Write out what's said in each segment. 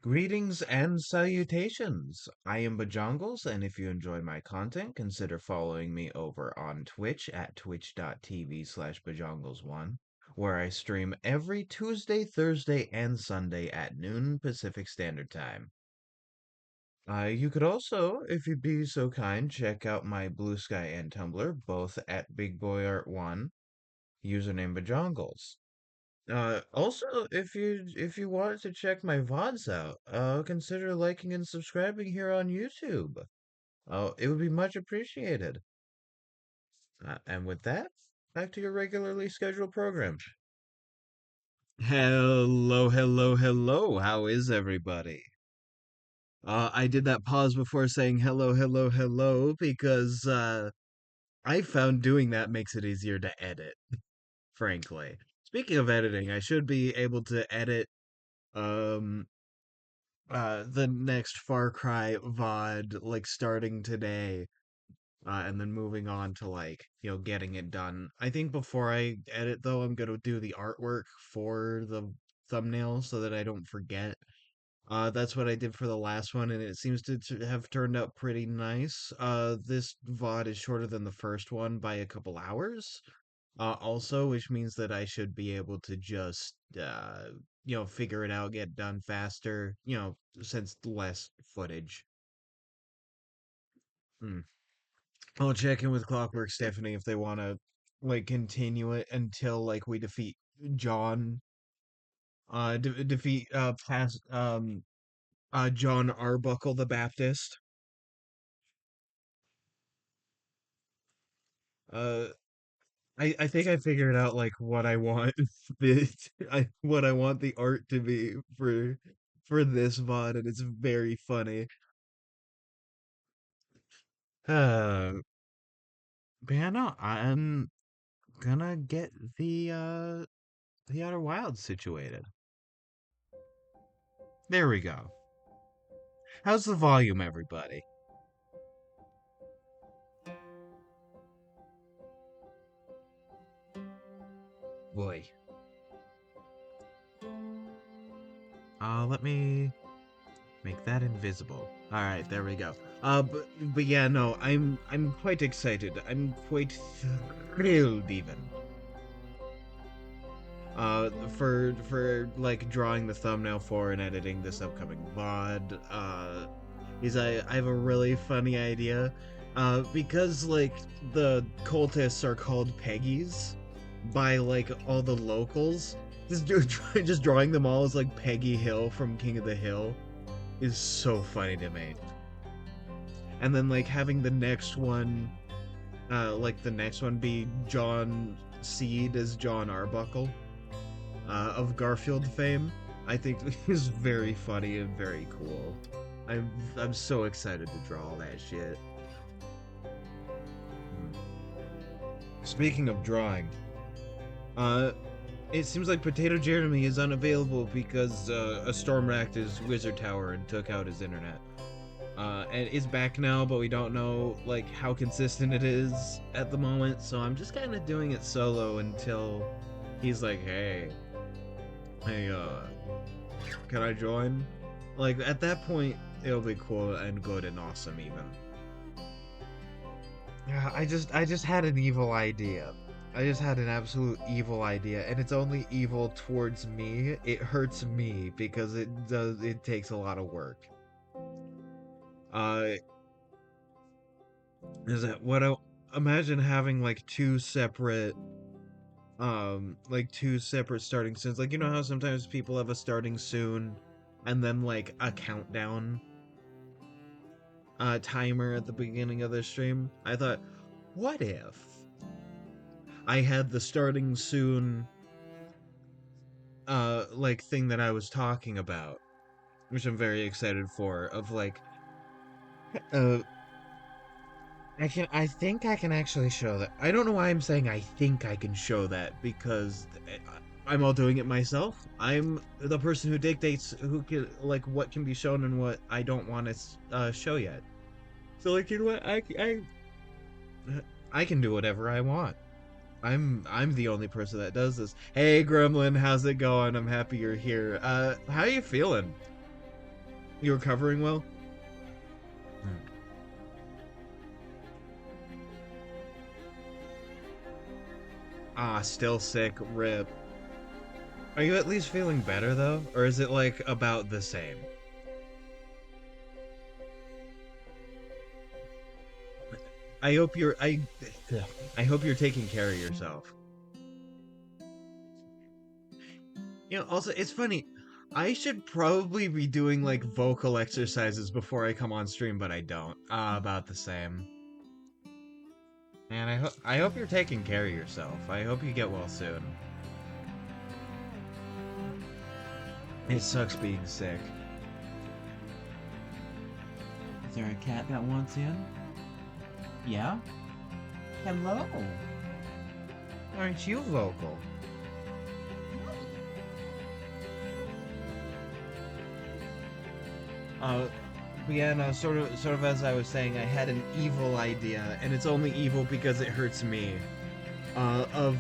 Greetings and salutations. I am Bajongles, and if you enjoy my content, consider following me over on Twitch at twitch.tv/Bajongles1, where I stream every Tuesday, Thursday, and Sunday at noon Pacific Standard Time. You could also, if you'd be so kind, check out my Bluesky and Tumblr, both at BigBoyArt1, username Bajongles. Also, if you wanted to check my VODs out, consider liking and subscribing here on YouTube. It would be much appreciated. And with that, back to your regularly scheduled program. Hello, hello, hello. How is everybody? I did that pause before saying hello, hello, hello because I found doing that makes it easier to edit, frankly. Speaking of editing, I should be able to edit um the next Far Cry VOD like starting today, and then moving on to getting it done. I think before I edit though, I'm gonna do the artwork for the thumbnail so that I don't forget. That's what I did for the last one, and it seems to have turned out pretty nice. This VOD is shorter than the first one by a couple hours. Also, which means that I should be able to just, figure it out, get done faster, since less footage. Hmm. I'll check in with Clockwork Stephanie if they want to, continue it until, we defeat John, defeat, past, John Arbuckle the Baptist. Uh, I think I figured out what I want the what I want the art to be for this VOD, and it's very funny. Uh, but yeah, no, I'm gonna get the Outer Wilds situated. There we go. How's the volume, everybody? Boy. Let me make that invisible. All right, there we go. But yeah, no, I'm quite excited. I'm quite thrilled even. For drawing the thumbnail for and editing this upcoming VOD. Is I have a really funny idea. Because the cultists are called Peggies by all the locals. Just drawing them all as Peggy Hill from King of the Hill is so funny to me. And then having the next one be John Seed as John Arbuckle, of Garfield fame, I think is very funny and very cool. I'm so excited to draw all that shit. Speaking of drawing, uh, it seems like Potato Jeremy is unavailable because a storm racked his wizard tower and took out his internet. And it's back now, but we don't know how consistent it is at the moment. So I'm just kind of doing it solo until he's like, "Hey, can I join?" At that point, it'll be cool and good and awesome even. Yeah, I just had an evil idea. I just had an absolute evil idea, and it's only evil towards me. It hurts me because it takes a lot of work. Uh, is that what I imagine having two separate starting soons. You know how sometimes people have a starting soon and then a countdown timer at the beginning of the stream? I thought, what if I had the starting soon thing that I was talking about, which I'm very excited for, of uh I think I can actually show that. I don't know why I'm saying I think I can show that, because I'm all doing it myself. I'm the person who dictates who can what can be shown and what I don't want to show yet. So you know what? I can do whatever I want. I'm the only person that does this. Hey Gremlin, how's it going? I'm happy you're here. How you feeling? You recovering well? Ah, still sick, rip. Are you at least feeling better though? Or is it like about the same? I hope you're I hope you're taking care of yourself. You know, also it's funny. I should probably be doing like vocal exercises before I come on stream, but I don't. About the same. And I hope you're taking care of yourself. I hope you get well soon. It sucks being sick. Is there a cat that wants in? Yeah? Hello. Aren't you vocal? Uh, Brianna, sort of as I was saying, I had an evil idea, and it's only evil because it hurts me. Of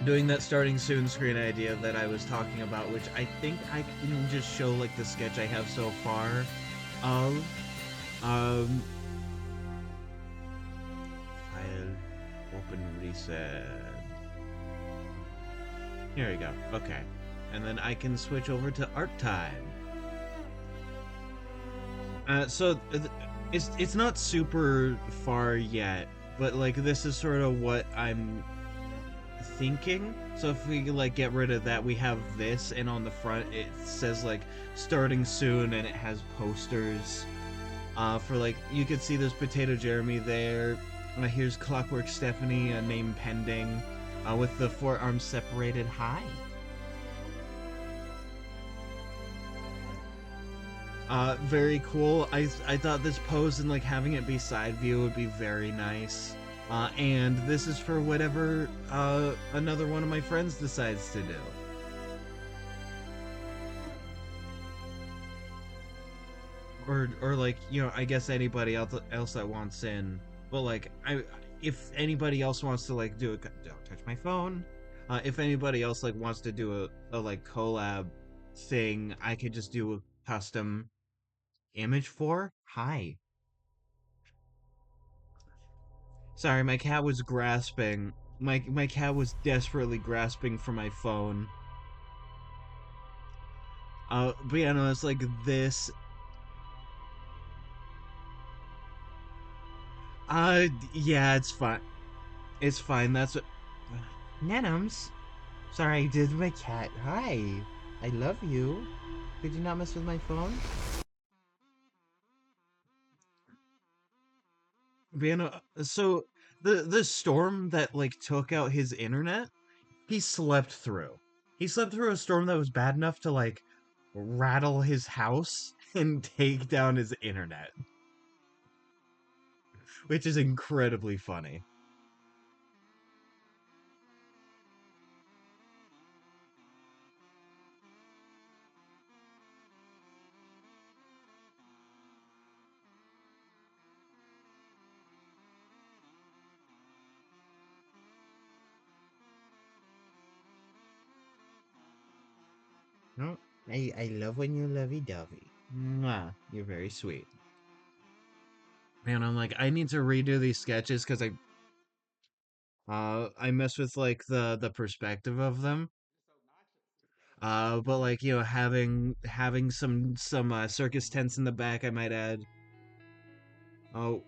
doing that starting soon screen idea that I was talking about, which I think I can just show like the sketch I have so far of. Um, File, open, reset. Here we go. Okay, and then I can switch over to art time. It's not super far yet, but like this is sort of what I'm thinking. So if we like get rid of that, we have this, and on the front it says like starting soon, and it has posters. For like you could see there's Potato Jeremy there. Here's Clockwork Stephanie, a name pending, with the forearms separated. Hi. Very cool. I thought this pose and like having it be side view would be very nice. And this is for whatever another one of my friends decides to do. Or like, you know, I guess anybody else that wants in. But like if anybody else wants to like do a don't touch my phone. If anybody else like wants to do a like collab thing, I could just do a custom image for. Hi. Sorry, my cat was grasping. My cat was desperately grasping for my phone. But yeah, no, it's like this. Yeah, it's fine. It's fine. That's what. Nanums. Sorry, I did my cat. Hi. I love you. Could you not mess with my phone? But yeah, no, so the storm that like took out his internet, he slept through. He slept through a storm that was bad enough to like rattle his house and take down his internet, which is incredibly funny. No, I love when you lovey-dovey. Mwah, you're very sweet. Man, I'm like, I need to redo these sketches because I mess with like the perspective of them. But like, you know, having some circus tents in the back, I might add. Oh,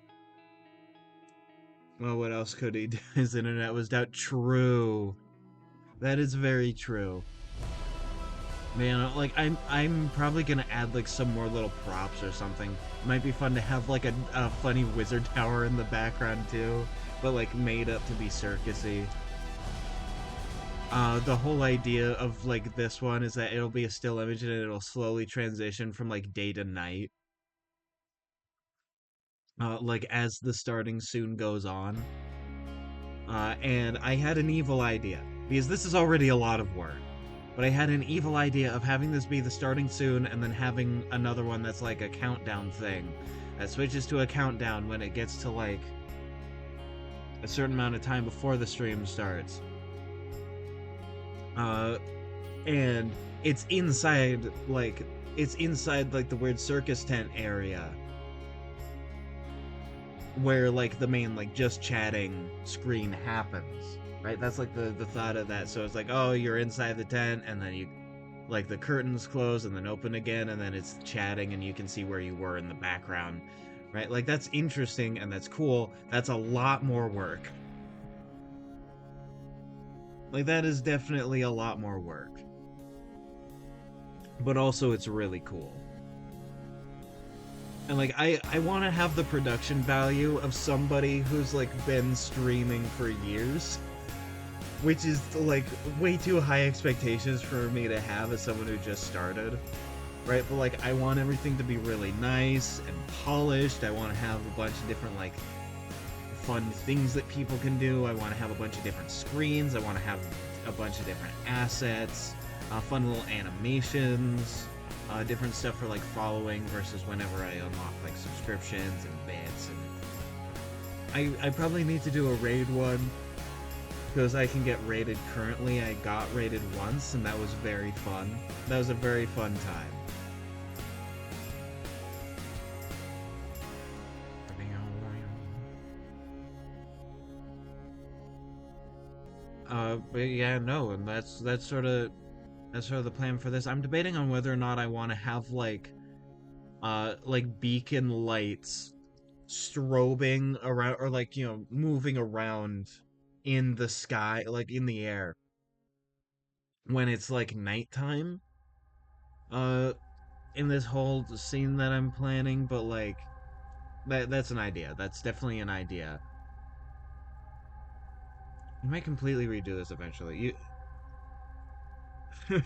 well, what else could he do? His internet was down. True. That is very true. Man, like I'm probably gonna add like some more little props or something. It might be fun to have like a funny wizard tower in the background too, but like made up to be circusy. The whole idea of like this one is that it'll be a still image and it'll slowly transition from like day to night. Like as the starting soon goes on. And I had an evil idea because this is already a lot of work. But I had an evil idea of having this be the starting soon and then having another one that's like a countdown thing that switches to a countdown when it gets to like a certain amount of time before the stream starts. And it's inside like it's inside like the weird circus tent area where like the main like just chatting screen happens, right? That's like the thought of that. So it's like, oh, you're inside the tent, and then you like the curtains close and then open again, and then it's chatting, and you can see where you were in the background, right? Like that's interesting and that's cool. That's a lot more work. Like that is definitely a lot more work, but also it's really cool. And like I want to have the production value of somebody who's like been streaming for years, which is like way too high expectations for me to have as someone who just started, right? But like I want everything to be really nice and polished. I want to have a bunch of different like fun things that people can do. I want to have a bunch of different screens. I want to have a bunch of different assets, fun little animations, different stuff for like following versus whenever I unlock like subscriptions and bits. And I probably need to do a raid one because I can get rated currently. I got rated once and that was very fun. That was a very fun time. But yeah, no, and that's sort of the plan for this. I'm debating on whether or not I want to have like beacon lights strobing around or like, you know, moving around in the sky, like in the air when it's like nighttime. Uh in this whole scene that I'm planning, but like that's an idea. That's definitely an idea. You might completely redo this eventually.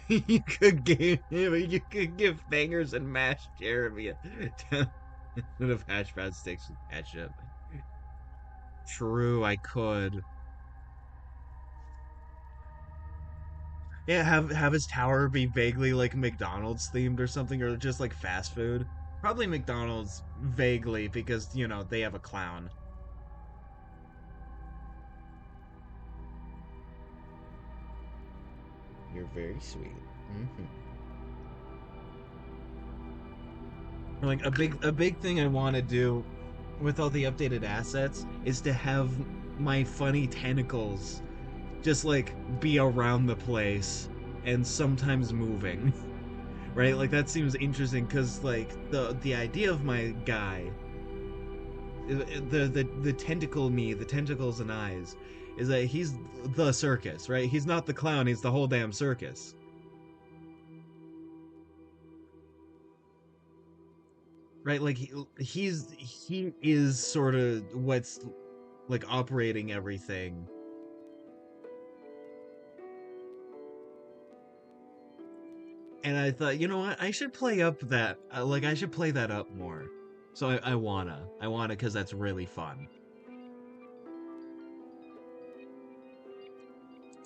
You could give bangers and mashed Jeremy a ton of hash brown sticks with ketchup. True, I could. Yeah, have his tower be vaguely like McDonald's themed or something, or just like fast food. Probably McDonald's vaguely because you know they have a clown. You're very sweet. Like a big thing I want to do with all the updated assets is to have my funny tentacles just like be around the place and sometimes moving. Right? Like that seems interesting because like the idea of my guy, the tentacle me, the tentacles and eyes, is that he's the circus, right? He's not the clown, he's the whole damn circus. Right? Like he is sort of what's like operating everything. And I thought, you know what? I should play up that like I should play that up more. So I wanna because that's really fun.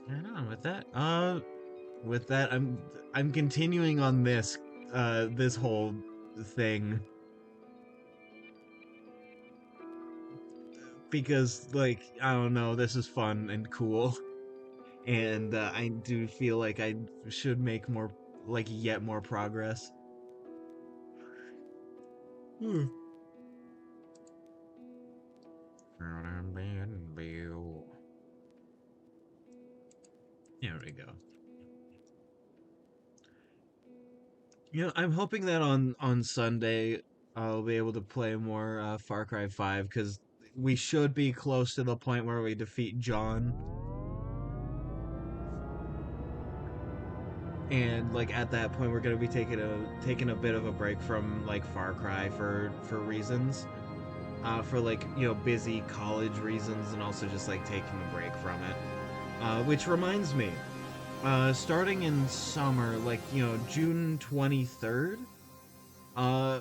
I don't know with that I'm continuing on this whole thing because like I don't know, this is fun and cool, and I do feel like I should make more like yet more progress. Hmm. There we go. You know, I'm hoping that on Sunday I'll be able to play more Far Cry 5 because we should be close to the point where we defeat John, and like at that point we're gonna be taking a bit of a break from like Far Cry for reasons, for like you know busy college reasons, and also just like taking a break from it. Which reminds me, starting in summer, like you know June 23rd, uh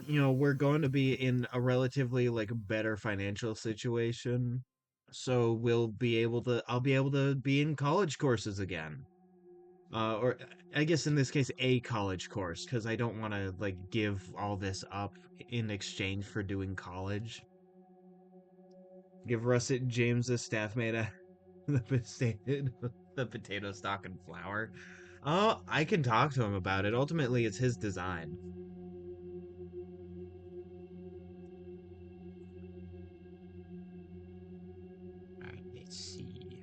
you know we're going to be in a relatively like better financial situation, so I'll be able to be in college courses again, or I guess in this case a college course because I don't want to like give all this up in exchange for doing college. Give Russet James a staff made of the potato stock and flour. Oh, I can talk to him about it. Ultimately, it's his design. Alright, let's see.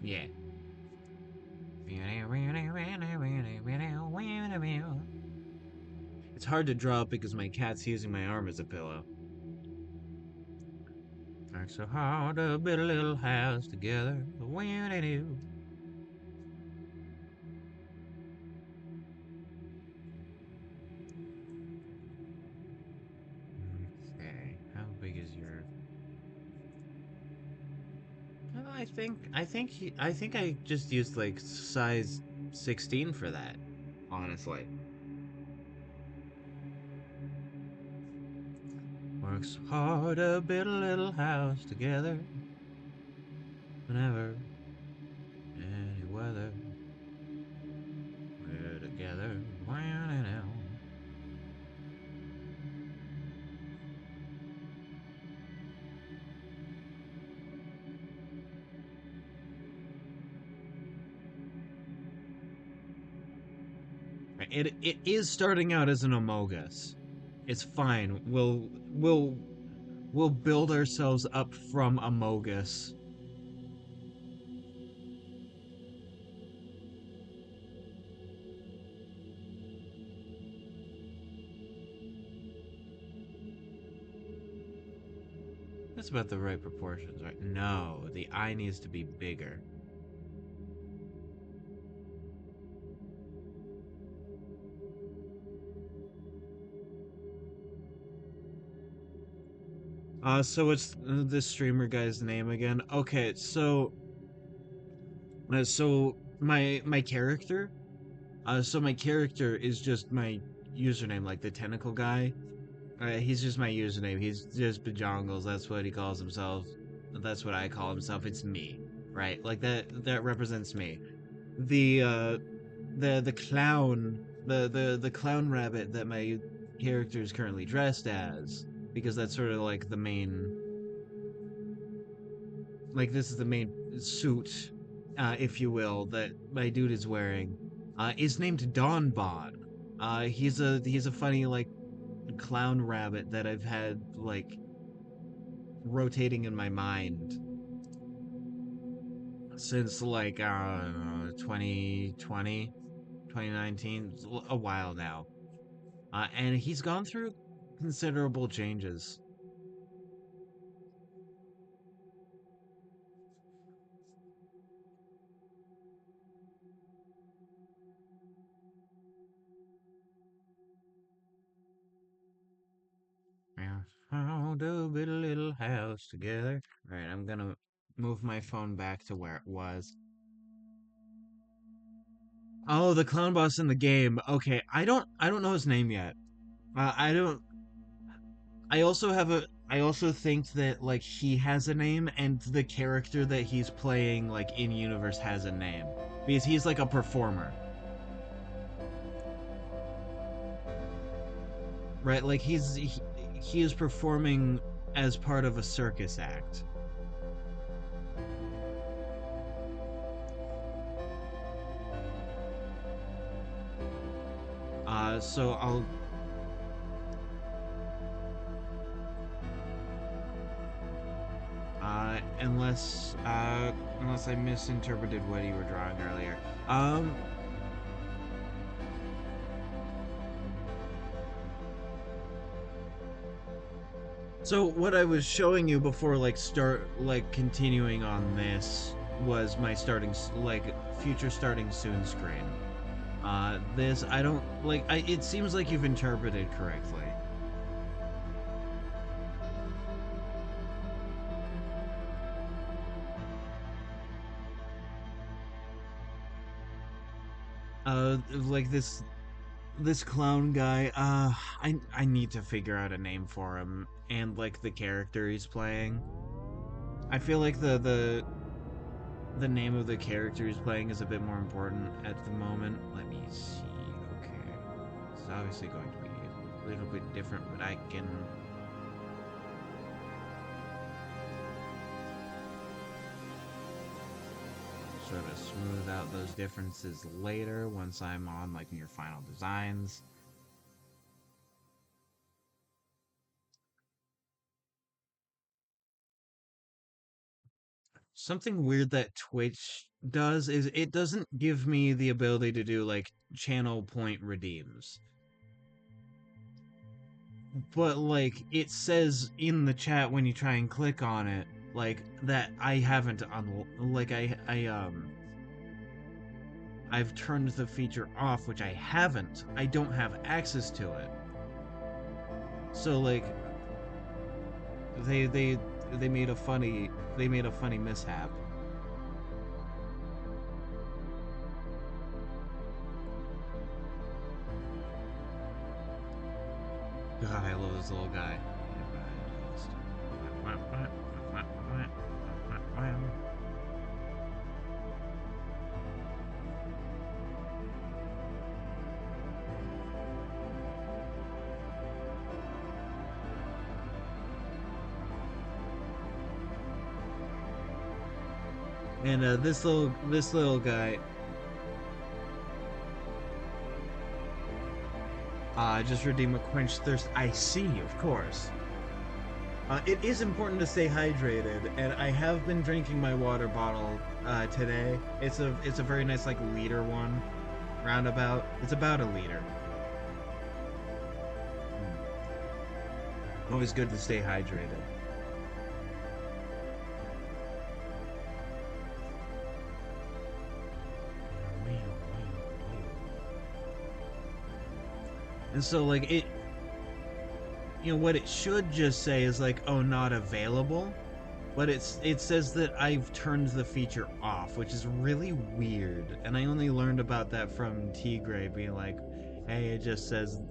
Yeah. It's hard to draw because my cat's using my arm as a pillow. Work so hard to build a little house together. When I do. Okay, how big is your? I think I just used like size 16 for that. Honestly, works hard to build a little house together. Whenever any weather, we're together. When and out. It is starting out as an Amogus. It's fine. We'll build ourselves up from Amogus. That's about the right proportions, right? No, the eye needs to be bigger. So what's this streamer guy's name again? Okay, so my character, so my character is just my username, like the tentacle guy. He's just my username. He's just Bajongles. That's what he calls himself. That's what I call himself. It's me, right? Like that represents me. The the clown, the clown rabbit that my character is currently dressed as, because that's sort of like the main, like this is the main suit, if you will, that my dude is wearing. Is named Don Bon. He's a funny like clown rabbit that I've had like rotating in my mind since like 2020, 2019, a while now. And he's gone through considerable changes. Yeah, found a little house together. All right, I'm gonna move my phone back to where it was. Oh, the clown boss in the game. Okay, I don't know his name yet. I don't. I also think that like he has a name, and the character that he's playing like in universe has a name because he's like a performer, right? Like he is performing as part of a circus act. So I'll unless I misinterpreted what you were drawing earlier. Um, so what I was showing you before, like continuing on this, was my like future starting soon screen. This I don't like. It seems like you've interpreted correctly. Like this clown guy. I need to figure out a name for him and like the character he's playing. I feel like the name of the character he's playing is a bit more important at the moment. Let me see. Okay, it's obviously going to be a little bit different, but I can. sort of smooth out those differences later once I'm on like your final designs. Something weird that Twitch does is it doesn't give me the ability to do like channel point redeems. But like it says in the chat when you try and click on it, like that I haven't like I've turned the feature off, which I haven't. I don't have access to it. So like they they they made a funny mishap. God, I love this little guy. And this little guy just redeem a quench thirst. I see, of course. It is important to stay hydrated, and I have been drinking my water bottle today. It's a very nice like liter one, roundabout. It's about a liter. Always good to stay hydrated. And so like it, what it should just say is like, oh, not available, but it says that I've turned the feature off, which is really weird. And I only learned about that from Tigray being like, hey, it just says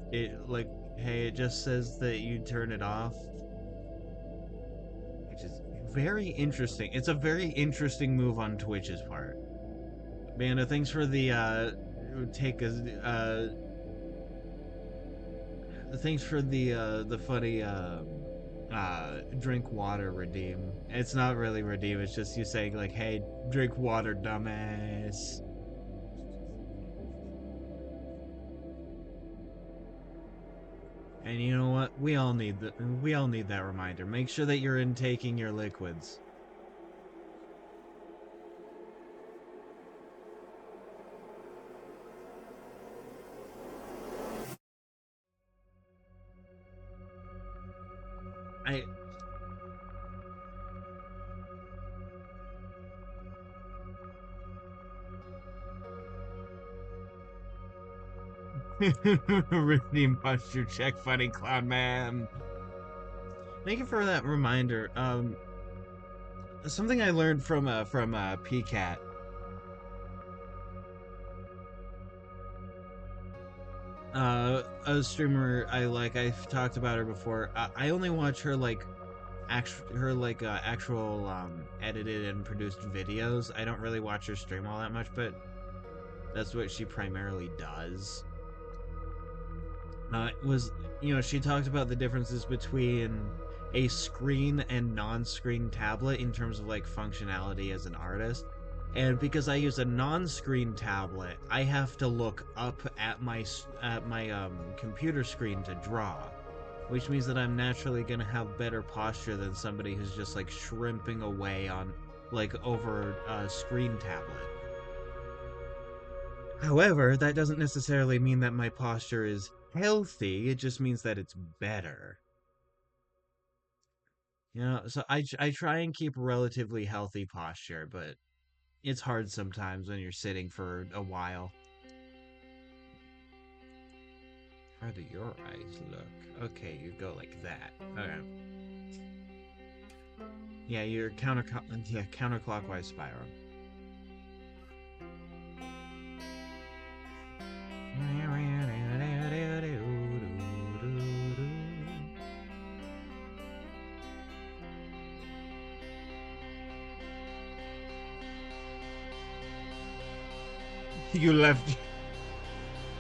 that you turn it off, which is very interesting. It's a very interesting move on Twitch's part. Banda, thanks for the take a thanks for the funny drink water redeem. It's not really redeem, it's just you saying like, hey, drink water, dumbass. And you know what? We all need that reminder. Make sure that you're intaking your liquids. I redeem posture check, funny clown man. Thank you for that reminder. Something I learned from PCAT. A streamer I like. I've talked about her before. I only watch her like actual edited and produced videos. I don't really watch her stream all that much, but that's what she primarily does. It was she talked about the differences between a screen and non-screen tablet in terms of like functionality as an artist. And because I use a non-screen tablet, I have to look up at my computer screen to draw, which means that I'm naturally gonna have better posture than somebody who's just like shrimping away on like over a screen tablet. However, that doesn't necessarily mean that my posture is healthy. It just means that it's better. So I try and keep relatively healthy posture, but it's hard sometimes when you're sitting for a while. How do your eyes look? Okay, you go like that. Okay. Yeah, you're counterclockwise spiral. You left.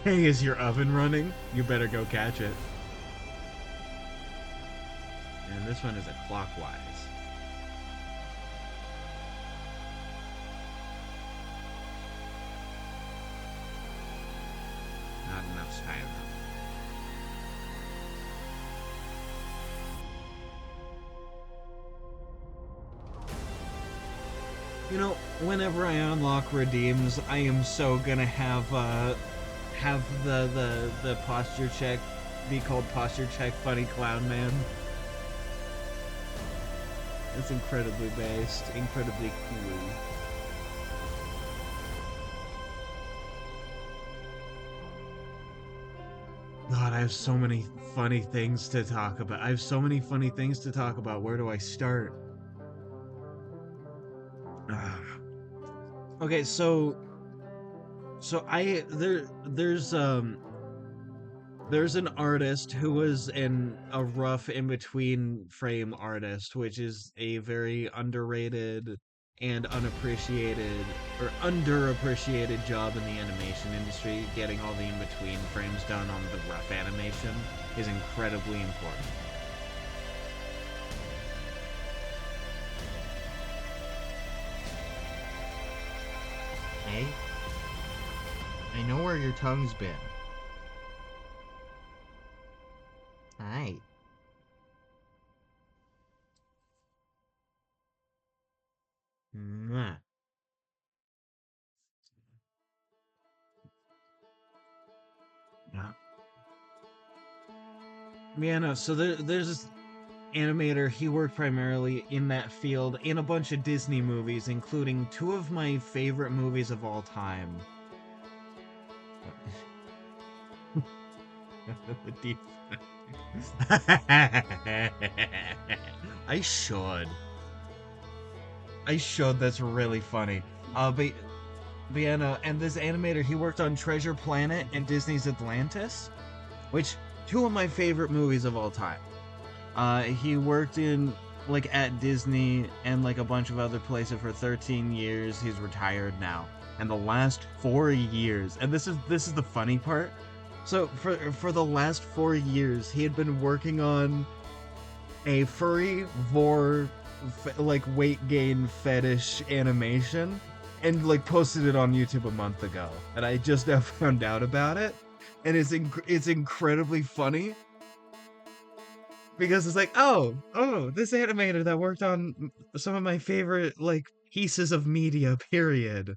Hey, is your oven running? You better go catch it. And this one is a clockwise. I don't know. You know, whenever I unlock redeems, I am so gonna have the posture check be called posture check funny clown man. It's incredibly based, incredibly cool. God, I have so many funny things to talk about. I have so many funny things to talk about. Where do I start? Ah. Okay, so there's an artist who was a rough in between frame artist, which is a very underrated and unappreciated or underappreciated job in the animation industry. Getting all the in between frames done on the rough animation is incredibly important. Hey, I know where your tongue's been. Hi. Mwah. Yeah. Yeah, no, so there's this animator. He worked primarily in that field in a bunch of Disney movies, including two of my favorite movies of all time. I should. I should. That's really funny. But yeah, no, and this animator, he worked on Treasure Planet and Disney's Atlantis, which two of my favorite movies of all time. He worked in like at Disney and like a bunch of other places for 13 years. He's retired now. And the last 4 years, and this is the funny part. So for the last 4 years, he had been working on a furry vor like weight gain fetish animation and like posted it on YouTube a month ago. And I just now found out about it, and it's incredibly funny because it's like, oh, this animator that worked on some of my favorite like pieces of media, period.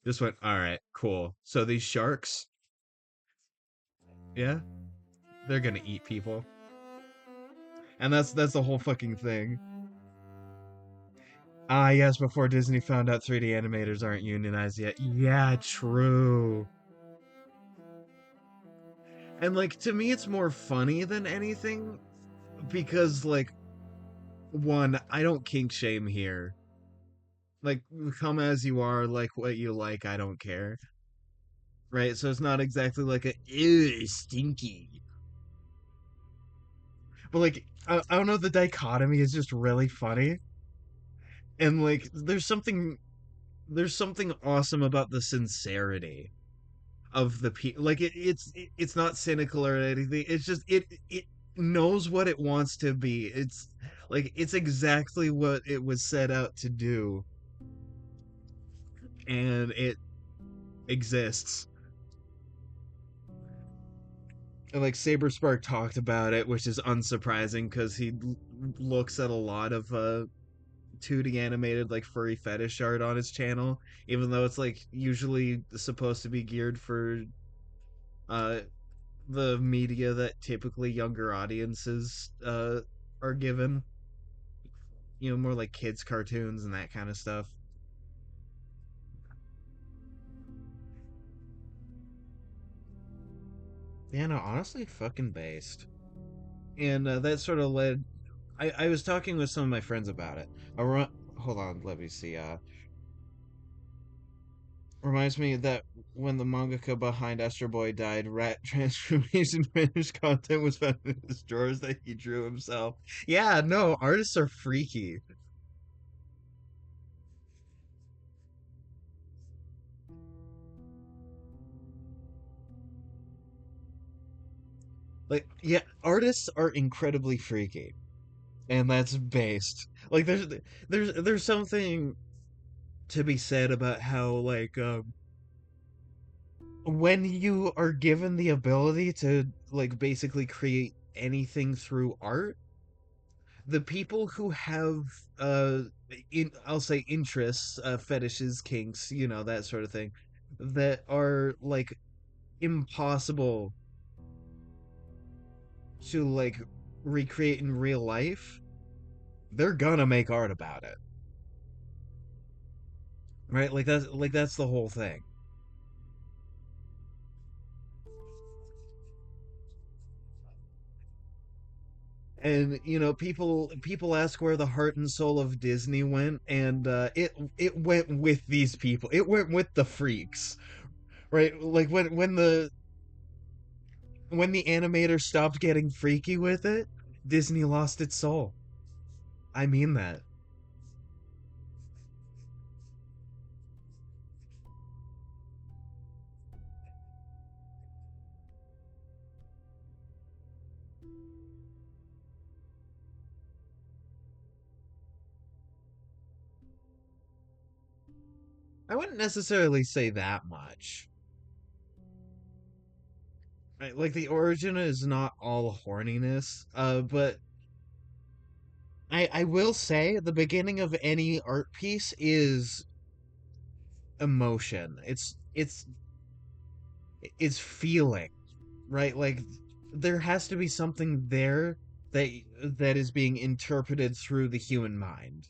Just went, all right, cool. So these sharks, yeah, they're gonna eat people, and that's the whole fucking thing. Ah, yes, before Disney found out 3D animators aren't unionized yet. Yeah, true. And like to me, it's more funny than anything because like one, I don't kink shame here. Like, come as you are, like what you like, I don't care. Right? So it's not exactly like a ew stinky. But like I don't know, the dichotomy is just really funny. And like there's something awesome about the sincerity of the people. Like it's not cynical or anything. It's just it knows what it wants to be. It's like it's exactly what it was set out to do, and it exists. And like Saber Spark talked about it, which is unsurprising because he looks at a lot of 2D animated like furry fetish art on his channel, even though it's like usually supposed to be geared for uh the media that typically younger audiences are given. You know, more like kids cartoons and that kind of stuff. Yeah, no, honestly, fucking based. And that sort of led. I was talking with some of my friends about it. Hold on, let me see. Reminds me that when the mangaka behind Astro Boy died, rat transformation finished content was found in his drawers that he drew himself. Yeah, no, artists are freaky. Like, yeah, artists are incredibly freaky, and that's based. Like, there's something to be said about how like when you are given the ability to like basically create anything through art, the people who have I'll say interests, fetishes, kinks, that sort of thing, that are like impossible to like recreate in real life, they're gonna make art about it. Right? Like that's the whole thing. And people ask where the heart and soul of Disney went, and it went with these people. It went with the freaks, right? Like when the animator stopped getting freaky with it, Disney lost its soul. I mean that. I wouldn't necessarily say that much. Right? Like the origin is not all horniness, but I will say the beginning of any art piece is emotion. It's feeling, right? Like there has to be something there that that is being interpreted through the human mind.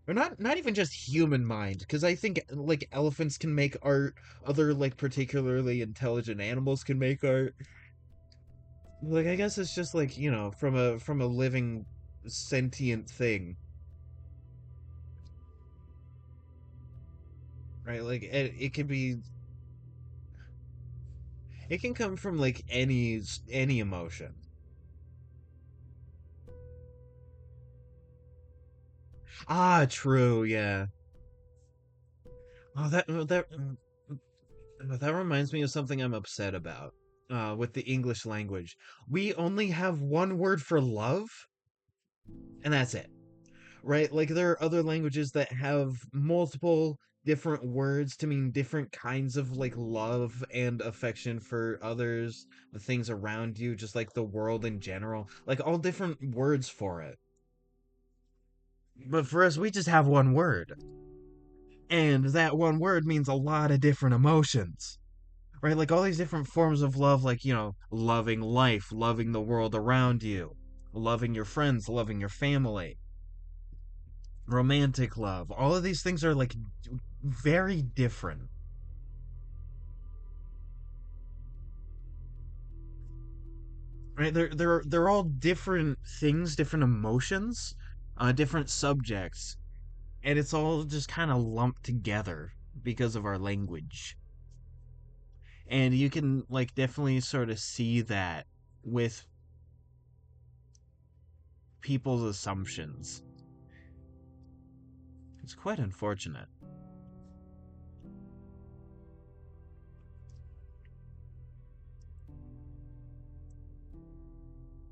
Or not even just human mind, because I think like elephants can make art, other like particularly intelligent animals can make art. Like I guess it's just like, from a living sentient thing, right? Like it can be it can come from like any emotion. Ah, true, yeah. Oh, that reminds me of something I'm upset about. With the English language, we only have one word for love, and that's it. Right? Like there are other languages that have multiple different words to mean different kinds of like love and affection for others, the things around you, just like the world in general, like all different words for it. But for us, we just have one word, and that one word means a lot of different emotions. Right? Like all these different forms of love, like, loving life, loving the world around you, loving your friends, loving your family, romantic love. All of these things are like very different. Right? They're all different things, different emotions, different subjects, and it's all just kind of lumped together because of our language. And you can like definitely sort of see that with people's assumptions. It's quite unfortunate.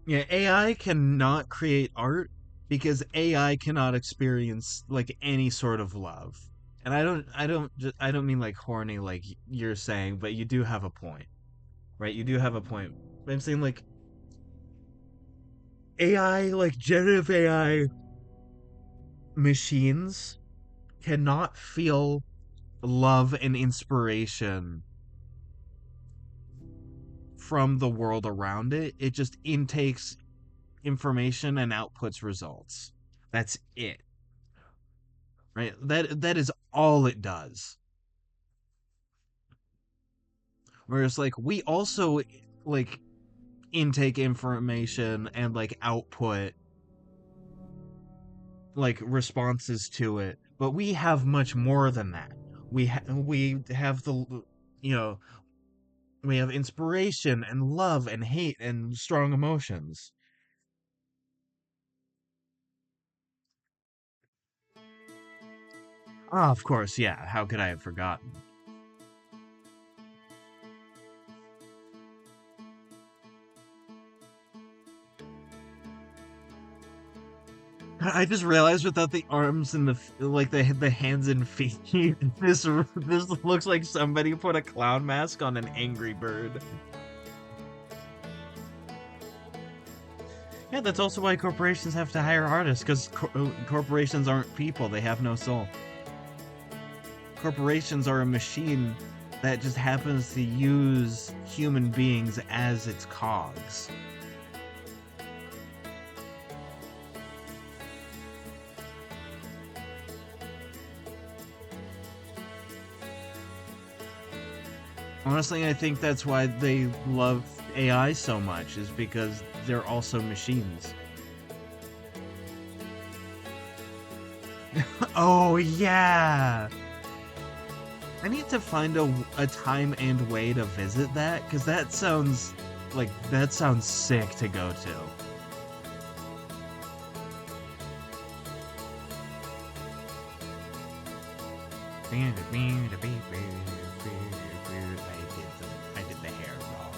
Yeah, AI cannot create art because AI cannot experience like any sort of love. And I don't mean like horny like you're saying, but you do have a point. Right? You do have a point. I'm saying like AI, like generative AI machines cannot feel love and inspiration from the world around it. It just intakes information and outputs results. That's it. Right? That is all it does. Whereas like we also like intake information and like output like responses to it, but we have much more than that. We have you know we have inspiration and love and hate and strong emotions. Ah, of course, yeah. How could I have forgotten? I just realized without the arms and the hands and feet, this looks like somebody put a clown mask on an angry bird. Yeah, that's also why corporations have to hire artists, because corporations aren't people, they have no soul. Corporations are a machine that just happens to use human beings as its cogs. Honestly, I think that's why they love AI so much, is because they're also machines. Oh, yeah! I need to find a time and way to visit that, because that sounds sick to go to. I did the hair wrong.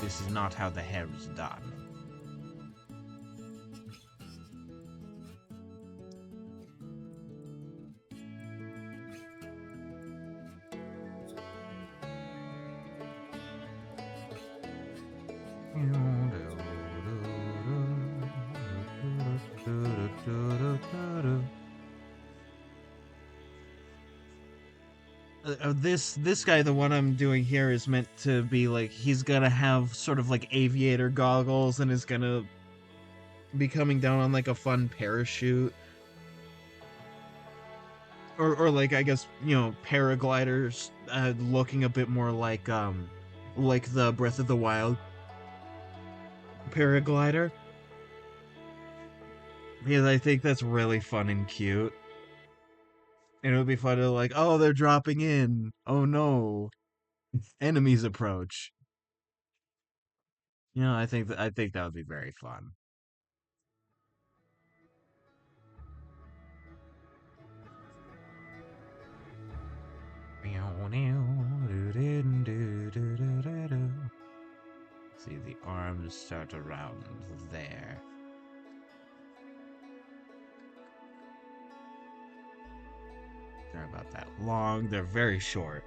This is not how the hair is done. This guy, the one I'm doing here, is meant to be like, he's gonna have sort of like aviator goggles and is gonna be coming down on like a fun parachute. Or like, I guess, paragliders, looking a bit more like the Breath of the Wild paraglider. Because I think that's really fun and cute. And it would be fun to like, oh, they're dropping in. Oh no. Enemies approach. I think that would be very fun. See, the arms start around there. They're about that long. They're very short.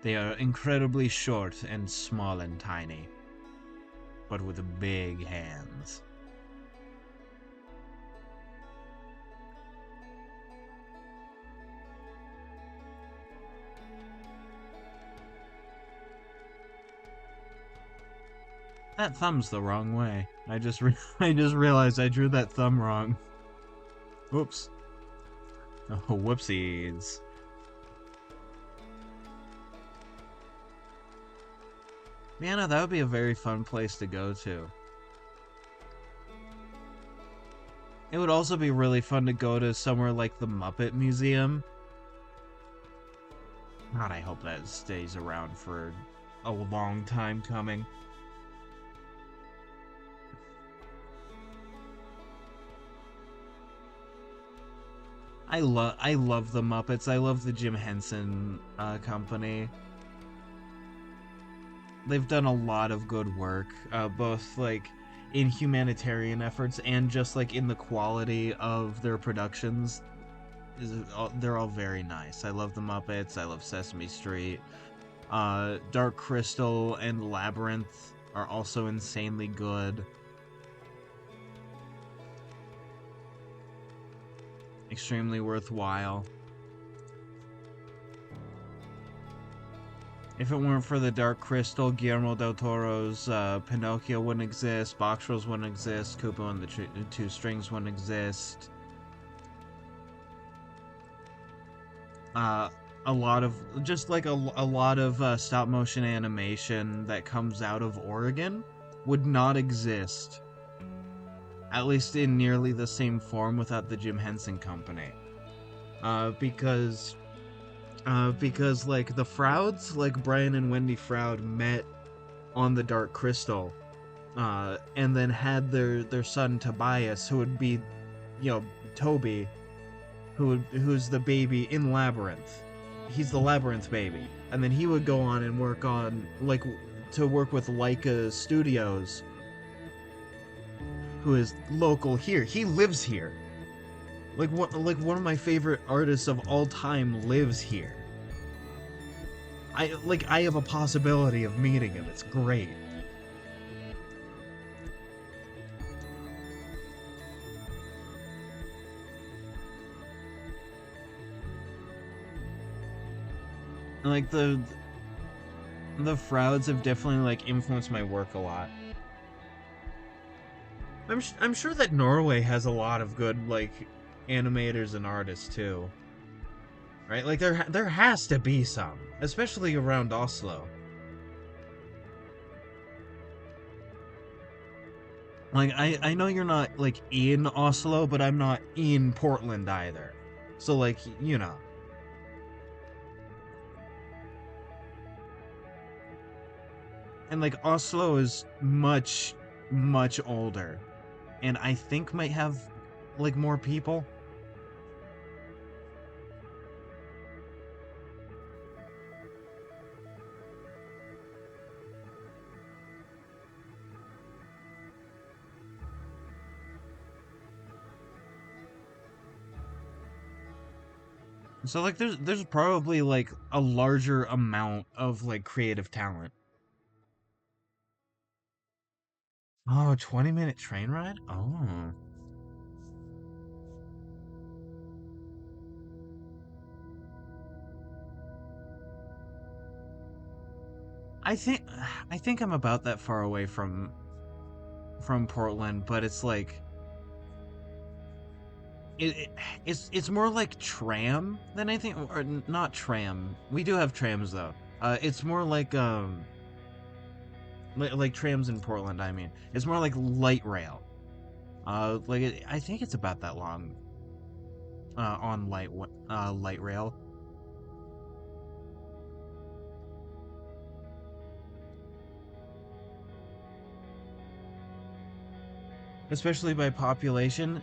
They are incredibly short and small and tiny, but with big hands. That thumb's the wrong way. I just realized I drew that thumb wrong. Whoops. Oh, whoopsies. Man, that would be a very fun place to go to. It would also be really fun to go to somewhere like the Muppet Museum. God, I hope that stays around for a long time coming. I love the Muppets. I love the Jim Henson company. They've done a lot of good work, both like in humanitarian efforts and just like in the quality of their productions. They're all very nice. I love the Muppets. I love Sesame Street. Dark Crystal and Labyrinth are also insanely good. Extremely worthwhile. If it weren't for the Dark Crystal, Guillermo del Toro's Pinocchio wouldn't exist, Box Trolls wouldn't exist, Kubo and the Two Strings wouldn't exist. A lot of, just like a lot of stop motion animation that comes out of Oregon would not exist, at least in nearly the same form, without the Jim Henson Company. Because like the Frouds, like Brian and Wendy Froud, met on the Dark Crystal, and then had their son Tobias, who would be, Toby, who's the baby in Labyrinth. He's the Labyrinth baby, and then he would go on and work with Laika Studios, who is local here. He lives here. Like one of my favorite artists of all time lives here. I have a possibility of meeting him. It's great. Like the frauds have definitely like influenced my work a lot. I'm sure that Norway has a lot of good like animators and artists too. Right? Like there has to be some, especially around Oslo. Like I know you're not like in Oslo, but I'm not in Portland either. So like, you know. And like Oslo is much older and I think might have like more people. So like there's probably like a larger amount of like creative talent. Oh, 20-minute train ride? Oh. I think I think I'm about that far away from Portland, but it's like it's more like tram than anything, or not tram. We do have trams though. It's more like trams in Portland. I mean, it's more like light rail. I think it's about that long. On light rail, especially by population.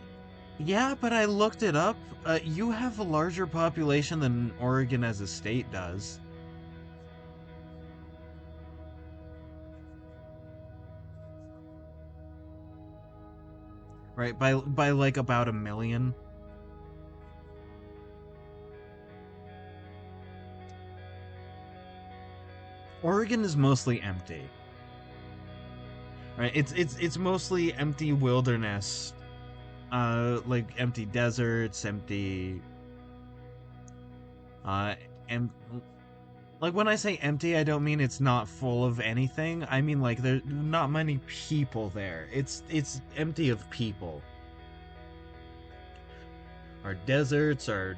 Yeah, but I looked it up. You have a larger population than Oregon as a state does. Right, by like about 1 million. Oregon is mostly empty. Right, it's mostly empty wilderness. Like empty deserts, empty uh and like when I say empty, I don't mean it's not full of anything. I mean like there's not many people there. It's empty of people. Our deserts, our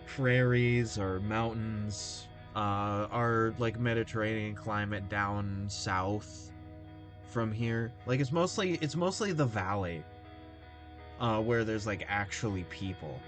prairies, our mountains, our like Mediterranean climate down south from here. Like it's mostly the valley, where there's like actually people.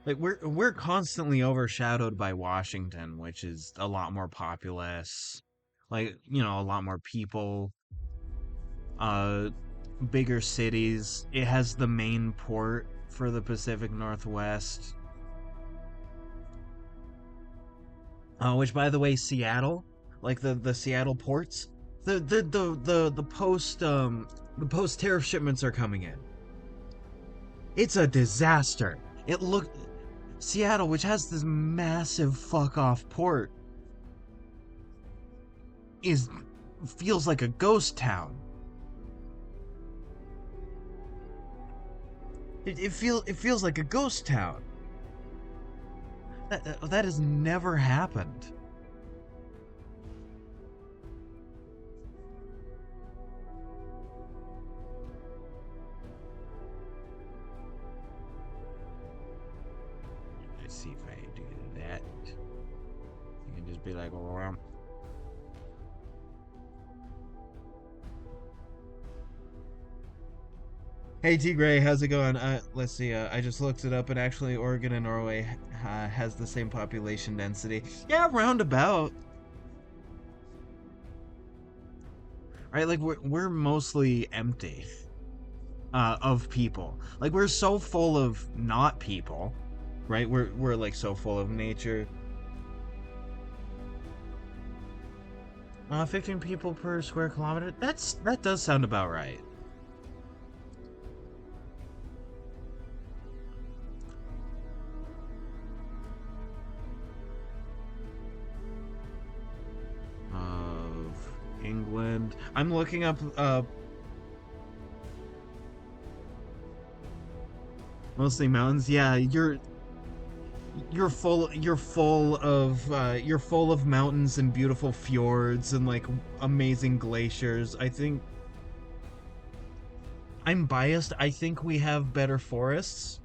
Like we're constantly overshadowed by Washington, which is a lot more populous. Like, you know, a lot more people, uh bigger cities. It has the main port for the Pacific Northwest. Which by the way, Seattle, like the Seattle ports, the post tariff shipments are coming in. It's a disaster. It look Seattle, which has this massive fuck off port, is feels like a ghost town. It feels like a ghost town. That has never happened. Let's see if I do that. You can just be like, oh, hey T Gray, how's it going? Let's see. I just looked it up, and actually, Oregon and Norway has the same population density. Yeah, roundabout. right? Like we're mostly empty of people. Like we're so full of not people, right? We're like so full of nature. 15 people per square kilometer. That does sound about right. Of England. I'm looking up mostly mountains. Yeah, you're full of mountains and beautiful fjords and like amazing glaciers. I think I'm biased. I think we have better forests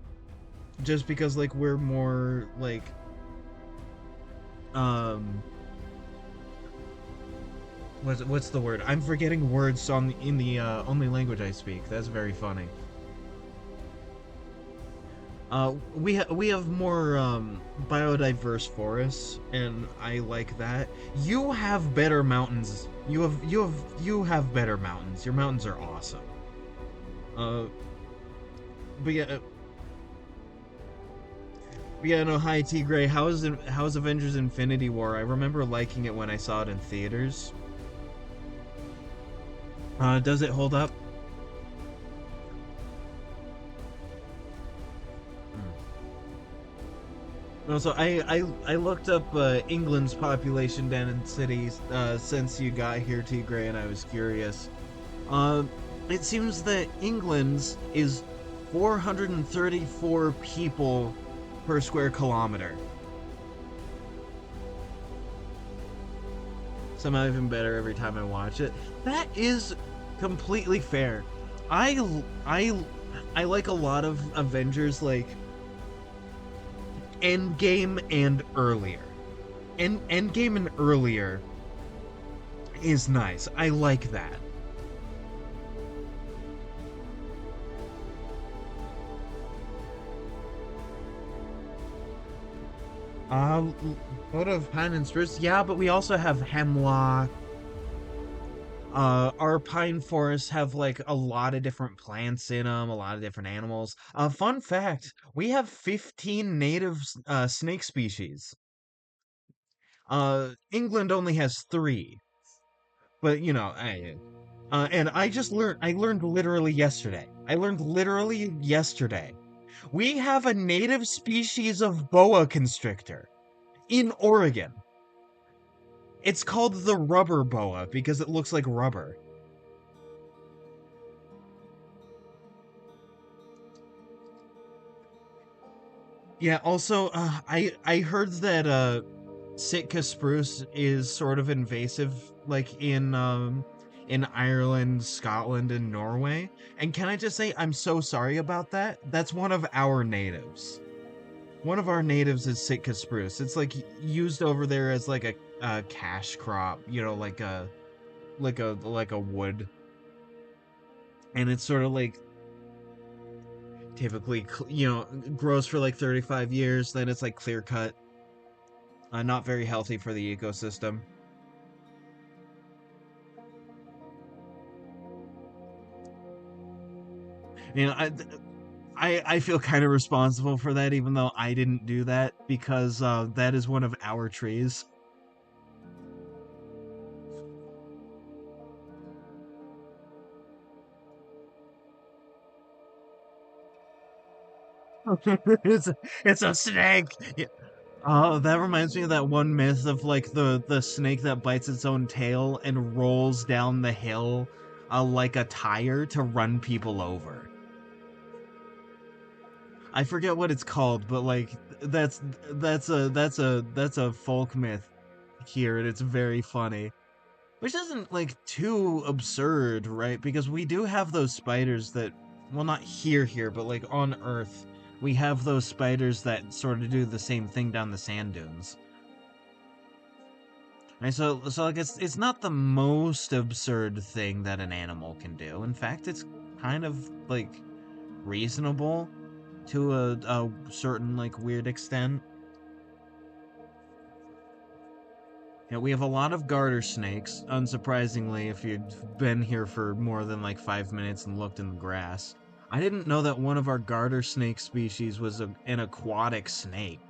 just because like we're more like um what's the word? I'm forgetting words on in the only language I speak. That's very funny. We have more biodiverse forests, and I like that. You have better mountains. You have better mountains. Your mountains are awesome. Uh, but yeah, no, hi T Gray. How's Avengers Infinity War? I remember liking it when I saw it in theaters. Does it hold up? Also, I looked up England's population density since you got here, T Gray, and I was curious. Uh, it seems that England's is 434 people per square kilometer. Somehow even better every time I watch it. That is completely fair. I I I like a lot of Avengers like Endgame and earlier. Endgame and earlier is nice. I like that. Um, Vote of Pine and Spruce. Yeah, but we also have Hemlock. Our pine forests have like a lot of different plants in them, a lot of different animals. Fun fact: we have 15 native snake species. England only has three, but you know, and I learned literally yesterday. I learned literally yesterday. We have a native species of boa constrictor in Oregon. It's called the rubber boa because it looks like rubber. Yeah, also, I heard that Sitka spruce is sort of invasive, like in Ireland, Scotland, and Norway. And can I just say I'm so sorry about that? That's one of our natives. One of our natives is Sitka spruce. It's like used over there as like a cash crop, you know, like a wood, and it's sort of like typically grows for like 35 years, then it's like clear cut. Not very healthy for the ecosystem. You know, I feel kind of responsible for that, even though I didn't do that because that is one of our trees. it's it's a snake. Yeah. Oh, that reminds me of that one myth of like the snake that bites its own tail and rolls down the hill, like a tire to run people over. I forget what it's called, but like that's a folk myth here, and it's very funny. Which isn't like too absurd, right? Because we do have those spiders that, well, not here, but like on Earth, we have those spiders that sort of do the same thing down the sand dunes. Right, so like it's not the most absurd thing that an animal can do. In fact, it's kind of like reasonable to a certain like weird extent. Yeah, we have a lot of garter snakes, unsurprisingly, if you've been here for more than like 5 minutes and looked in the grass. I didn't know that one of our garter snake species was an aquatic snake.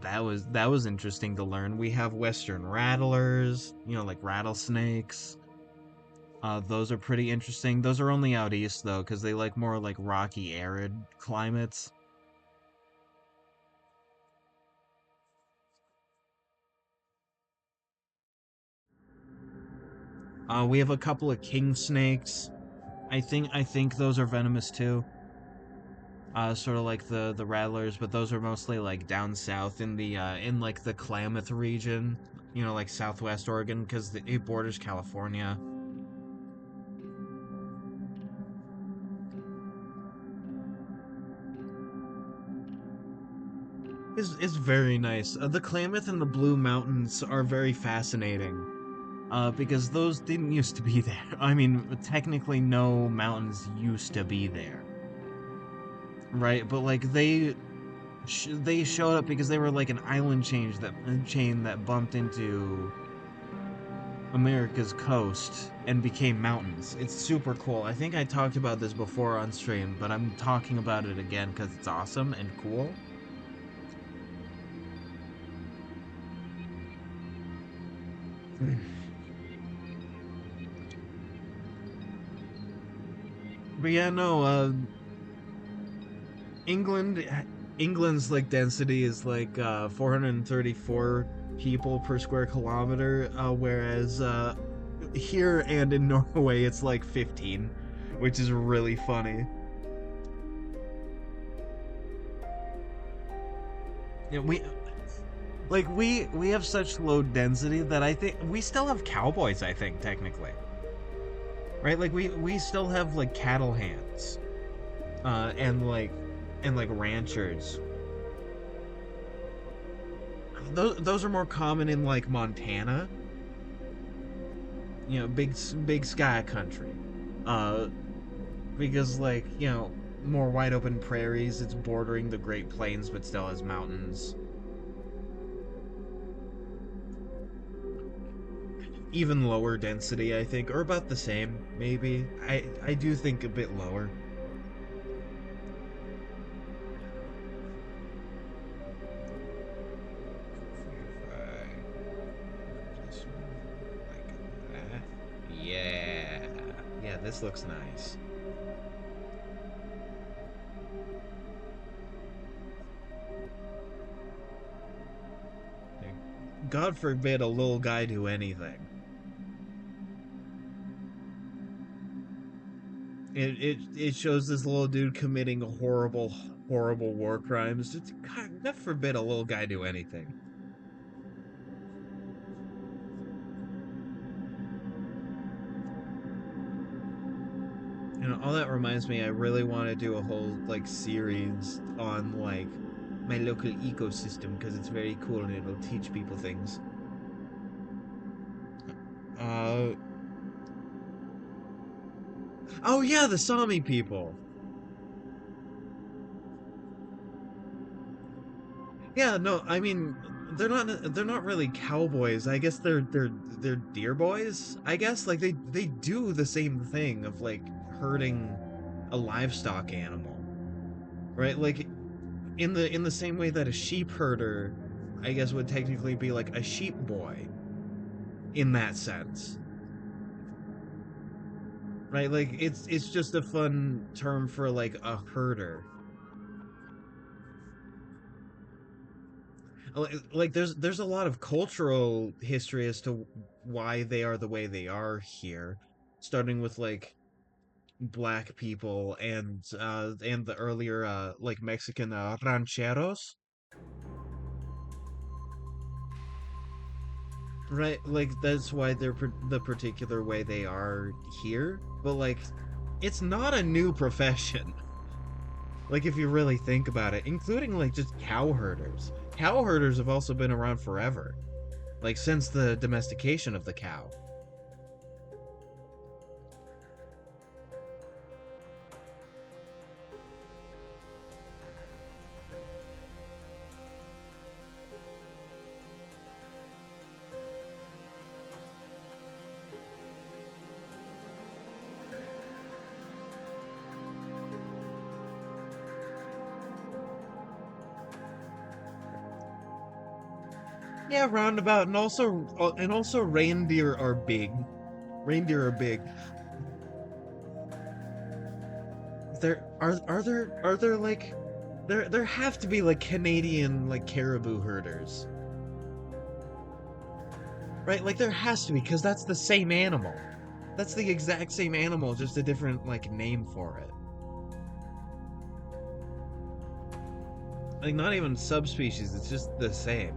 That was interesting to learn. We have western rattlers, like rattlesnakes. Those are pretty interesting. Those are only out east though, because they like more like rocky, arid climates. We have a couple of king snakes. I think those are venomous too. Sort of like the rattlers, but those are mostly like down south in the in like the Klamath region, like Southwest Oregon, because it borders California. Is very nice. The Klamath and the Blue Mountains are very fascinating. Because those didn't used to be there. I mean, technically, no mountains used to be there, right? But like they showed up because they were like an island chain that bumped into America's coast and became mountains. It's super cool. I think I talked about this before on stream, but I'm talking about it again because it's awesome and cool. But yeah, no, England England's like density is like 434 people per square kilometer, whereas here and in Norway it's like 15, which is really funny. Yeah, we have such low density that I think we still have cowboys, I think technically. Right? Like we still have like cattle hands. And like ranchers. Those are more common in like Montana, big sky country. Uh because like, more wide open prairies, it's bordering the Great Plains but still has mountains. Even lower density, I think, or about the same, maybe. I do think a bit lower. If I just move like that. Yeah. Yeah, this looks nice. God forbid a little guy do anything. It shows this little dude committing horrible, horrible war crimes. God forbid a little guy do anything. All that reminds me, I really want to do a whole like series on like my local ecosystem because it's very cool and it'll teach people things. Uh oh yeah, the Sami people. Yeah, no, I mean they're not really cowboys. I guess they're deer boys. I guess like they do the same thing of like herding a livestock animal, right? Like in the same way that a sheep herder, I guess, would technically be like a sheep boy in that sense, right? Like it's just a fun term for like a herder. Like there's a lot of cultural history as to why they are the way they are here, starting with like black people and the earlier like Mexican rancheros, right? Like that's why they're the particular way they are here. But like it's not a new profession. Like if you really think about it, including like just cow herders. Cow herders have also been around forever, like since the domestication of the cow. Yeah, roundabout, and also reindeer are big. Reindeer are big. Are there like there have to be like Canadian like caribou herders, right? Like there has to be because that's the same animal. That's the exact same animal, just a different like name for it. Like not even subspecies, it's just the same.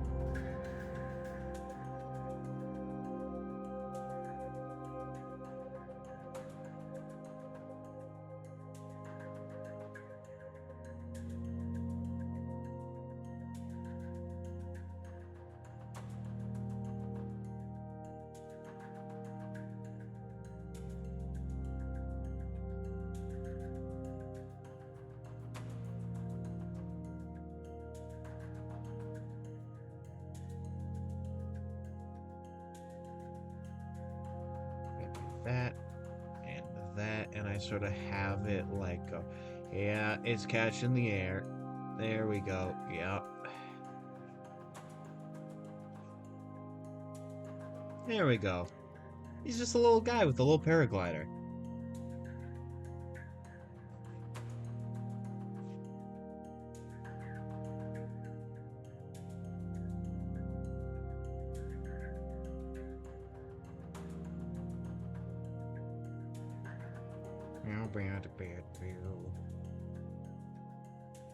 Maybe that and that, and I sort of have it like, yeah, it's catching the air. There we go. Yep. There we go. He's just a little guy with a little paraglider.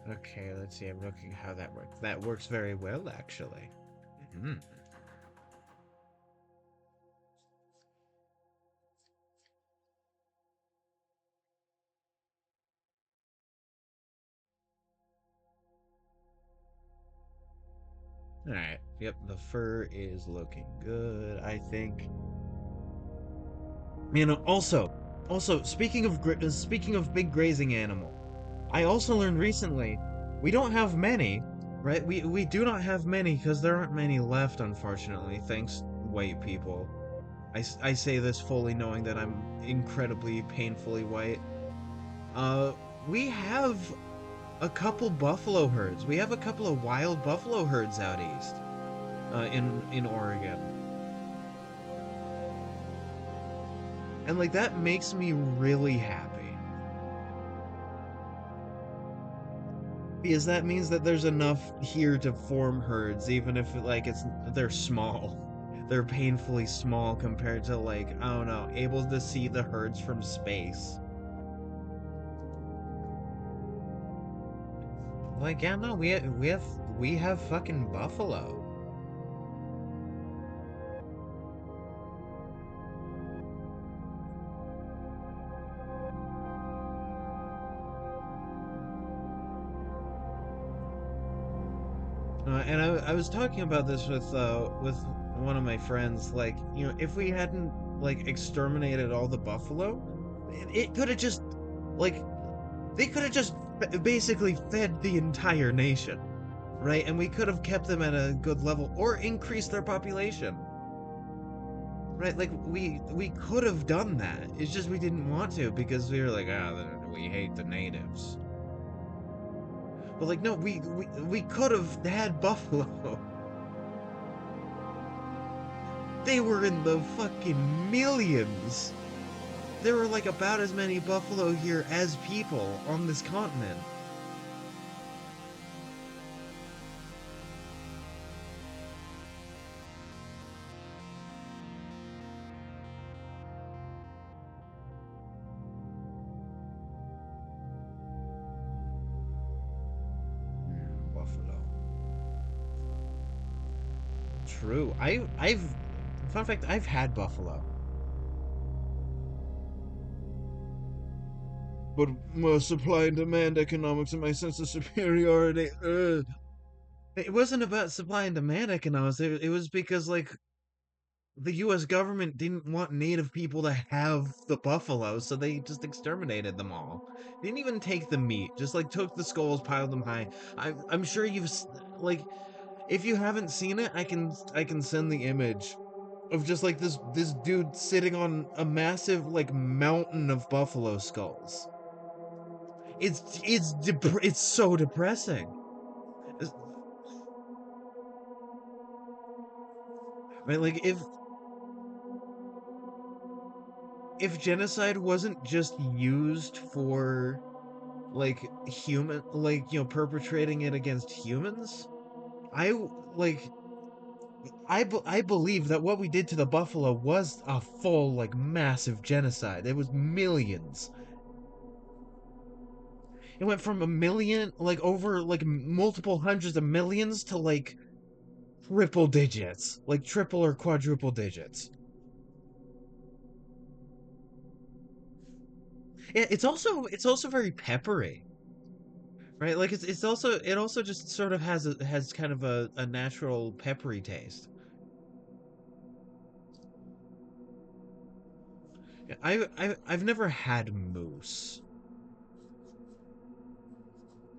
Okay, let's see. I'm looking how that works. That works very well, actually. Mhm. All right. Yep, the fur is looking good, I think. You know, also speaking of big grazing animal, I also learned recently we don't have many, right? We do not have many because there aren't many left, unfortunately. Thanks, white people. I say this fully knowing that I'm incredibly painfully white. Uh, we have a couple buffalo herds. We have a couple of wild buffalo herds out east, in Oregon, and like that makes me really happy because that means that there's enough here to form herds, even if like they're small. They're painfully small compared to like I don't know, able to see the herds from space. Like yeah, no, we have fucking buffalo. And I was talking about this with one of my friends. Like, you know, if we hadn't like exterminated all the buffalo, it could have just like they could have just basically fed the entire nation, right? And we could have kept them at a good level or increased their population, right? Like we could have done that. It's just we didn't want to because we were like, we hate the natives. But like, no, we could have had buffalo. They were in the fucking millions. There were like about as many buffalo here as people on this continent. Buffalo. True. Fun fact, I've had buffalo. But supply and demand economics and my sense of superiority. It wasn't about supply and demand economics. It was because like the U.S. government didn't want native people to have the buffalo, so they just exterminated them all. Didn't even take the meat, just like took the skulls, piled them high. I'm sure like if you haven't seen it, I can send the image of just like this dude sitting on a massive like mountain of buffalo skulls. It's so depressing. Right? Like if genocide wasn't just used for like human, like, perpetrating it against humans, I like I believe that what we did to the buffalo was a full, like, massive genocide. It was millions. It went from a million, like, over, like, multiple hundreds of millions to, like, triple digits. Like, triple or quadruple digits. Yeah, it's also very peppery, right? Like, it also just sort of has kind of a natural peppery taste. Yeah, I've never had moose,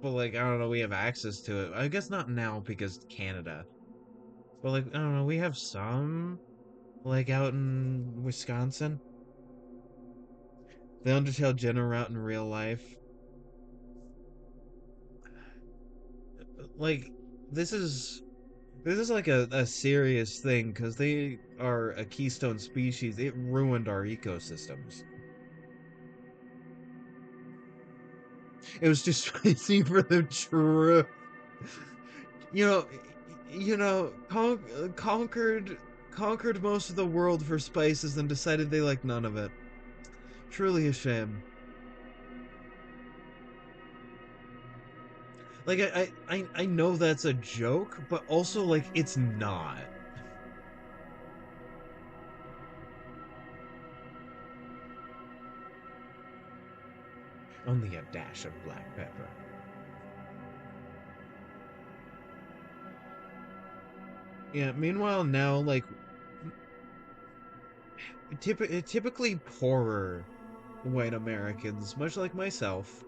but, like, I don't know, we have access to it. I guess not now because Canada. But, like, I don't know, we have some, like, out in Wisconsin. The Undertale General out in real life. Like, this is this is like a serious thing because they are a keystone species. It ruined our ecosystems. It was just waiting for the truth. You know, conquered most of the world for spices and decided they like none of it. Truly a shame. Like, I know that's a joke, but also, like, it's not. Only a dash of black pepper. Yeah, meanwhile now, like, typically poorer white Americans, much like myself,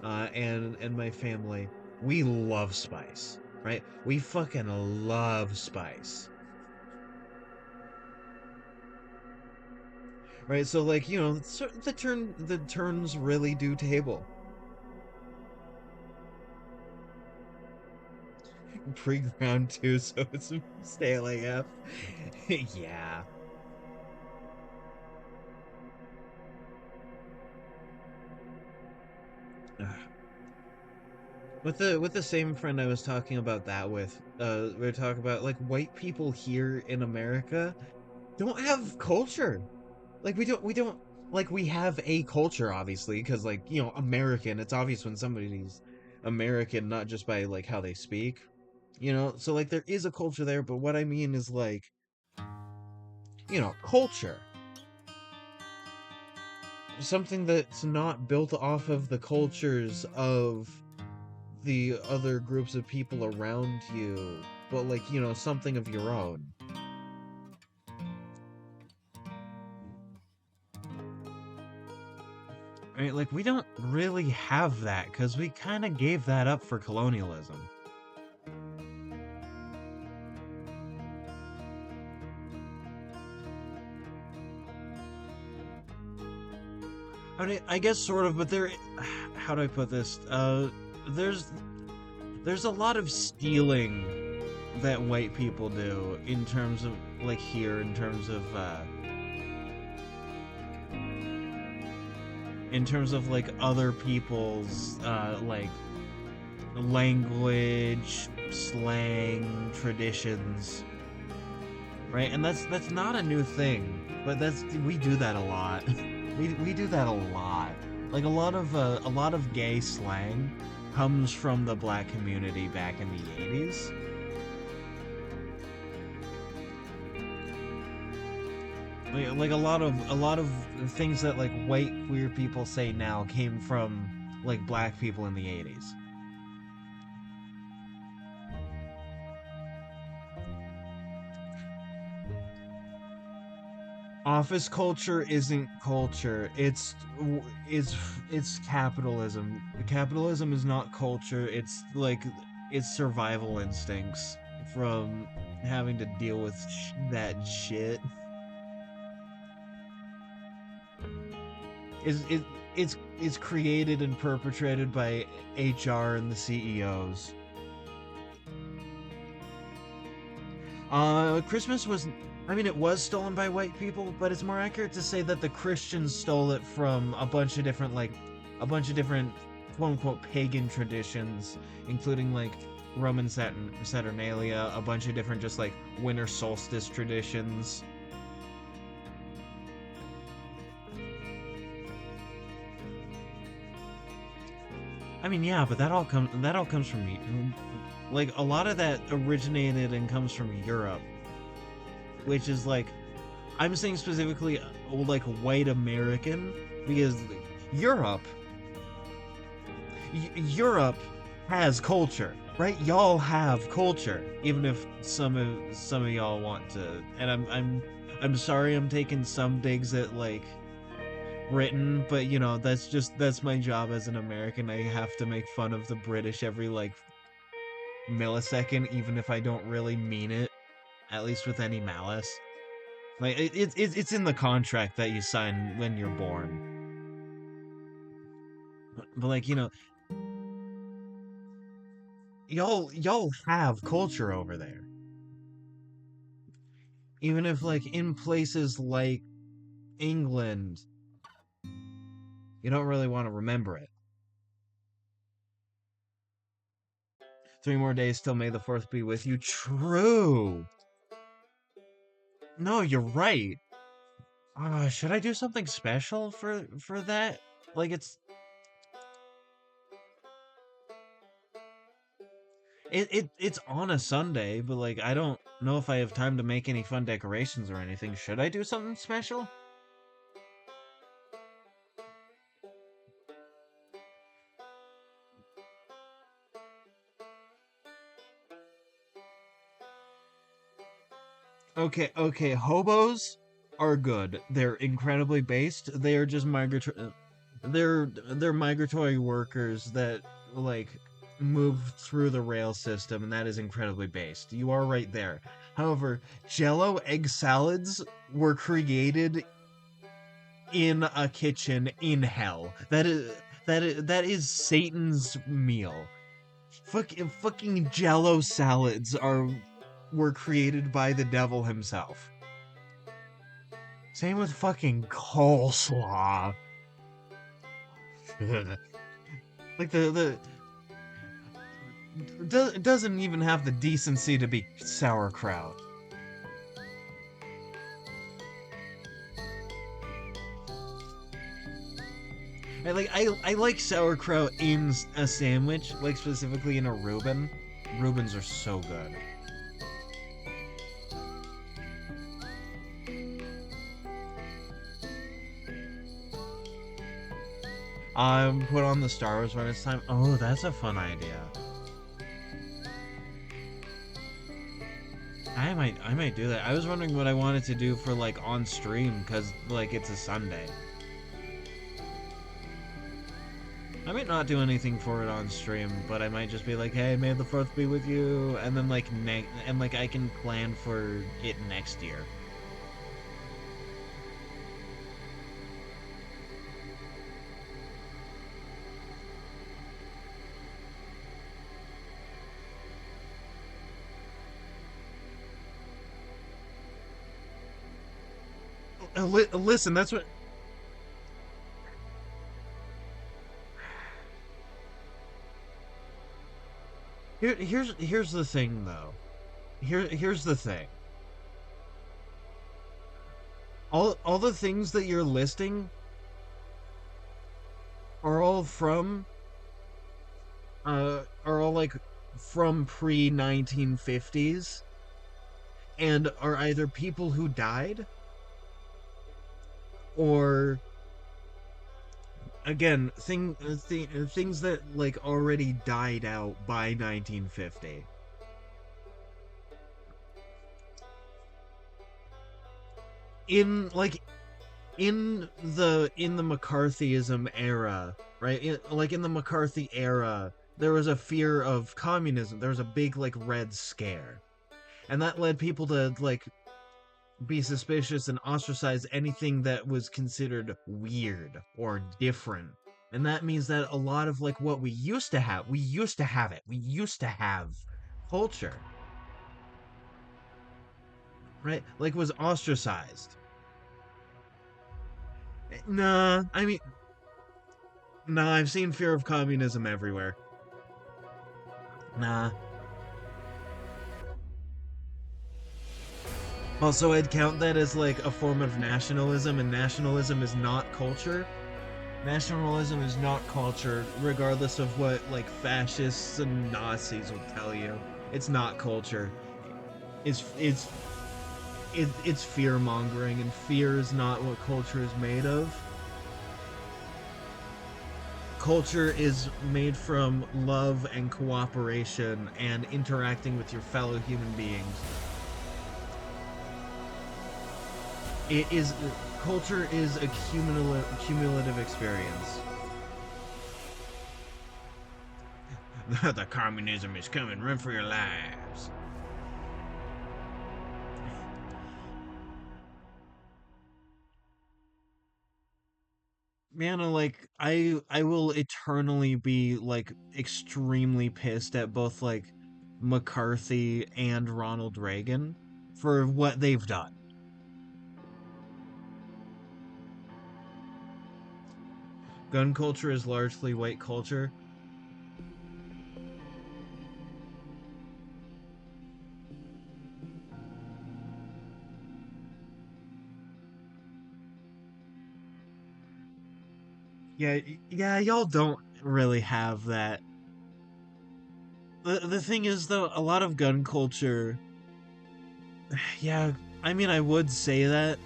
and my family, we love spice, right? We fucking love spice. Right? So, like, the turns really do table. Pre-ground too, so it's stale AF. Yeah. With the same friend I was talking about that with, we were talking about, like, white people here in America don't have culture. Like, we don't like, we have a culture, obviously, because, like, American, it's obvious when somebody's American, not just by, like, how they speak. So, like, there is a culture there, but what I mean is, like, culture. Something that's not built off of the cultures of the other groups of people around you, but, like, something of your own. Right? Like, we don't really have that because we kind of gave that up for colonialism. I guess sort of, but how do I put this? There's there's a lot of stealing that white people do in terms of, like, here, in terms of like other people's, like, language, slang, traditions, right? And that's not a new thing, but we do that a lot. We do that a lot. Like, a lot of gay slang comes from the black community back in the 80s. Like, a lot of things that, like, white queer people say now came from, like, black people in the 80s. Office culture isn't culture. It's capitalism. Capitalism is not culture. It's, like, it's survival instincts from having to deal with that shit. It's created and perpetrated by HR and the CEOs. Christmas was I mean, it was stolen by white people, but it's more accurate to say that the Christians stole it from a bunch of different, a bunch of different quote unquote pagan traditions, including like Roman Saturnalia, a bunch of different just like winter solstice traditions. I mean, yeah, but that all comes from like a lot of that originated and comes from Europe, which is like I'm saying specifically like white American because Europe Europe has culture, right? Y'all have culture, even if some of y'all want to. And I'm sorry I'm taking some digs at like Britain, but you know that's my job as an American. I have to make fun of the British every like millisecond, even if I don't really mean it, at least with any malice. Like it's in the contract that you sign when you're born. But like y'all have culture over there, even if like in places like England, you don't really want to remember it. 3 more days till May the 4th be with you. True. No, you're right. Should I do something special for that? Like it's on a Sunday, but like I don't know if I have time to make any fun decorations or anything. Should I do something special? Okay, hobos are good. They're incredibly based. They are just migratory. They're migratory workers that like move through the rail system, and that is incredibly based. You are right there. However, Jello egg salads were created in a kitchen in hell. That is Satan's meal. Fucking Jello salads are were created by the devil himself. Same with fucking coleslaw. Like doesn't even have the decency to be sauerkraut. I like sauerkraut in a sandwich, like specifically in a Reuben. Reubens are so good. Put on the Star Wars when it's time. Oh, that's a fun idea. I might do that. I was wondering what I wanted to do for like on stream because like it's a Sunday. I might not do anything for it on stream, but I might just be like, "Hey, may the fourth be with you," and then like and like I can plan for it next year. Listen, that's what. Here's the thing though. Here's the thing. All the things that you're listing are all from are all like from pre 1950s and are either people who died or again things that like already died out by 1950 in like in the McCarthyism era, right? Like in the McCarthy era, there was a fear of communism. There was a big like red scare, and that led people to like be suspicious and ostracize anything that was considered weird or different. And that means that a lot of like what we used to have it. We used to have culture. right? Like was ostracized. Nah, I mean, nah, I've seen fear of communism everywhere. Nah. Also, I'd count that as like a form of nationalism, and nationalism is not culture. Nationalism is not culture, regardless of what like fascists and Nazis will tell you. It's not culture. It's fear mongering, and fear is not what culture is made of. Culture is made from love and cooperation and interacting with your fellow human beings. It is culture is a cumulative experience. The communism is coming, run for your lives. Man, like I will eternally be like extremely pissed at both like McCarthy and Ronald Reagan for what they've done. Gun culture is largely white culture. Yeah, yeah, y'all don't really have that. The thing is though, a lot of gun culture, yeah, I mean I would say that.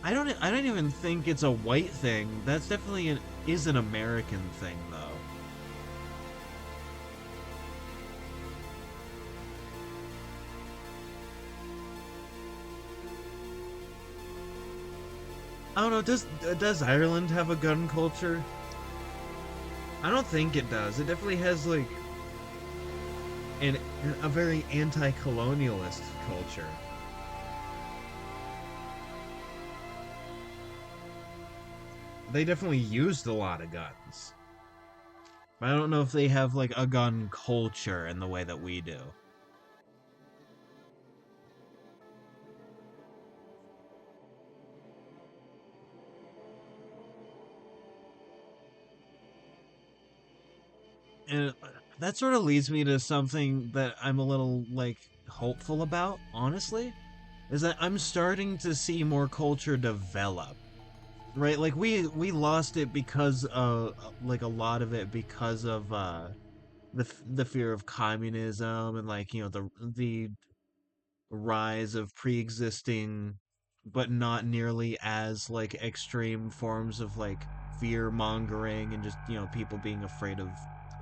I don't even think it's a white thing. That's definitely is an American thing though. I don't know, does Ireland have a gun culture? I don't think it does. It definitely has like an a very anti-colonialist culture. They definitely used a lot of guns. But I don't know if they have like a gun culture in the way that we do. And that sort of leads me to something that I'm a little like hopeful about, honestly, is that I'm starting to see more culture develop. Right? Like we lost it because like a lot of it because of the fear of communism and like, the rise of pre-existing but not nearly as like extreme forms of like fear mongering and just people being afraid of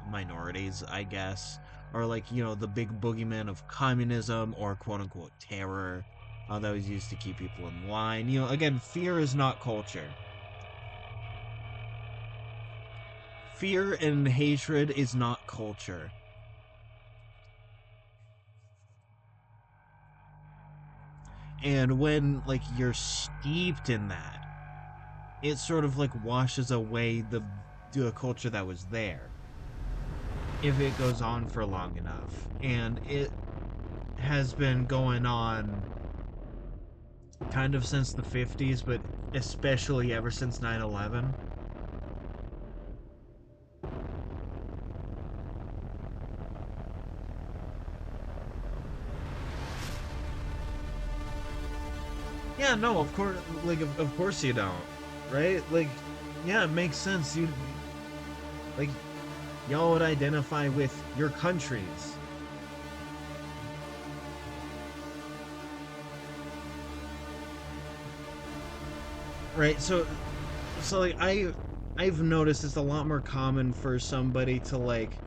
minorities, I guess, or like the big boogeyman of communism or quote unquote terror that was used to keep people in line. Again, fear is not culture. Fear and hatred is not culture. And when like you're steeped in that, it sort of like washes away the culture that was there if it goes on for long enough. And it has been going on kind of since the 50s, but especially ever since 9/11. Yeah, no, of course, like of course you don't, right? Like, yeah, it makes sense. You like y'all would identify with your countries. Right, so like I've noticed it's a lot more common for somebody to like,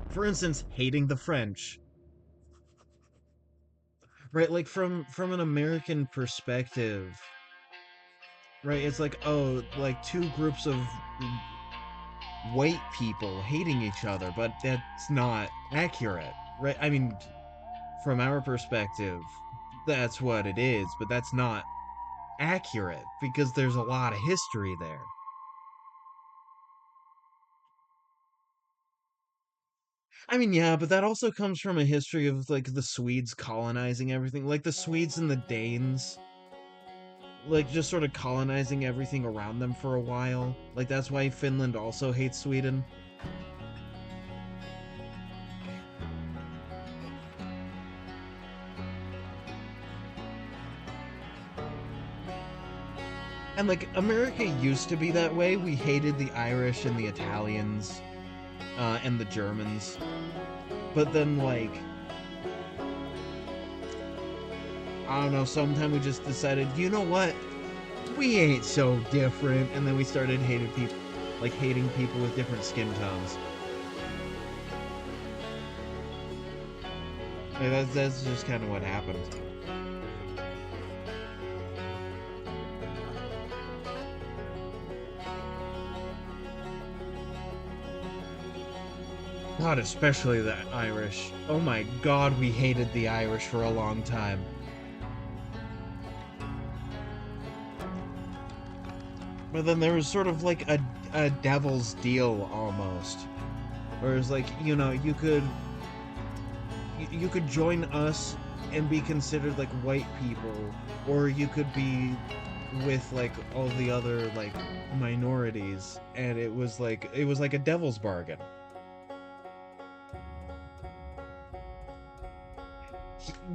for instance, hating the French, right? Like from an American perspective, right? It's like, oh, like two groups of white people hating each other, but that's not accurate, right? I mean, from our perspective, that's what it is, but that's not accurate because there's a lot of history there. I mean, yeah, but that also comes from a history of like the Swedes colonizing everything, like the Swedes and the Danes, like just sort of colonizing everything around them for a while. Like that's why Finland also hates Sweden. And like America used to be that way. We hated the Irish and the Italians, and the Germans. But then like I don't know, sometime we just decided, you know what? We ain't so different, and then we started hating people with different skin tones. Like, that's just kind of what happened. God, especially the Irish. Oh my God, we hated the Irish for a long time. But then there was sort of like a devil's deal almost. Whereas like, you could join us and be considered like white people, or you could be with like all the other like minorities, and it was like a devil's bargain.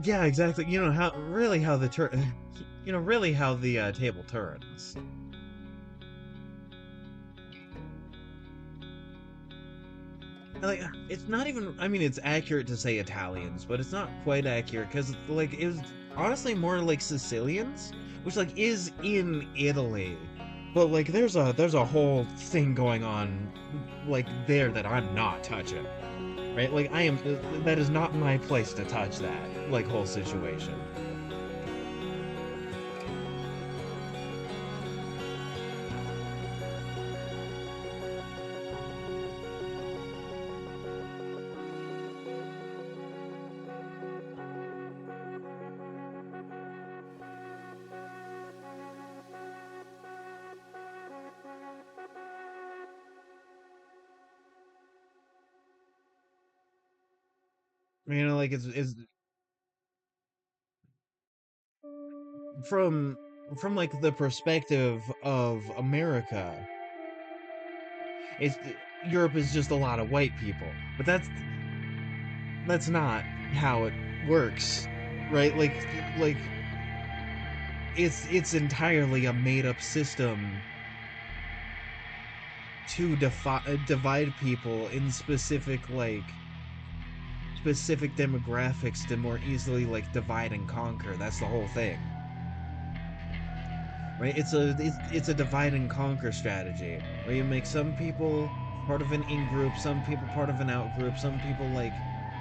Yeah, exactly. You know how really how the really how the table turns. Like it's not even, I mean, it's accurate to say Italians, but it's not quite accurate because like it was honestly more like Sicilians, which like is in Italy, but like there's a whole thing going on like there that I'm not touching, right? Like that is not my place to touch that like whole situation. Like it's from from like the perspective of America, it's Europe is just a lot of white people, but that's not how it works, right? Like it's entirely a made up system to divide people in specific demographics to more easily like divide and conquer. That's the whole thing, right? It's a divide and conquer strategy where you make some people part of an in group, some people part of an out group, some people like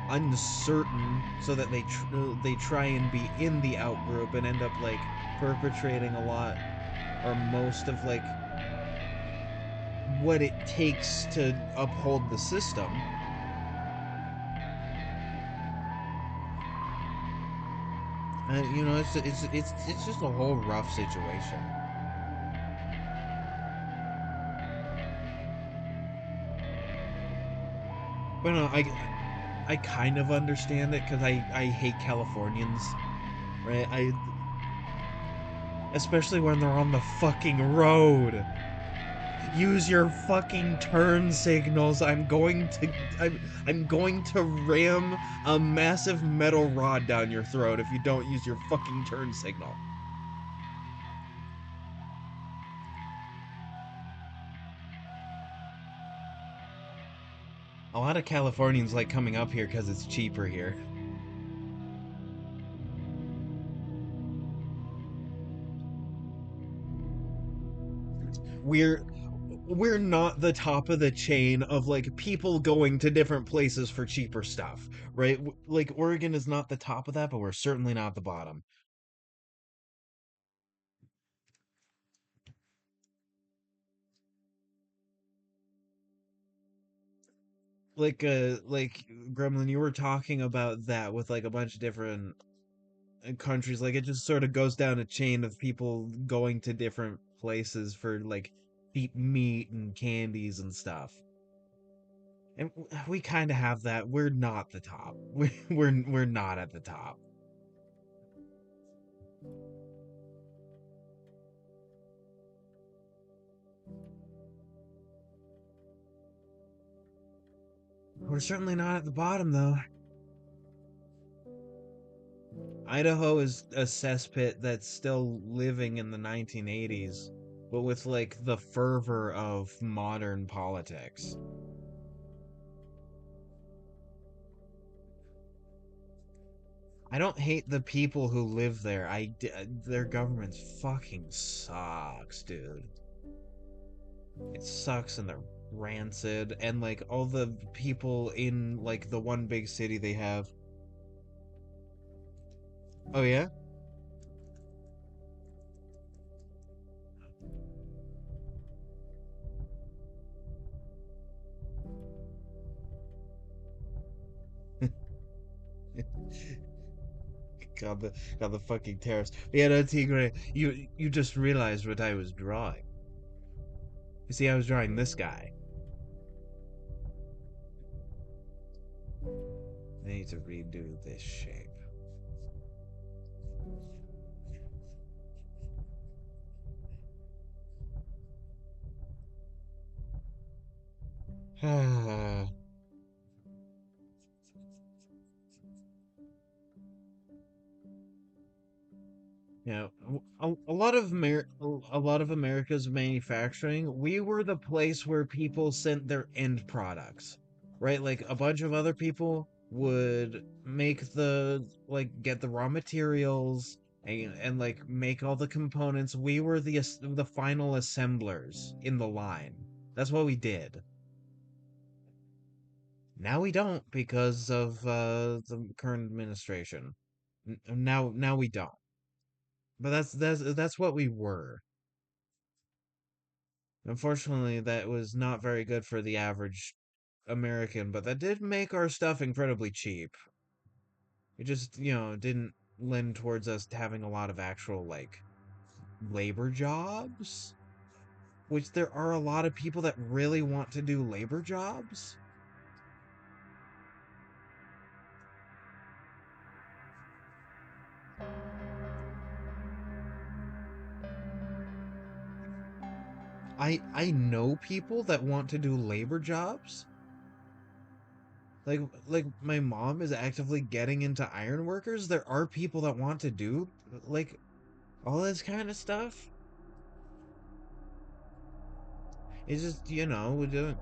uncertain, so that they try and be in the out group and end up like perpetrating a lot or most of like what it takes to uphold the system. And it's just a whole rough situation. But no, I kind of understand it because I hate Californians, right? I Especially when they're on the fucking road. Use your fucking turn signals. I'm going to ram a massive metal rod down your throat if you don't use your fucking turn signal. A lot of Californians like coming up here because it's cheaper here. We're we're not the top of the chain of like people going to different places for cheaper stuff, right? Like Oregon is not the top of that, but we're certainly not the bottom. Like Gremlin, you were talking about that with like a bunch of different countries. Like it just sort of goes down a chain of people going to different places for like cheap meat and candies and stuff. And we kind of have that. We're not the top. We're not at the top. We're certainly not at the bottom though. Idaho is a cesspit that's still living in the 1980s, but with like the fervor of modern politics. I don't hate the people who live there. Their government fucking sucks, dude. It sucks and they're rancid and like all the people in like the one big city they have. Oh yeah? Got the fucking terrorists. Yeah, no, Tigre, you just realized what I was drawing. You see, I was drawing this guy. I need to redo this shape. You know, a lot of a lot of America's manufacturing, we were the place where people sent their end products, right? Like a bunch of other people would make the like get the raw materials and like make all the components. We were the final assemblers in the line. That's what we did. Now we don't because of the current administration. Now we don't. But that's what we were. Unfortunately, that was not very good for the average American, but that did make our stuff incredibly cheap. It just, didn't lend towards us having a lot of actual, like, labor jobs, which there are a lot of people that really want to do labor jobs. I know people that want to do labor jobs. Like my mom is actively getting into iron workers. There are people that want to do like all this kind of stuff. It's just, we didn't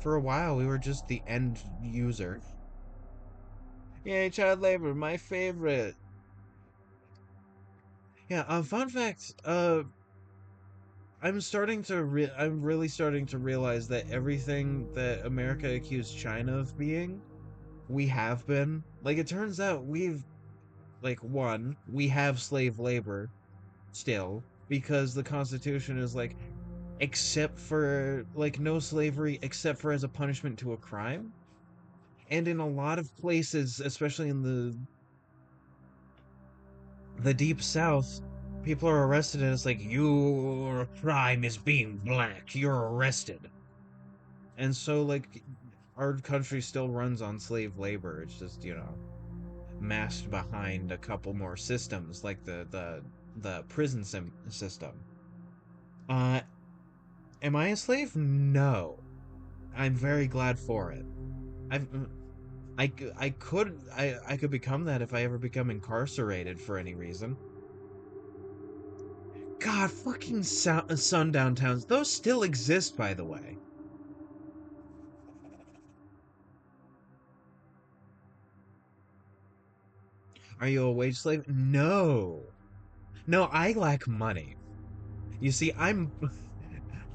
for a while we were just the end user. Yay, child labor, my favorite. Yeah, fun fact, I'm really starting to realize that everything that America accused China of being, we have been. Like it turns out we have slave labor still because the Constitution is like except for like no slavery except for as a punishment to a crime. And in a lot of places, especially in the deep south, people are arrested and it's like your crime is being black. You're arrested. And so like our country still runs on slave labor. It's just, masked behind a couple more systems like the prison system. Uh am I a slave? No. I'm very glad for it. I've I could become that if I ever become incarcerated for any reason. God, fucking sundown towns. Those still exist, by the way. Are you a wage slave? No. No, I lack money. You see, I'm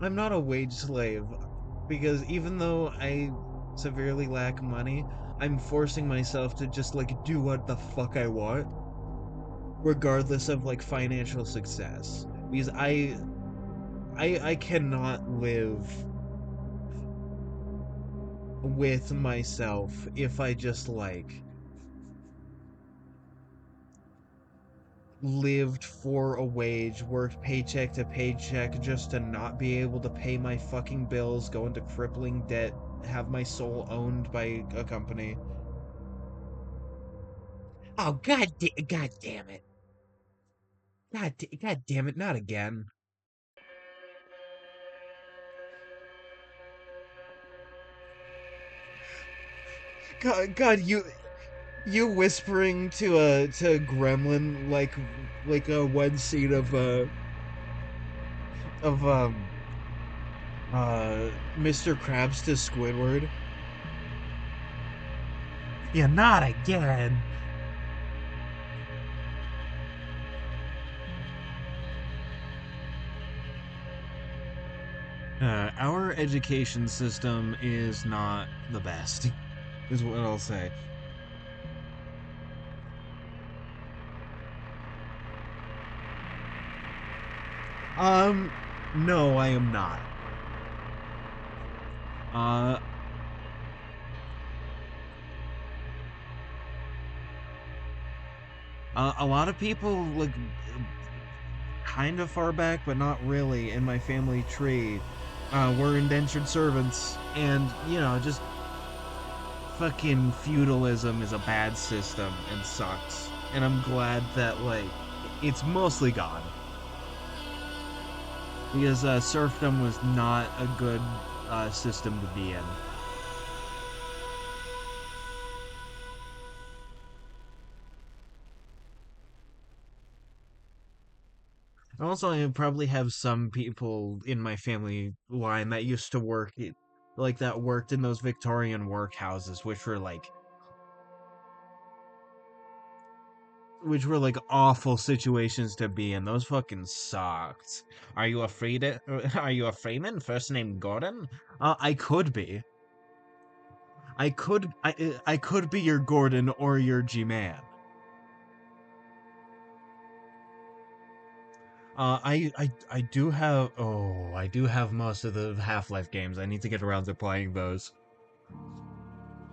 not a wage slave because even though I severely lack money, I'm forcing myself to just like do what the fuck I want regardless of like financial success. Because I cannot live with myself if I just like lived for a wage, worked paycheck to paycheck just to not be able to pay my fucking bills, go into crippling debt. have my soul owned by a company. Oh god damn it. God damn it, not again. God, you whispering to a gremlin like a one scene of Mr. Krabs to Squidward. Yeah, not again. Our education system is not the best, is what I'll say. Um, no, I am not. Uh, a lot of people like kind of far back, but not really in my family tree. Were indentured servants, and just fucking feudalism is a bad system and sucks. And I'm glad that it's mostly gone because serfdom was not a good system to be in. Also, I probably have some people in my family line that used to that worked in those Victorian workhouses, which were like awful situations to be in. Those fucking sucked. Are you afraid? Are you a Freeman? First name Gordon? I could be. I could be your Gordon or your G-Man. I do have. Oh, I do have most of the Half-Life games. I need to get around to playing those.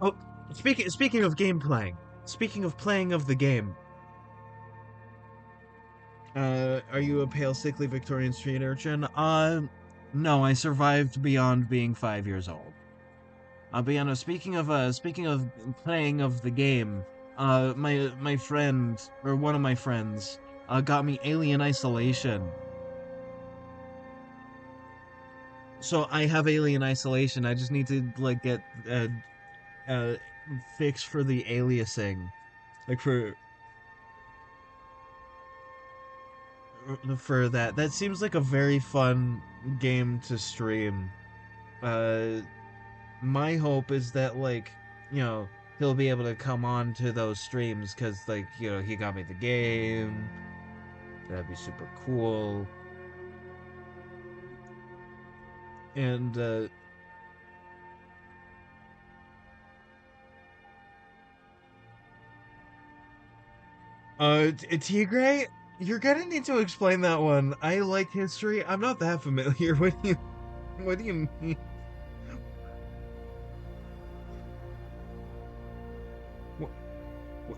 Oh, speaking of game playing. Speaking of playing of the game. Are you a pale, sickly Victorian street urchin? No, I survived beyond being 5 years old. But yeah, no, speaking of playing of the game, my friend or one of my friends got me Alien Isolation. So I have Alien Isolation. I just need to get uh fix for the aliasing, like for that. That seems like a very fun game to stream. Uh, my hope is that you know he'll be able to come on to those streams because he got me the game. That'd be super cool. And Tigray, you're gonna need to explain that one. I like history. I'm not that familiar. What do you mean?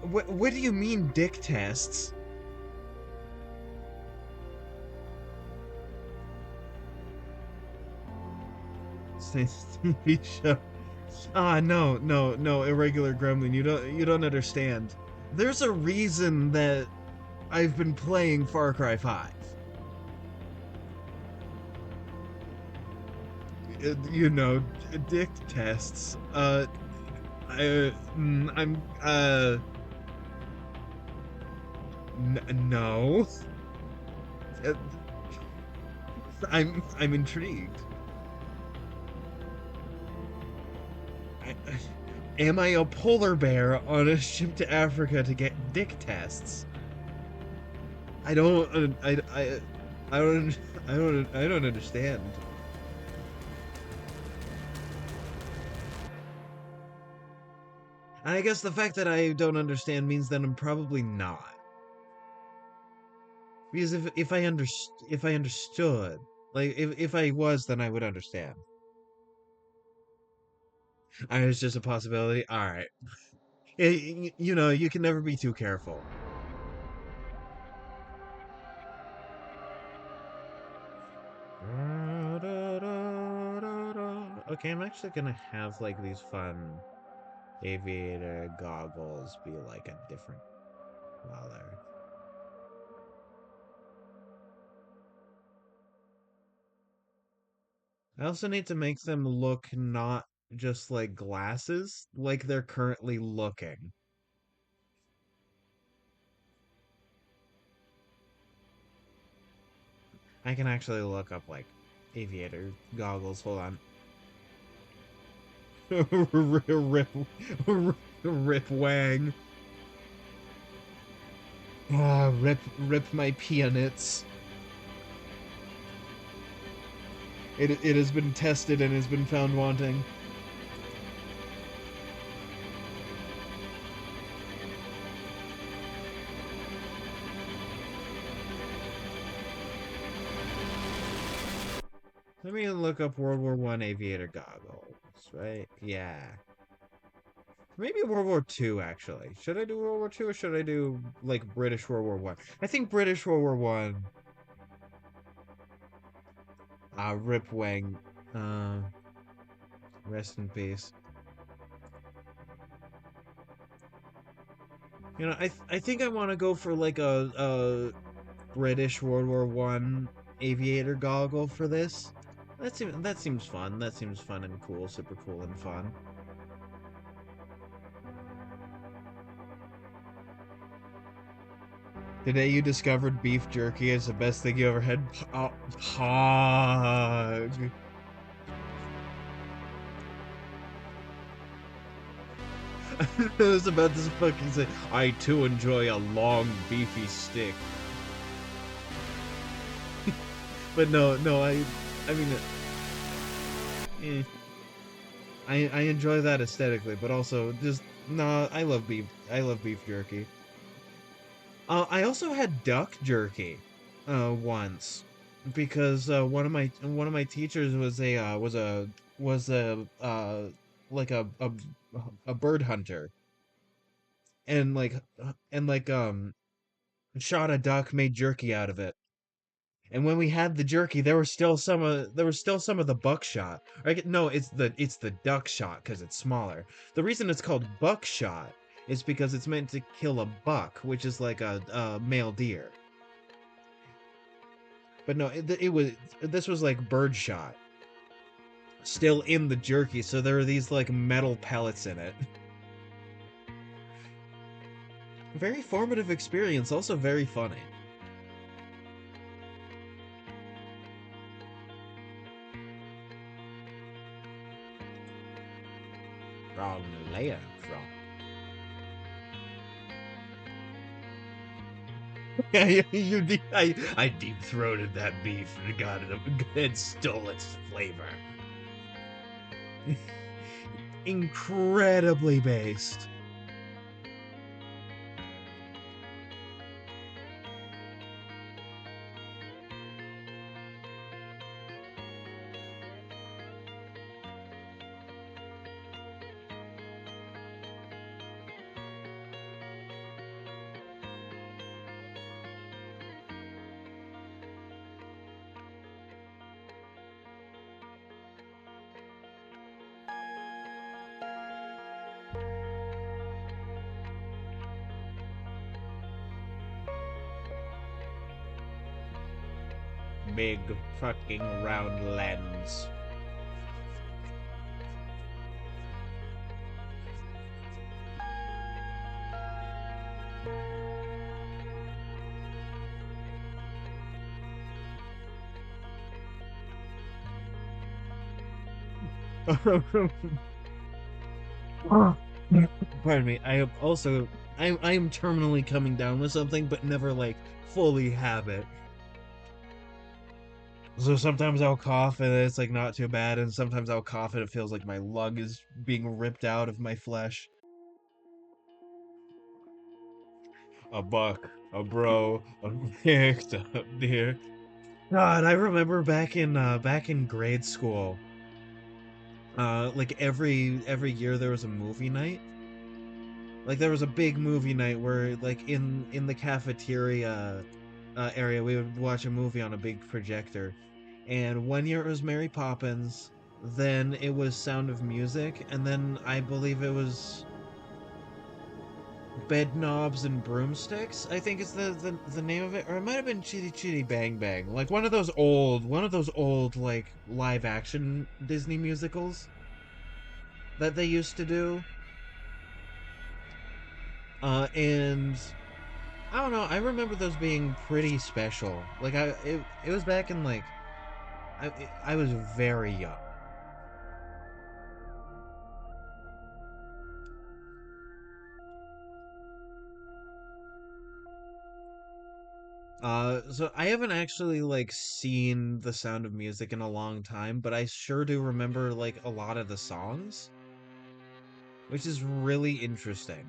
What, what do you mean dick tests? TV show. No, irregular gremlin. You don't understand. There's a reason that I've been playing Far Cry 5. You know, dick tests. I'm no. Uh, I'm intrigued. Am I a polar bear on a ship to Africa to get dick tests? I don't. I don't. I don't understand. And I guess the fact that I don't understand means that I'm probably not. Because if I understood, if I was, then I would understand. I was just a possibility. All right. You can never be too careful. Okay, Okay, I'm actually gonna have like these fun aviator goggles be like a different color. I also need to make them look not just like glasses, like they're currently looking. I can actually look up like aviator goggles. Hold on. rip, rip Wang. Ah, rip my peanuts. It has been tested and has been found wanting. Let me look up World War One aviator goggles, right? Yeah. Maybe World War Two actually. Should I do World War Two or should I do like British World War One? I think British World War One. Rip Wang. Uh, rest in peace. You know, I think I want to go for like a British World War One aviator goggle for this. That seems fun. That seems fun and cool, super cool and fun. Today you discovered beef jerky is the best thing you ever had. Hog. I was about to fucking say, I too enjoy a long beefy stick. But no, no, I mean, eh, I enjoy that aesthetically, but also just nah. I love beef jerky. I also had duck jerky, once, because one of my teachers was a like a bird hunter, and shot a duck, made jerky out of it. And when we had the jerky, there was still some of the buckshot. No, it's the duck shot because it's smaller. The reason it's called buckshot is because it's meant to kill a buck, which is like a male deer. But no, this was like bird shot, still in the jerky. So there are these like metal pellets in it. Very formative experience, also very funny. Wrong layer, wrong. I deep throated that beef and got it and stole its flavor. Incredibly based. Big fucking round lens. Pardon me. I am terminally coming down with something, but never like fully have it. So sometimes I'll cough and it's like not too bad, and sometimes I'll cough and it feels like my lung is being ripped out of my flesh. A buck, a bro, a picked up deer. God, I remember back in grade school. Like every year there was a movie night. Like there was a big movie night where like in the cafeteria area we would watch a movie on a big projector. And one year it was Mary Poppins. then it was Sound of Music, and then I believe it was Bed Knobs and Broomsticks, I think is the name of it. Or it might have been Chitty Chitty Bang Bang. Like one of those old like live action Disney musicals that they used to do. And I don't know, I remember those being pretty special. Like it was back in like I was very young. So I haven't actually like seen The Sound of Music in a long time, but I sure do remember like a lot of the songs, which is really interesting.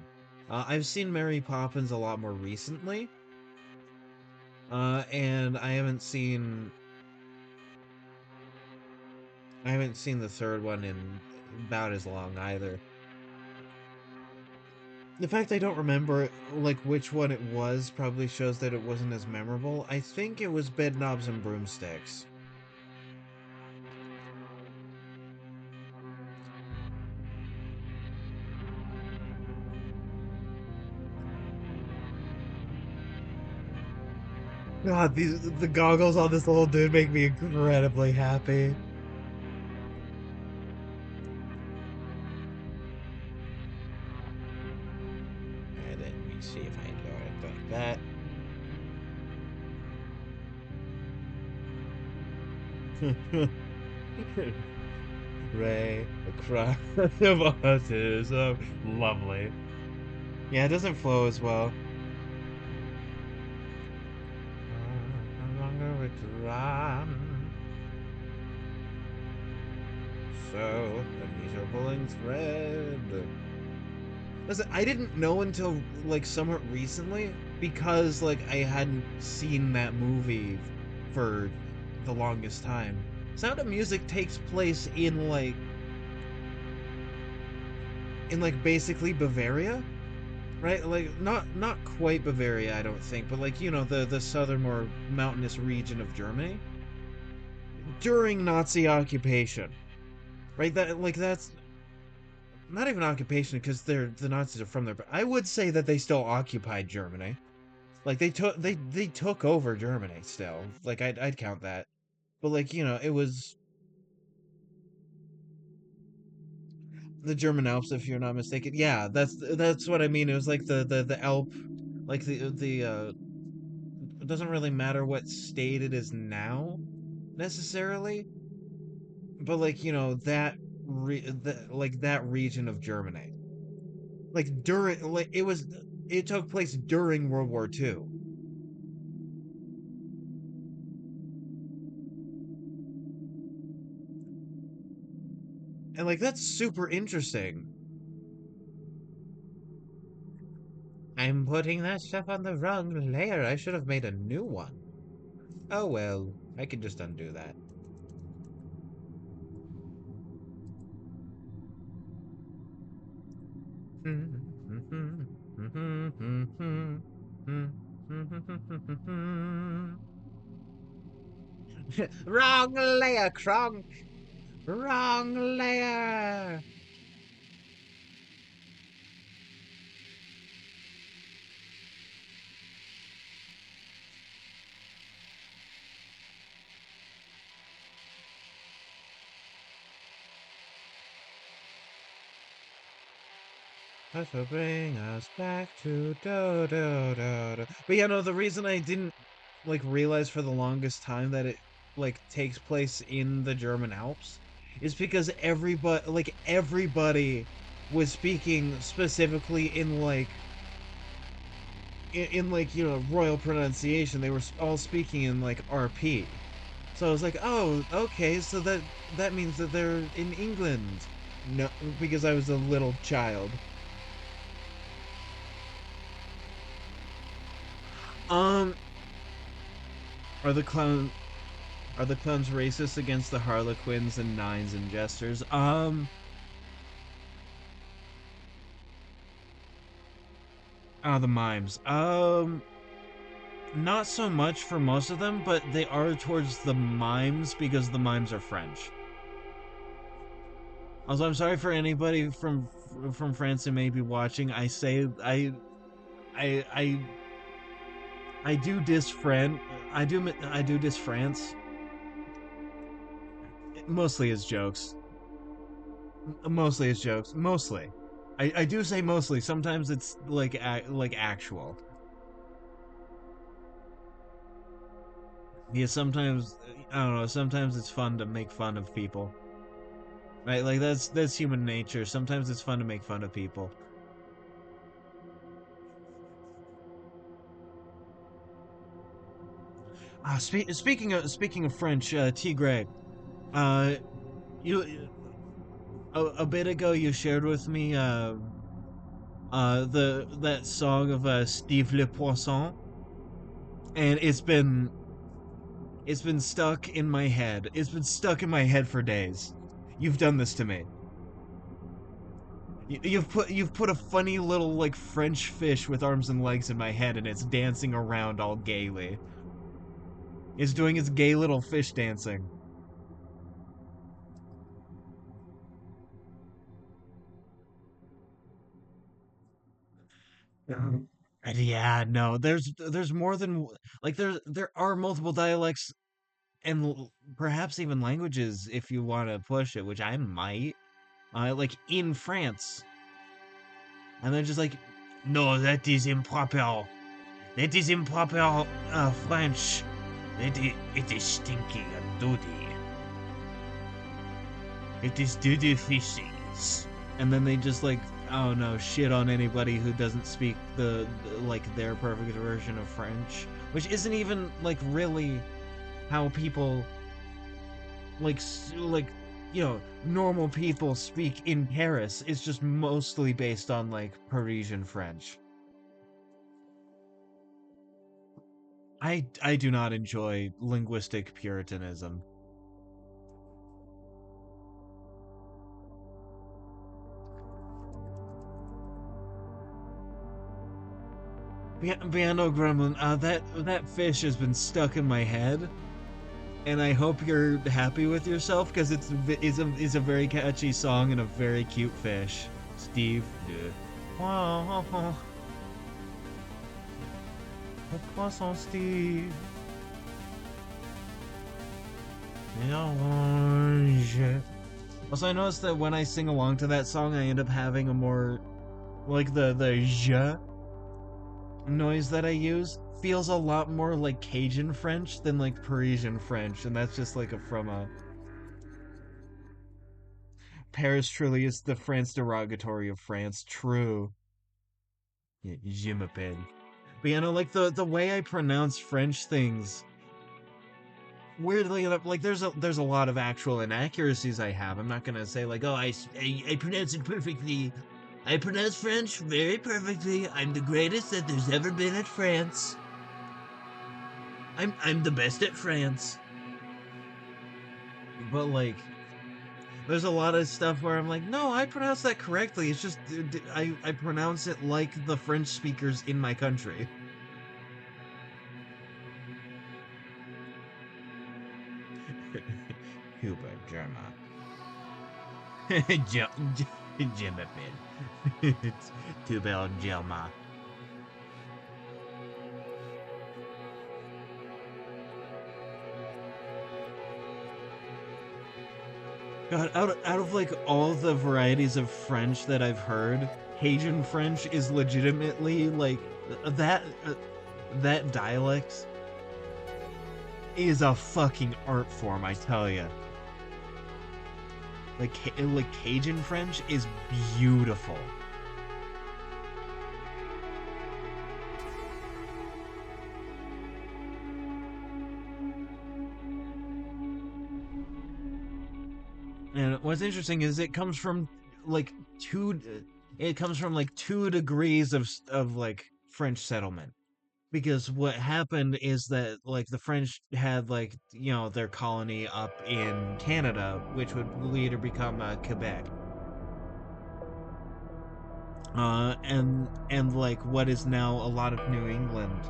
I've seen Mary Poppins a lot more recently, and I haven't seen the third one in about as long either. The fact I don't remember like which one it was probably shows that it wasn't as memorable. I think it was Bed Knobs and Broomsticks. God, the goggles on this little dude make me incredibly happy. And then we see if I do it like that. Ray, a cry of autism. Lovely. Yeah, it doesn't flow as well. No longer we to run. So, the knees are pulling thread. Listen, I didn't know until like somewhat recently because like I hadn't seen that movie for the longest time. Sound of Music takes place in like basically Bavaria, right? Like not quite Bavaria, I don't think, but like the southern more mountainous region of Germany during Nazi occupation, right? That's not even occupation because the Nazis are from there, but I would say that they still occupied Germany. Like they took over Germany still. Like I'd count that. But like, it was the German Alps if you're not mistaken. Yeah, that's what I mean. It was like the Alp, like the it doesn't really matter what state it is now necessarily, but like, like that region of Germany. Like during like it took place during World War II. And like that's super interesting. I'm putting that stuff on the wrong layer. I should have made a new one. Oh well, I can just undo that. Wrong layer, Kronk! Wrong layer! That will bring us back to do do do do. But yeah, no, the reason I didn't like realize for the longest time that it like takes place in the German Alps is because everybody was speaking specifically in like royal pronunciation. They were all speaking in like RP. So I was like, oh, okay, so that means that they're in England. No, because I was a little child. Um, are the clown are the clowns racist against the Harlequins and Nines and Jesters? The mimes. Not so much for most of them, but they are towards the mimes because the mimes are French. Also, I'm sorry for anybody from France who may be watching. I I do diss Fran. I do diss France. Mostly as jokes. Mostly as jokes. Mostly. I do say mostly. Sometimes it's like actual. Yeah, sometimes I don't know. Sometimes it's fun to make fun of people, right? Like that's human nature. Sometimes it's fun to make fun of people. Speaking of French, Tigray, uh, you a bit ago you shared with me the that song of Steve Le Poisson, and it's been stuck in my head. It's been stuck in my head for days. You've done this to me. You've put a funny little like French fish with arms and legs in my head, and it's dancing around all gaily. It's doing its gay little fish dancing. And yeah, no, there's more than like there are multiple dialects and perhaps even languages if you want to push it, which I might. Like in France, and they're just like, no, that is improper. That is improper French. It is stinky and dirty. It is dirty fishes. And then they just like, oh no, shit on anybody who doesn't speak like their perfect version of French, which isn't even like really how people like normal people speak in Paris. It's just mostly based on like Parisian French. I do not enjoy linguistic puritanism. Piano Gremlin, that fish has been stuck in my head, and I hope you're happy with yourself because it's a very catchy song and a very cute fish. Steve, dude. Wow, le poisson Steve. Mélange. Also, I noticed that when I sing along to that song, I end up having a more like the je noise that I use feels a lot more like Cajun French than like Parisian French, and that's just like from a Paris truly is the France derogatory of France. True. Yeah, je m'appelle. But you know, like the way I pronounce French things, weirdly enough, like there's a lot of actual inaccuracies I have. I'm not gonna say like, oh, I pronounce it perfectly. I pronounce French very perfectly. I'm the greatest that there's ever been at France. I'm the best at France. But like, there's a lot of stuff where I'm like, no, I pronounce that correctly. It's just I pronounce it like the French speakers in my country. Huber Germa. Jimapin. Tubel Jelma. God, out of like all the varieties of French that I've heard, Cajun French is legitimately like that dialect is a fucking art form, I tell you. Like Cajun French is beautiful. And what's interesting is like two it comes from like 2 degrees of like French settlement. Because what happened is that like the French had like their colony up in Canada, which would later become Quebec, and like what is now a lot of New England,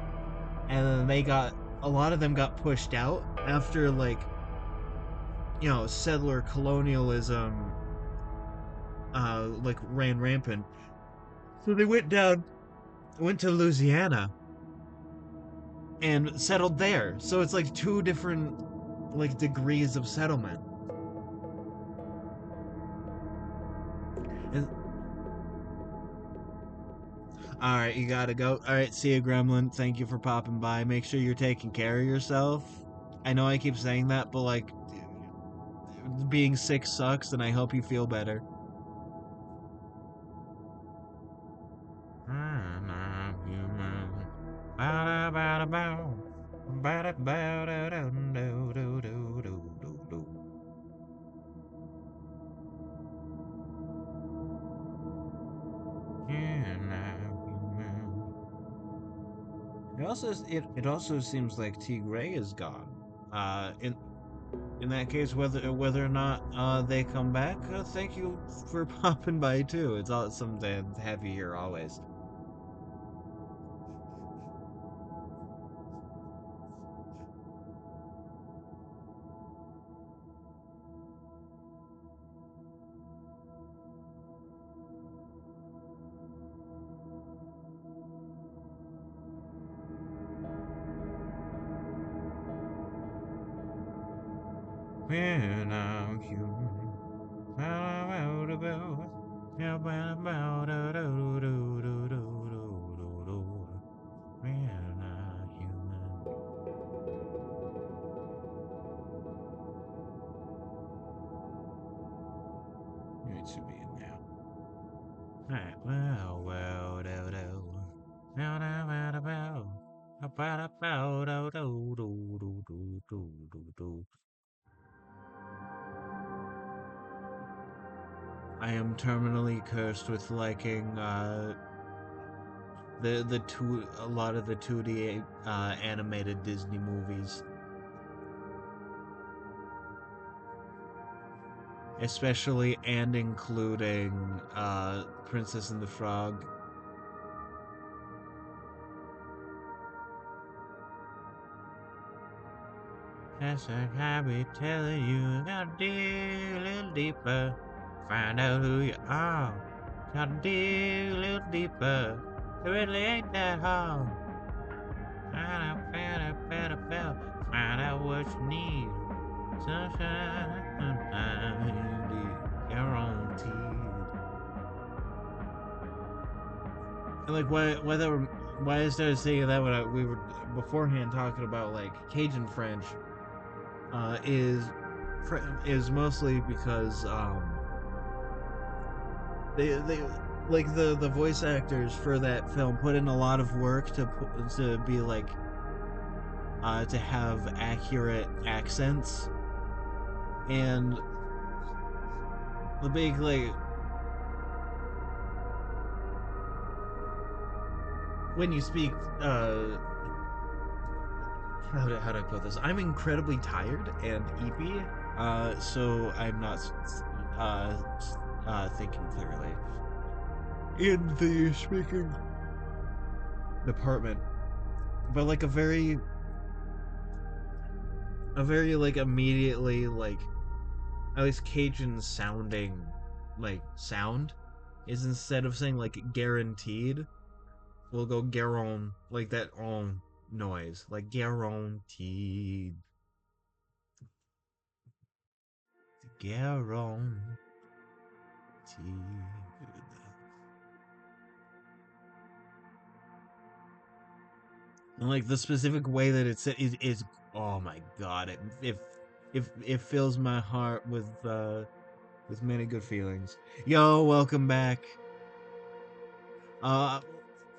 and then a lot of them got pushed out after like settler colonialism like ran rampant. So they went to Louisiana and settled there. So it's like two different like degrees of settlement. And all right, you gotta go. All right, see you, Gremlin. Thank you for popping by. Make sure you're taking care of yourself. I know I keep saying that, but like being sick sucks, and I hope you feel better. It also seems like T Gray is gone. In that case, whether or not they come back, thank you for popping by too. It's awesome to have you here always. When I'm human, when I'm human. It should be in now. Alright, well, do, do. Well, do, well, do, well. Do, do, do, do, do, do, do. I am terminally cursed with liking a lot of the 2D animated Disney movies, especially and including Princess and the Frog. That's like I be telling you, gotta dig a little deeper, find out who you are. Gotta dig a little deeper, it really ain't that hard. Find out what you need. Sunshine, guaranteed. And like why I started saying that when we were beforehand talking about like Cajun French, is mostly because they like the voice actors for that film put in a lot of work to be like to have accurate accents, and the big like when you speak how do I put this? I'm incredibly tired and eepy, so I'm not uh thinking clearly in the speaking department, but like a very like immediately like at least Cajun sounding like sound is, instead of saying like guaranteed, we'll go garon, like that noise, like guaranteed, guaranteed. And like the specific way that it's is oh my god, it fills my heart with many good feelings. Yo, welcome back. Uh,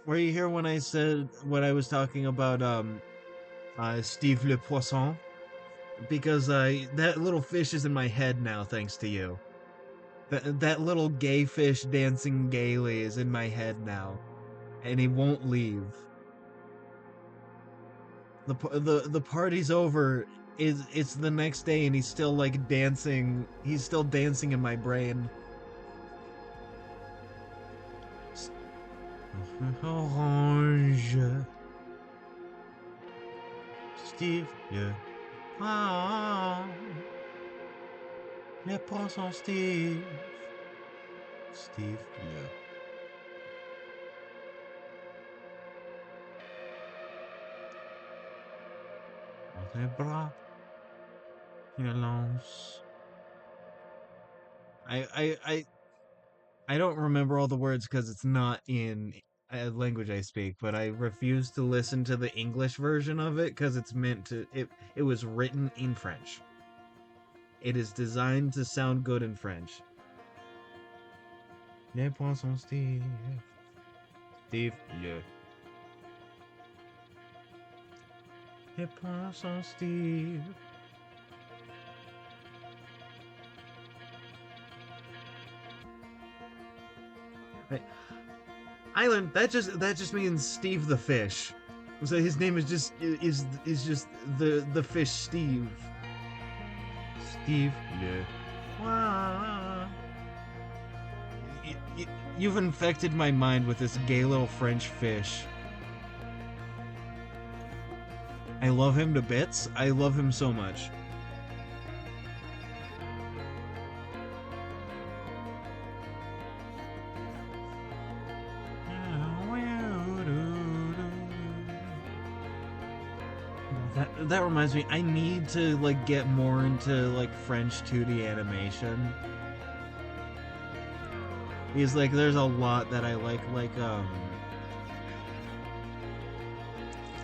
were you here when I said what I was talking about? Steve Le Poisson, because that little fish is in my head now, thanks to you. That little gay fish dancing gaily is in my head now, and he won't leave. The party's over. It's the next day, and he's still like dancing. He's still dancing in my brain. Orange. Steve, yeah. Ah, le poisson Steve. Steve, yeah. Les bras, violence. I, I, I, I don't remember all the words because it's not in a language I speak, but I refuse to listen to the English version of it because it's meant to. It was written in French. It is designed to sound good in French. Les poissons Steve. Steve, le. Les poissons Steve. I learned that just means Steve the fish. So his name is just the fish Steve. Steve le. Wow. You've infected my mind with this gay little French fish. I love him to bits. I love him so much. That reminds me, I need to like get more into like French 2D animation. Because like there's a lot that I like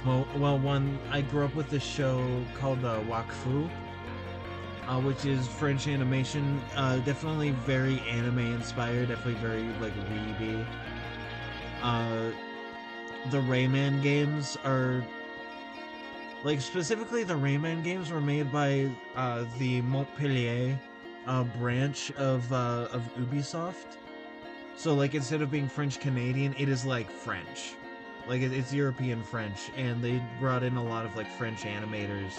one, I grew up with this show called Wakfu, which is French animation, definitely very anime inspired, definitely very like weeby. The Rayman games are like, specifically the Rayman games were made by the Montpellier branch of Ubisoft. So like instead of being French Canadian, it is like French. Like it's European French, and they brought in a lot of like French animators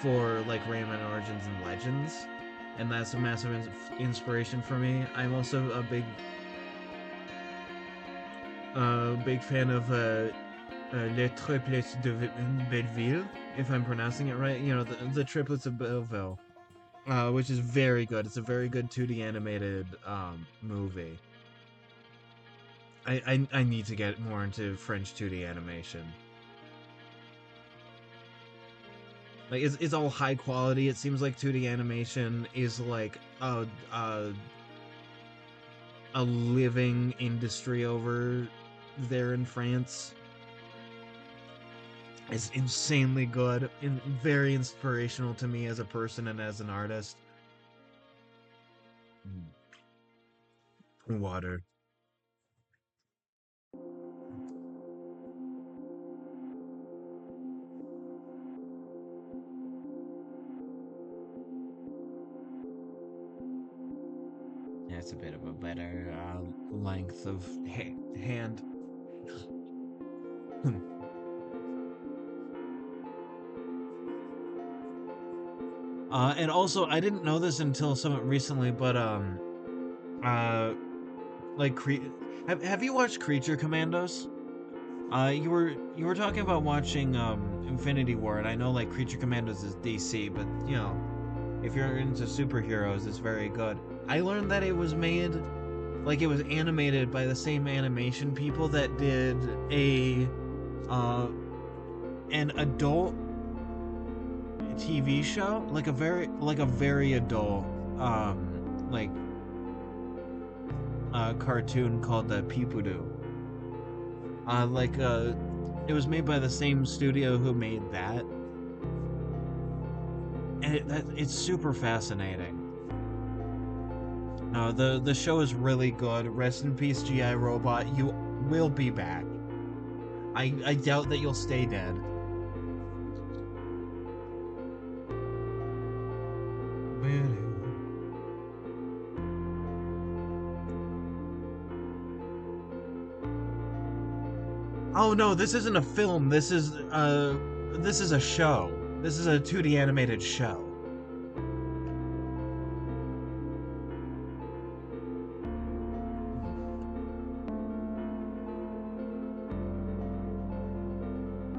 for like Rayman Origins and Legends, and that's a massive inspiration for me. I'm also a big fan of Les Triplets de Belleville, if I'm pronouncing it right. You know, the Triplets of Belleville, which is very good. It's a very good 2D animated movie. I need to get more into French 2D animation. Like it's all high quality. It seems like 2D animation is like a living industry over there in France. It's insanely good and very inspirational to me as a person and as an artist. Water. Yeah, it's a bit of a better length of hand. And also, I didn't know this until somewhat recently, but uh, like have you watched Creature Commandos? You were talking about watching Infinity War, and I know like Creature Commandos is DC, but you know, if you're into superheroes, it's very good. I learned that it was made, like it was animated by the same animation people that did uh an adult TV show, like a very adult like cartoon called the Peepoodoo. It was made by the same studio who made that, and it's super fascinating. The show is really good. Rest in peace, GI Robot. You will be back. I doubt that you'll stay dead. Oh no, this isn't a film. This is a show. This is a 2D animated show.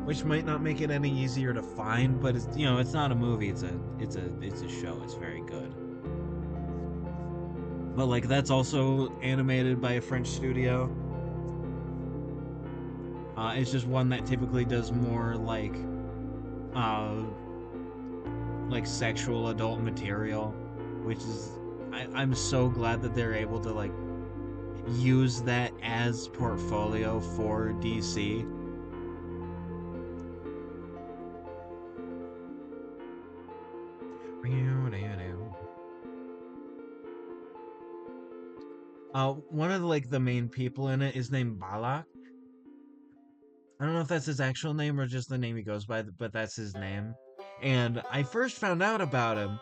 Which might not make it any easier to find, but it's, you know, it's not a movie. It's a show. It's very good. But like that's also animated by a French studio. It's just one that typically does more uh like sexual adult material, which is I'm so glad that they're able to like use that as portfolio for DC. One of like the main people in it is named Balak. I don't know if that's his actual name or just the name he goes by, but that's his name. And I first found out about him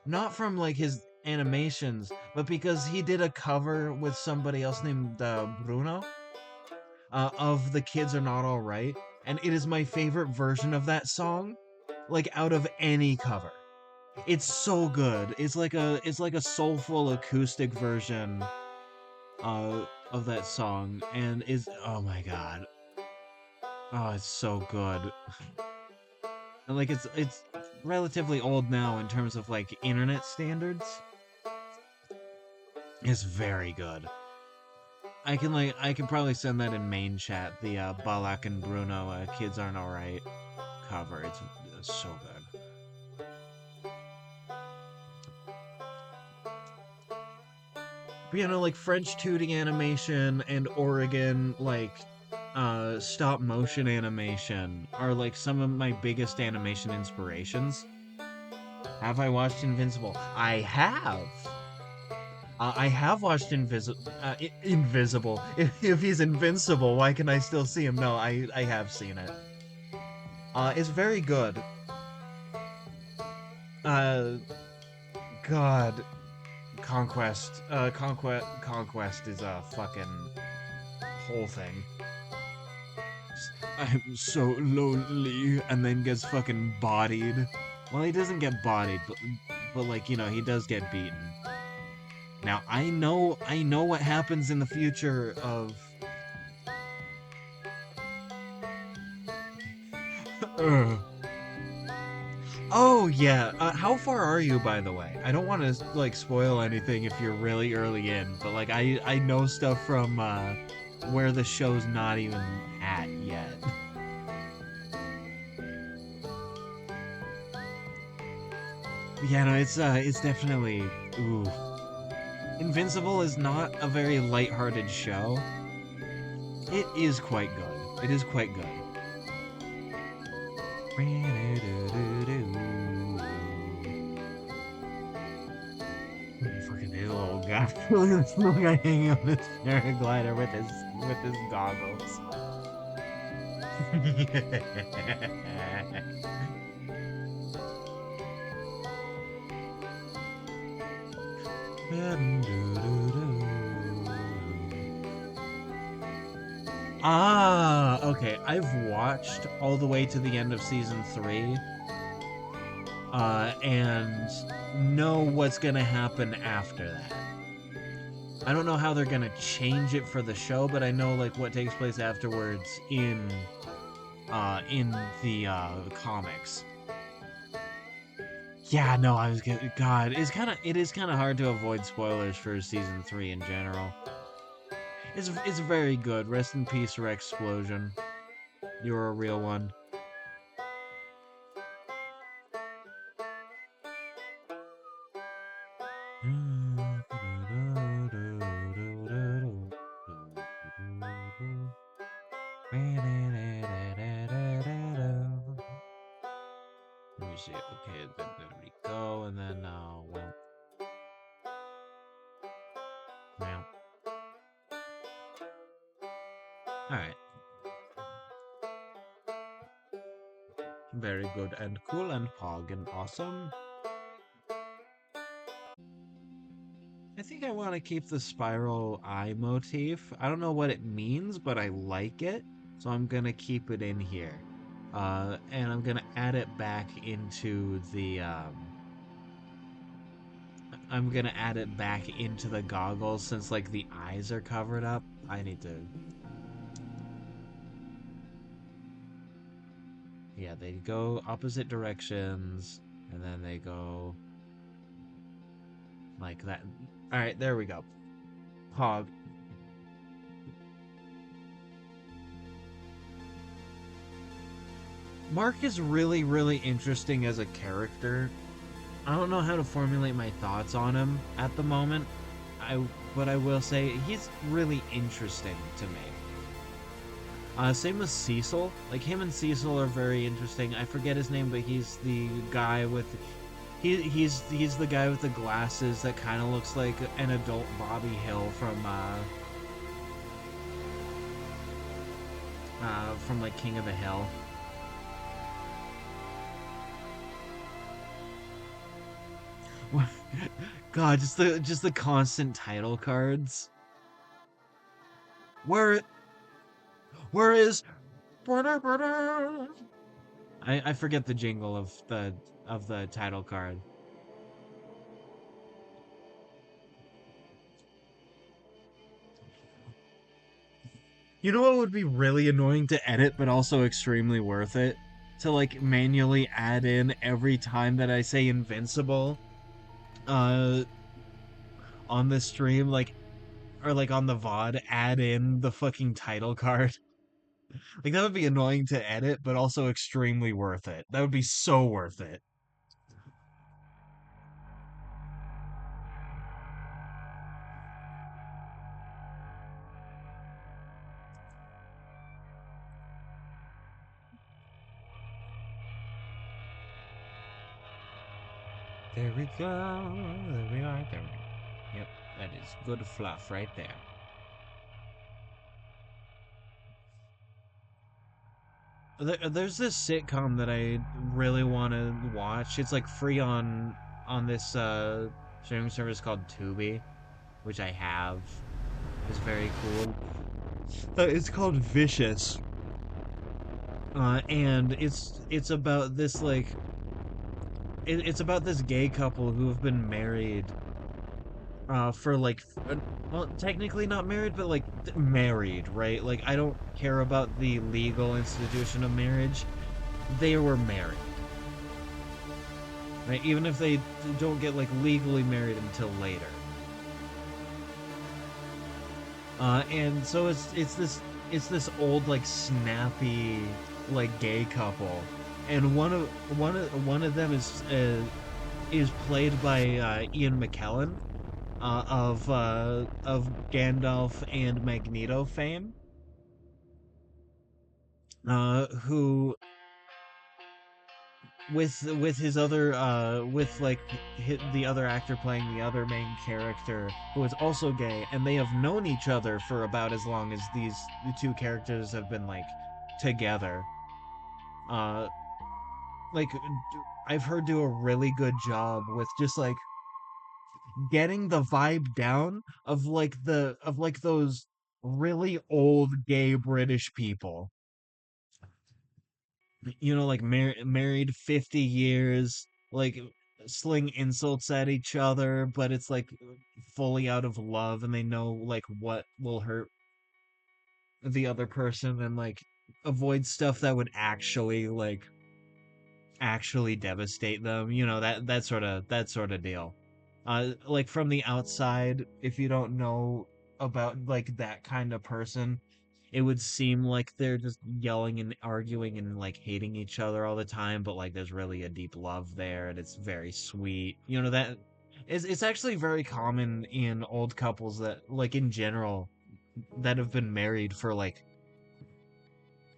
not from like his animations, but because he did a cover with somebody else named Bruno of "The Kids Are Not All Right," and it is my favorite version of that song, like out of any cover. It's so good. It's like a soulful acoustic version of that song, and is oh my god, oh it's so good. And like it's relatively old now in terms of like internet standards. It's very good. I can probably send that in main chat. The Balak and Bruno "Kids Aren't Alright" cover. It's so good. But you know, like French 2D animation and Oregon stop motion animation are like some of my biggest animation inspirations. Have I watched Invincible? I have. I have watched Invisible. If he's invincible, why can I still see him? No, I have seen it. It's very good. Uh, God, Conquest is a fucking whole thing. I'm so lonely, and then gets fucking bodied. Well, he doesn't get bodied, but like he does get beaten. Now I know what happens in the future of. Ugh. Oh yeah. How far are you, by the way? I don't want to like spoil anything if you're really early in, but like I know stuff from where the show's not even at yet. Yeah, no, it's definitely ooh. Invincible is not a very lighthearted show. It is quite good. It is quite good. Fucking little guy. Look at this little guy hanging on this paraglider with his goggles. Okay. I've watched all the way to the end of season 3, and know what's gonna happen after that. I don't know how they're gonna change it for the show, but I know like what takes place afterwards in the comics. Yeah, no, I was gonna. God, it is kind of hard to avoid spoilers for season 3 in general. It's very good. Rest in peace, Rex Explosion. You're a real one. Let me see. Okay, there we go, and then well. All right. Very good and cool and pog and awesome. I think I want to keep the spiral eye motif. I don't know what it means, but I like it, so I'm gonna keep it in here. And I'm gonna add it back into the I'm gonna add it back into the goggles since like the eyes are covered up. I need to. Yeah, they go opposite directions, and then they go. like that. All right, there we go. Hog. Mark is really, really interesting as a character. I don't know how to formulate my thoughts on him at the moment. I but I will say he's really interesting to me. Same with Cecil. Like him and Cecil are very interesting. I forget his name, but he's the guy with he's the guy with the glasses that kind of looks like an adult Bobby Hill from like King of the Hill. God, just the constant title cards. Where where is I forget the jingle of the title card. You know what would be really annoying to edit, but also extremely worth it? To like manually add in every time that I say invincible uh on the stream, like or like on the VOD, add in the fucking title card. Like that would be annoying to edit, but also extremely worth it. That would be so worth it. There we go. There we are. There we go. Yep, that is good fluff right there. There's this sitcom that I really want to watch. It's like free on this streaming service called Tubi, which I have. It's very cool. It's called Vicious, and it's about this like it's about this gay couple who have been married for like well technically not married but like married, right? Like I don't care about the legal institution of marriage. They were married, right? Even if they don't get like legally married until later. And so it's this old like snappy like gay couple, and one of them is played by Ian McKellen of Gandalf and Magneto fame, who with his other with like the other actor playing the other main character who is also gay, and they have known each other for about as long as the two characters have been like together. Uh, like I've heard do a really good job with just like getting the vibe down of like those really old gay British people, like married 50 years, like sling insults at each other, but it's like fully out of love, and they know like what will hurt the other person, and like avoid stuff that would actually devastate them, that sort of deal. Like from the outside, if you don't know about like that kind of person, it would seem like they're just yelling and arguing and like hating each other all the time, but like there's really a deep love there, and it's very sweet. That is it's actually very common in old couples that like in general that have been married for like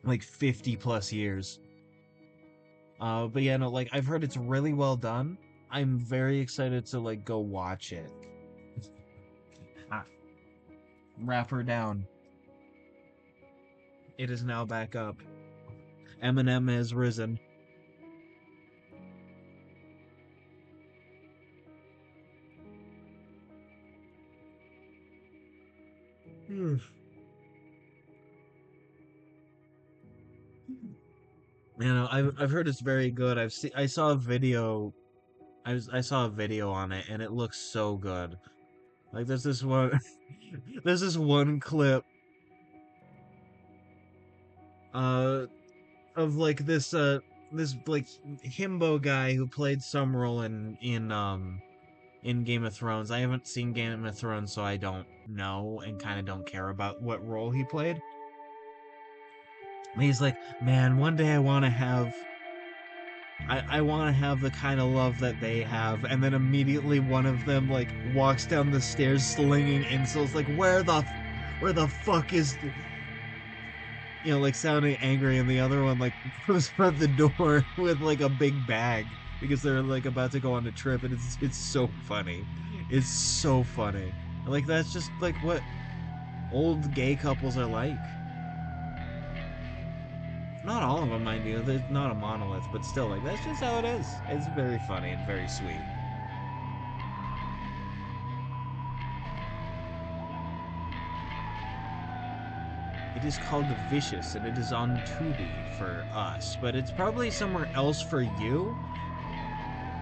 50 plus years. But yeah, no, like I've heard it's really well done. I'm very excited to like go watch it. Ah, wrap her down. It is now back up. Eminem has risen. Hmm. I've heard it's very good. I saw a video. I saw a video on it, and it looks so good. Like there's this one, there's this one clip, uh, of like this like himbo guy who played some role in in Game of Thrones. I haven't seen Game of Thrones, so I don't know and kind of don't care about what role he played. And he's like, man, one day I want to have the kind of love that they have, and then immediately one of them like walks down the stairs slinging insults, like where the fuck is, like sounding angry, and the other one like goes for the door with like a big bag because they're like about to go on a trip, and it's so funny, it's so funny. Like that's just like what old gay couples are like. Not all of them, mind you. There's not a monolith, but still, like that's just how it is. It's very funny and very sweet. It is called Vicious, and it is on Tubi for us, but it's probably somewhere else for you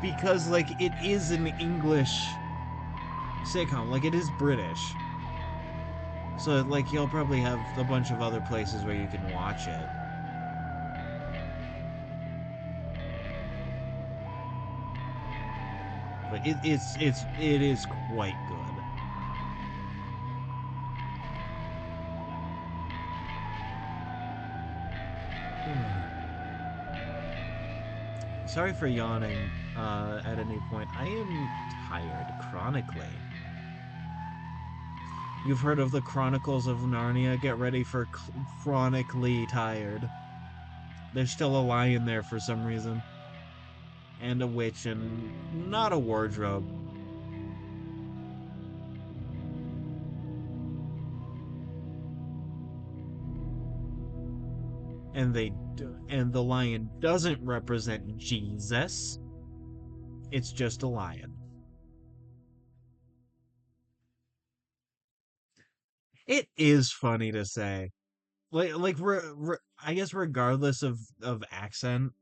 because, like, it is an English sitcom. Like, it is British, so like you'll probably have a bunch of other places where you can watch it. But it is quite good. Sorry for yawning at any point. I am tired chronically. You've heard of the Chronicles of Narnia? Get ready for chronically tired. There's still a lion there for some reason. And a witch and not a wardrobe. And the lion doesn't represent Jesus. It's just a lion. It is funny to say. I guess regardless of accent,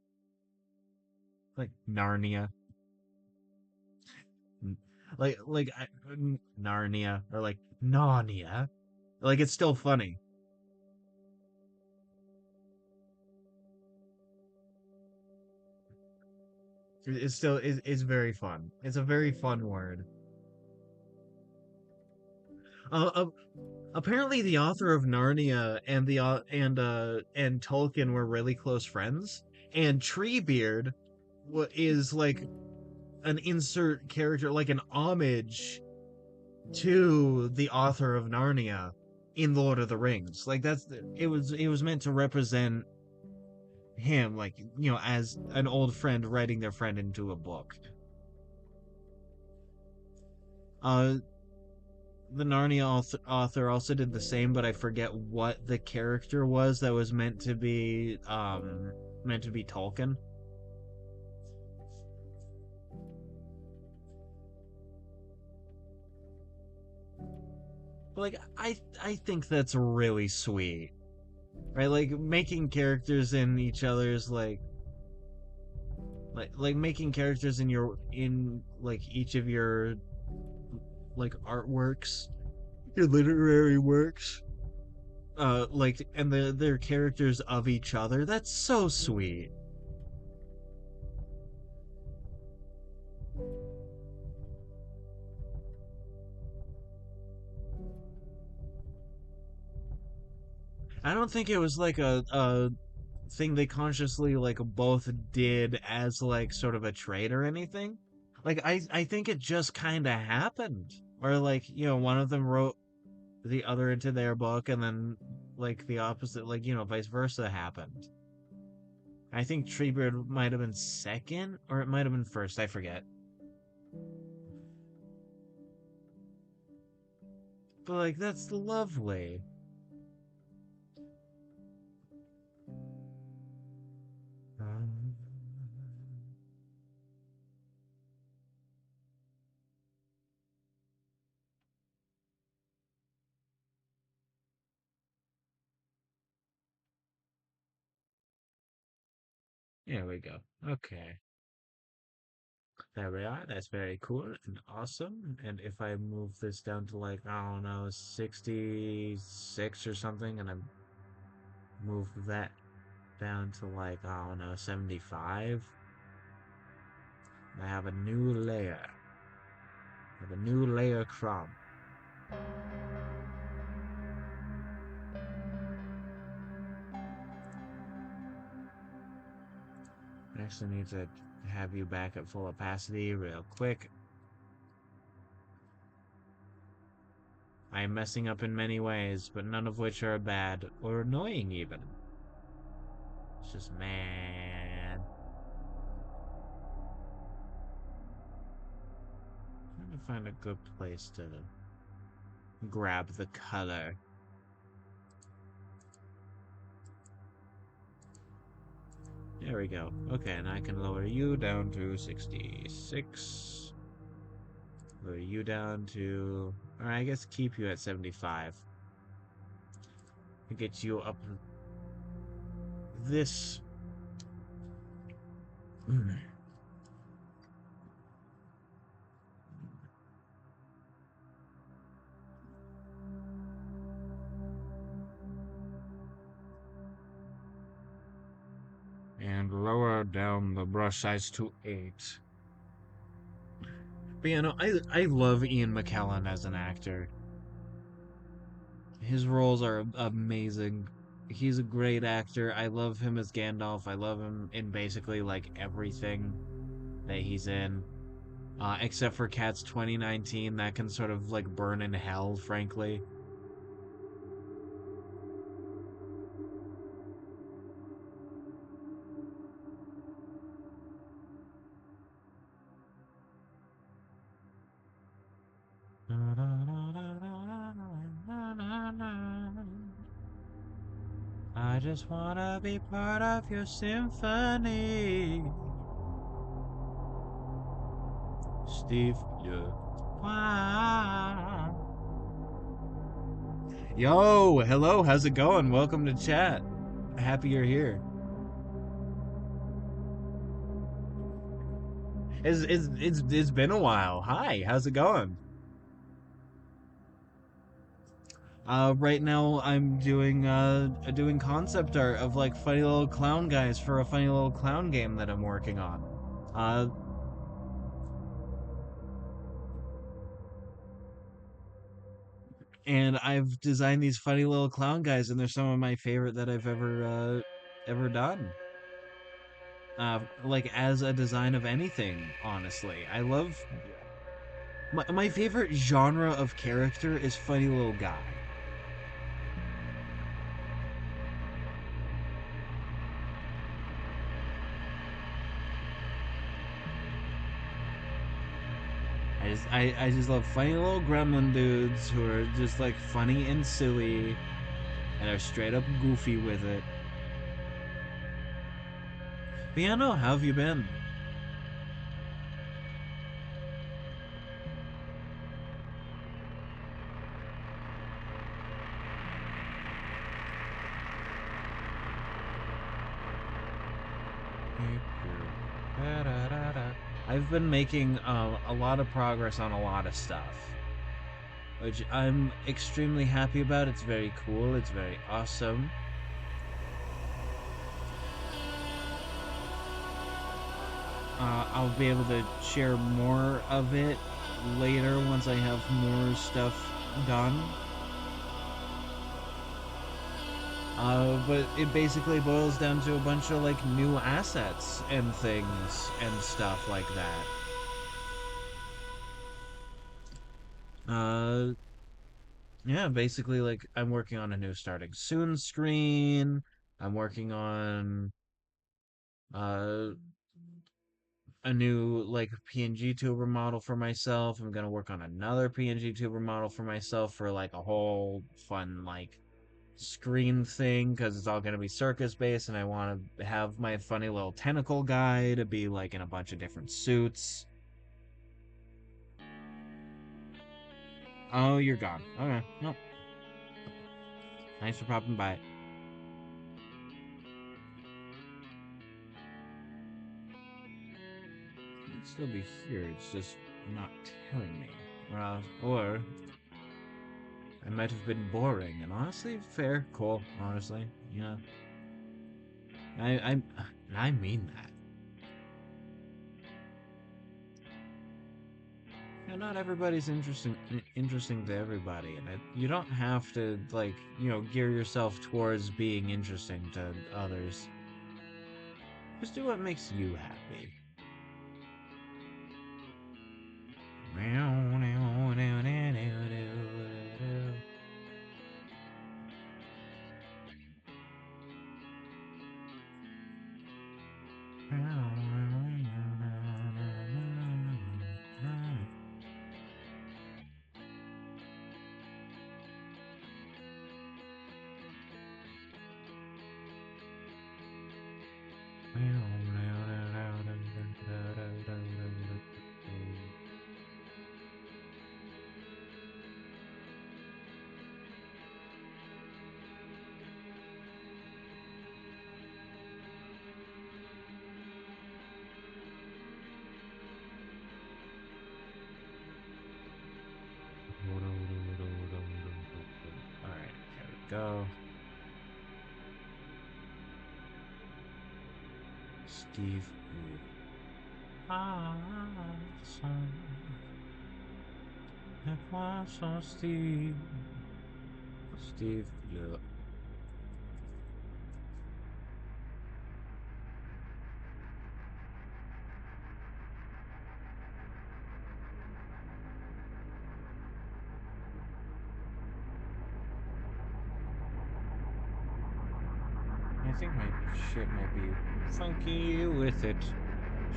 like Narnia, Narnia or like Narnia, like it's still funny. It's very fun. It's a very fun word. Uh, apparently the author of Narnia and Tolkien were really close friends, and Treebeard is like an insert character, like an homage to the author of Narnia in Lord of the Rings. Like it was meant to represent him, like as an old friend writing their friend into a book. Uh, the Narnia author also did the same, but I forget what the character was that was meant to be Tolkien. But like I think that's really sweet, right? Like making characters in each other's like making characters in like each of your like artworks, your literary works. Like and they're characters of each other. That's so sweet. I don't think it was like a thing they consciously like both did as like sort of a trait or anything. Like I think it just kind of happened. Or like, one of them wrote the other into their book and then like the opposite, like, vice versa happened. I think Treebeard might have been second or it might have been first, I forget. But like that's lovely. Um, Here we go. Okay. There we are. That's very cool and awesome. And if I move this down to like, I don't know, 66 or something, and I move that down to like, I don't know, 75, I have a new layer. with a new layer crumb. I actually need to have you back at full opacity real quick. I am messing up in many ways, but none of which are bad or annoying even. It's just man. Trying to find a good place to grab the color. There we go. Okay, and I can lower you down to 66. Lower you down to... Or I guess keep you at 75. Get you up this... and lower down the brush size to 8. But I love Ian McKellen as an actor. His roles are amazing. He's a great actor. I love him as Gandalf. I love him in basically like everything that he's in. Except for Cats 2019, that can sort of like burn in hell, frankly. I just wanna be part of your symphony. Steve, yeah. Wow. Yo, hello, how's it going? Welcome to chat. Happy you're here. It's been a while. Hi, how's it going? Right now I'm doing concept art of like funny little clown guys for a funny little clown game that I'm working on. Uh, and I've designed these funny little clown guys, and they're some of my favorite that I've ever done. Like as a design of anything, honestly. I love my favorite genre of character is funny little guy. I just love funny little gremlin dudes who are just like funny and silly and are straight up goofy with it. But yeah, no, how have you been? I've been making a lot of progress on a lot of stuff, which I'm extremely happy about. It's very cool. It's very awesome. I'll be able to share more of it later once I have more stuff done. But it basically boils down to a bunch of like new assets and things and stuff like that. Uh, yeah, basically like I'm working on a new starting soon screen. I'm working on uh a new like PNG tuber model for myself. I'm gonna work on another PNG tuber model for myself for like a whole fun like screen thing because it's all gonna be circus based, and I want to have my funny little tentacle guy to be like in a bunch of different suits. Oh, you're gone. Okay, no, thanks for popping by. I'd still be here. It's just not telling me. Or I might have been boring, and honestly, fair, cool. Honestly, yeah. I I mean that. not everybody's interesting to everybody, and you don't have to like gear yourself towards being interesting to others. Just do what makes you happy. Alright, here we go. Steve Blue. Steve. Steve Blue. I think my shit might be funky with it.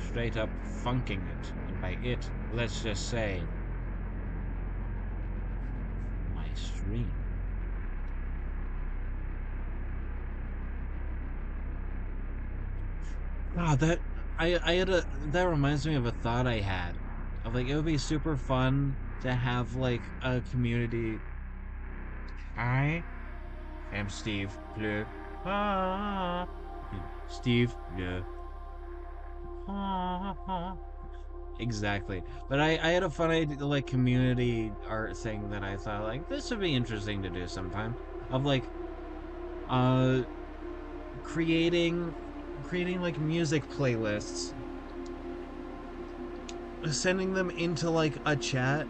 Straight up funking it. And by it, let's just say my stream. Ah, I had a that reminds me of a thought I had. Of like it would be super fun to have like a community. I am Steve Blue. Ah, Steve Blue. Ah, exactly. But I had a fun idea, like community art thing that I thought like this would be interesting to do sometime. Of like uh creating like music playlists, sending them into like a chat,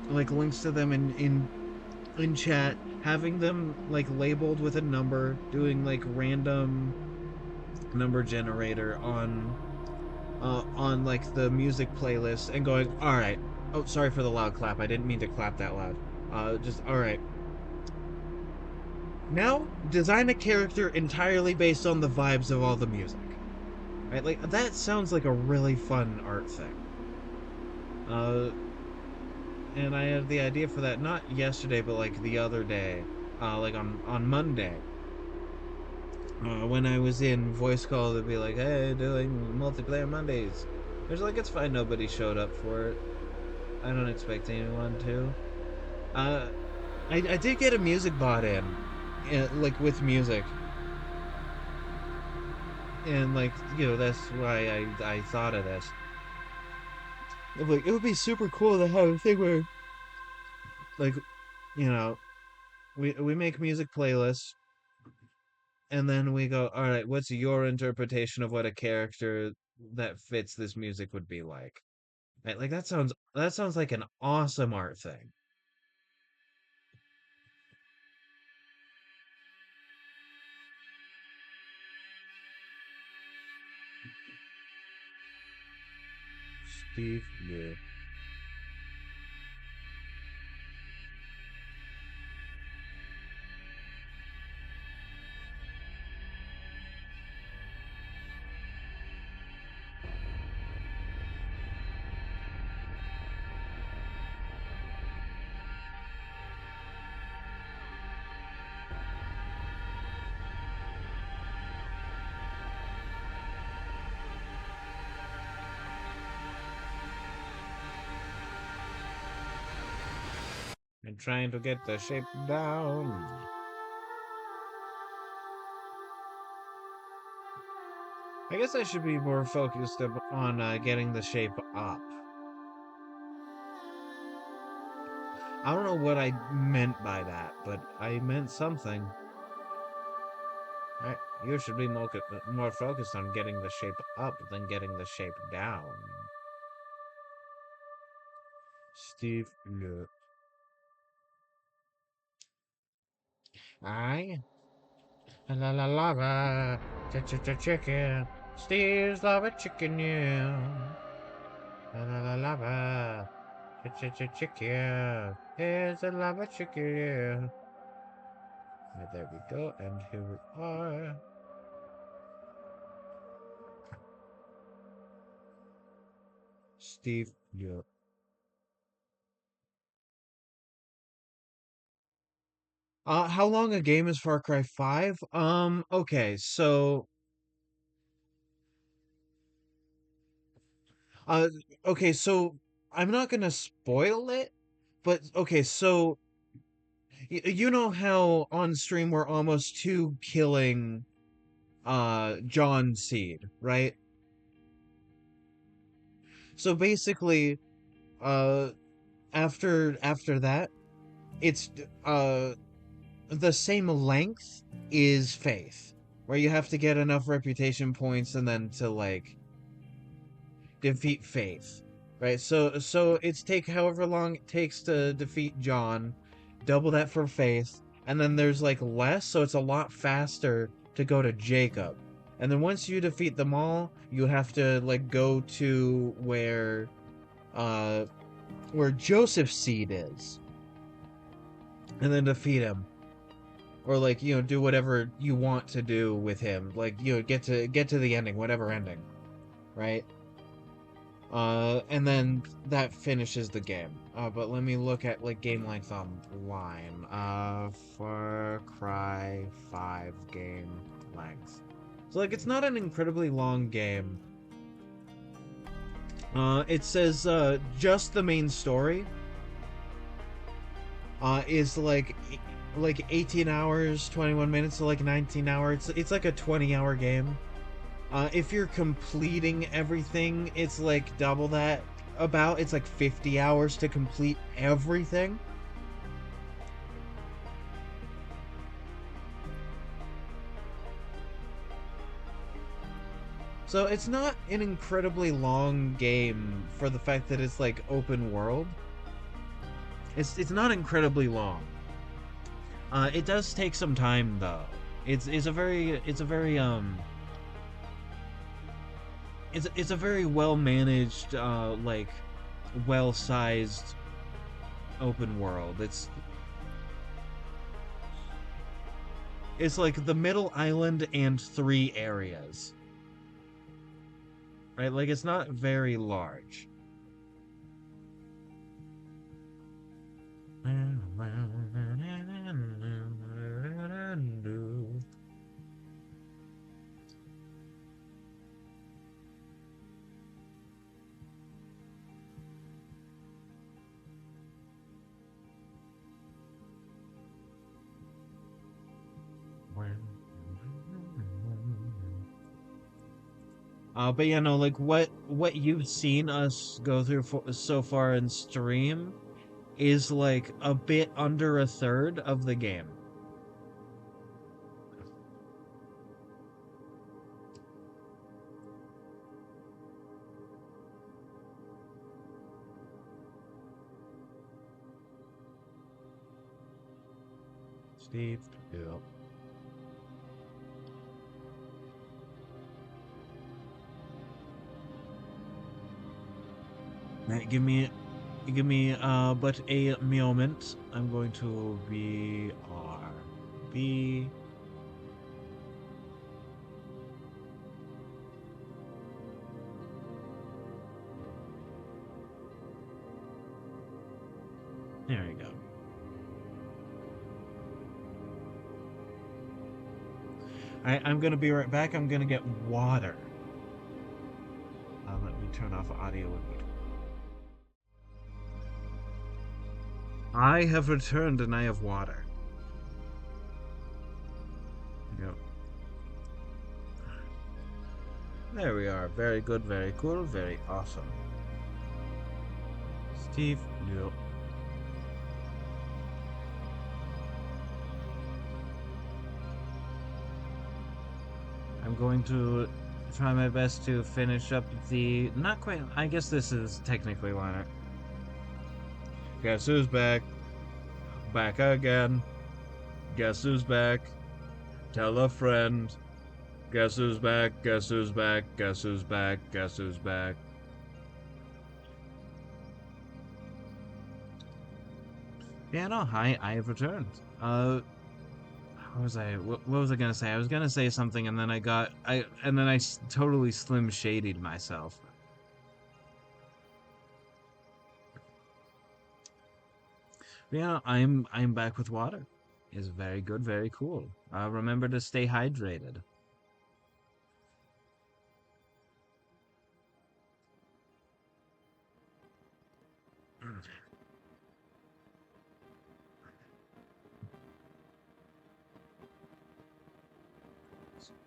like links to them in chat, having them like labeled with a number, doing like random number generator on like the music playlist and going, all right. Oh, sorry for the loud clap. I didn't mean to clap that loud. Just all right. Now design a character entirely based on the vibes of all the music. Right? Like that sounds like a really fun art thing. Uh, and I had the idea for that not yesterday, but like the other day, like on Monday. When I was in voice call to be like, "Hey, doing multiplayer Mondays." There's like, it's fine. Nobody showed up for it. I don't expect anyone to. Uh, I did get a music bot in, like with music, and like that's why I thought of this. Like it would be super cool to have a thing where like you know we make music playlists and then we go, all right, what's your interpretation of what a character that fits this music would be like? Right? Like that sounds like an awesome art thing. Steve, yeah. And trying to get the shape down. I guess I should be more focused on getting the shape up. I don't know what I meant by that, but I meant something. I, you should be more focused on getting the shape up than getting the shape down. Steve, look. I la la lava, chicken. Steve's lava chicken, yeah. La la la lava, chicken. Here's a lava chicken, yeah. And there we go, and here we are. Steve, yeah. How long a game is Far Cry 5? Okay, so uh okay, so I'm not gonna spoil it, but okay, so you know how on stream we're almost to killing John Seed, right? So basically, uh after that, it's the same length is Faith, where you have to get enough reputation points and then to like defeat Faith, right? So it's take however long it takes to defeat John, double that for Faith, and then there's like less, so it's a lot faster to go to Jacob. And then once you defeat them all, you have to like go to uh where Joseph's seed is, and then defeat him. Or like, do whatever you want to do with him. Like, get to the ending, whatever ending, right? And then that finishes the game. But let me look at like game length online. Far Cry 5 game length. So like it's not an incredibly long game. It says just the main story is like 18 hours, 21 minutes to like 19 hours. It's like a 20-hour game. If you're completing everything, it's like double that. It's like 50 hours to complete everything. So it's not an incredibly long game for the fact that it's like open world. It's not incredibly long. It does take some time though. It's a very well managed, like well sized open world. It's like the middle island and 3 areas. Right? Like it's not very large. But yeah, no, like what you've seen us go through so far in stream is like a bit under a third of the game. Steve, yeah. Give me but a moment. I'm going to BRB. There we go. I'm gonna be right back. I'm gonna get water. Let me turn off audio again. I have returned and I have water. Yep. There we are. Very good, very cool, very awesome. Steve, yep. I'm going to try my best to finish up the not quite. I guess this is technically liner. Guess who's back? Back again. Guess who's back? Tell a friend. Guess who's back? Guess who's back? Guess who's back? Guess who's back? Yeah, no, hi, I have returned. What was what was I gonna say? I was gonna say something, and then I totally slim shadied myself. Yeah, I'm back with water. It's very good, very cool. Remember to stay hydrated.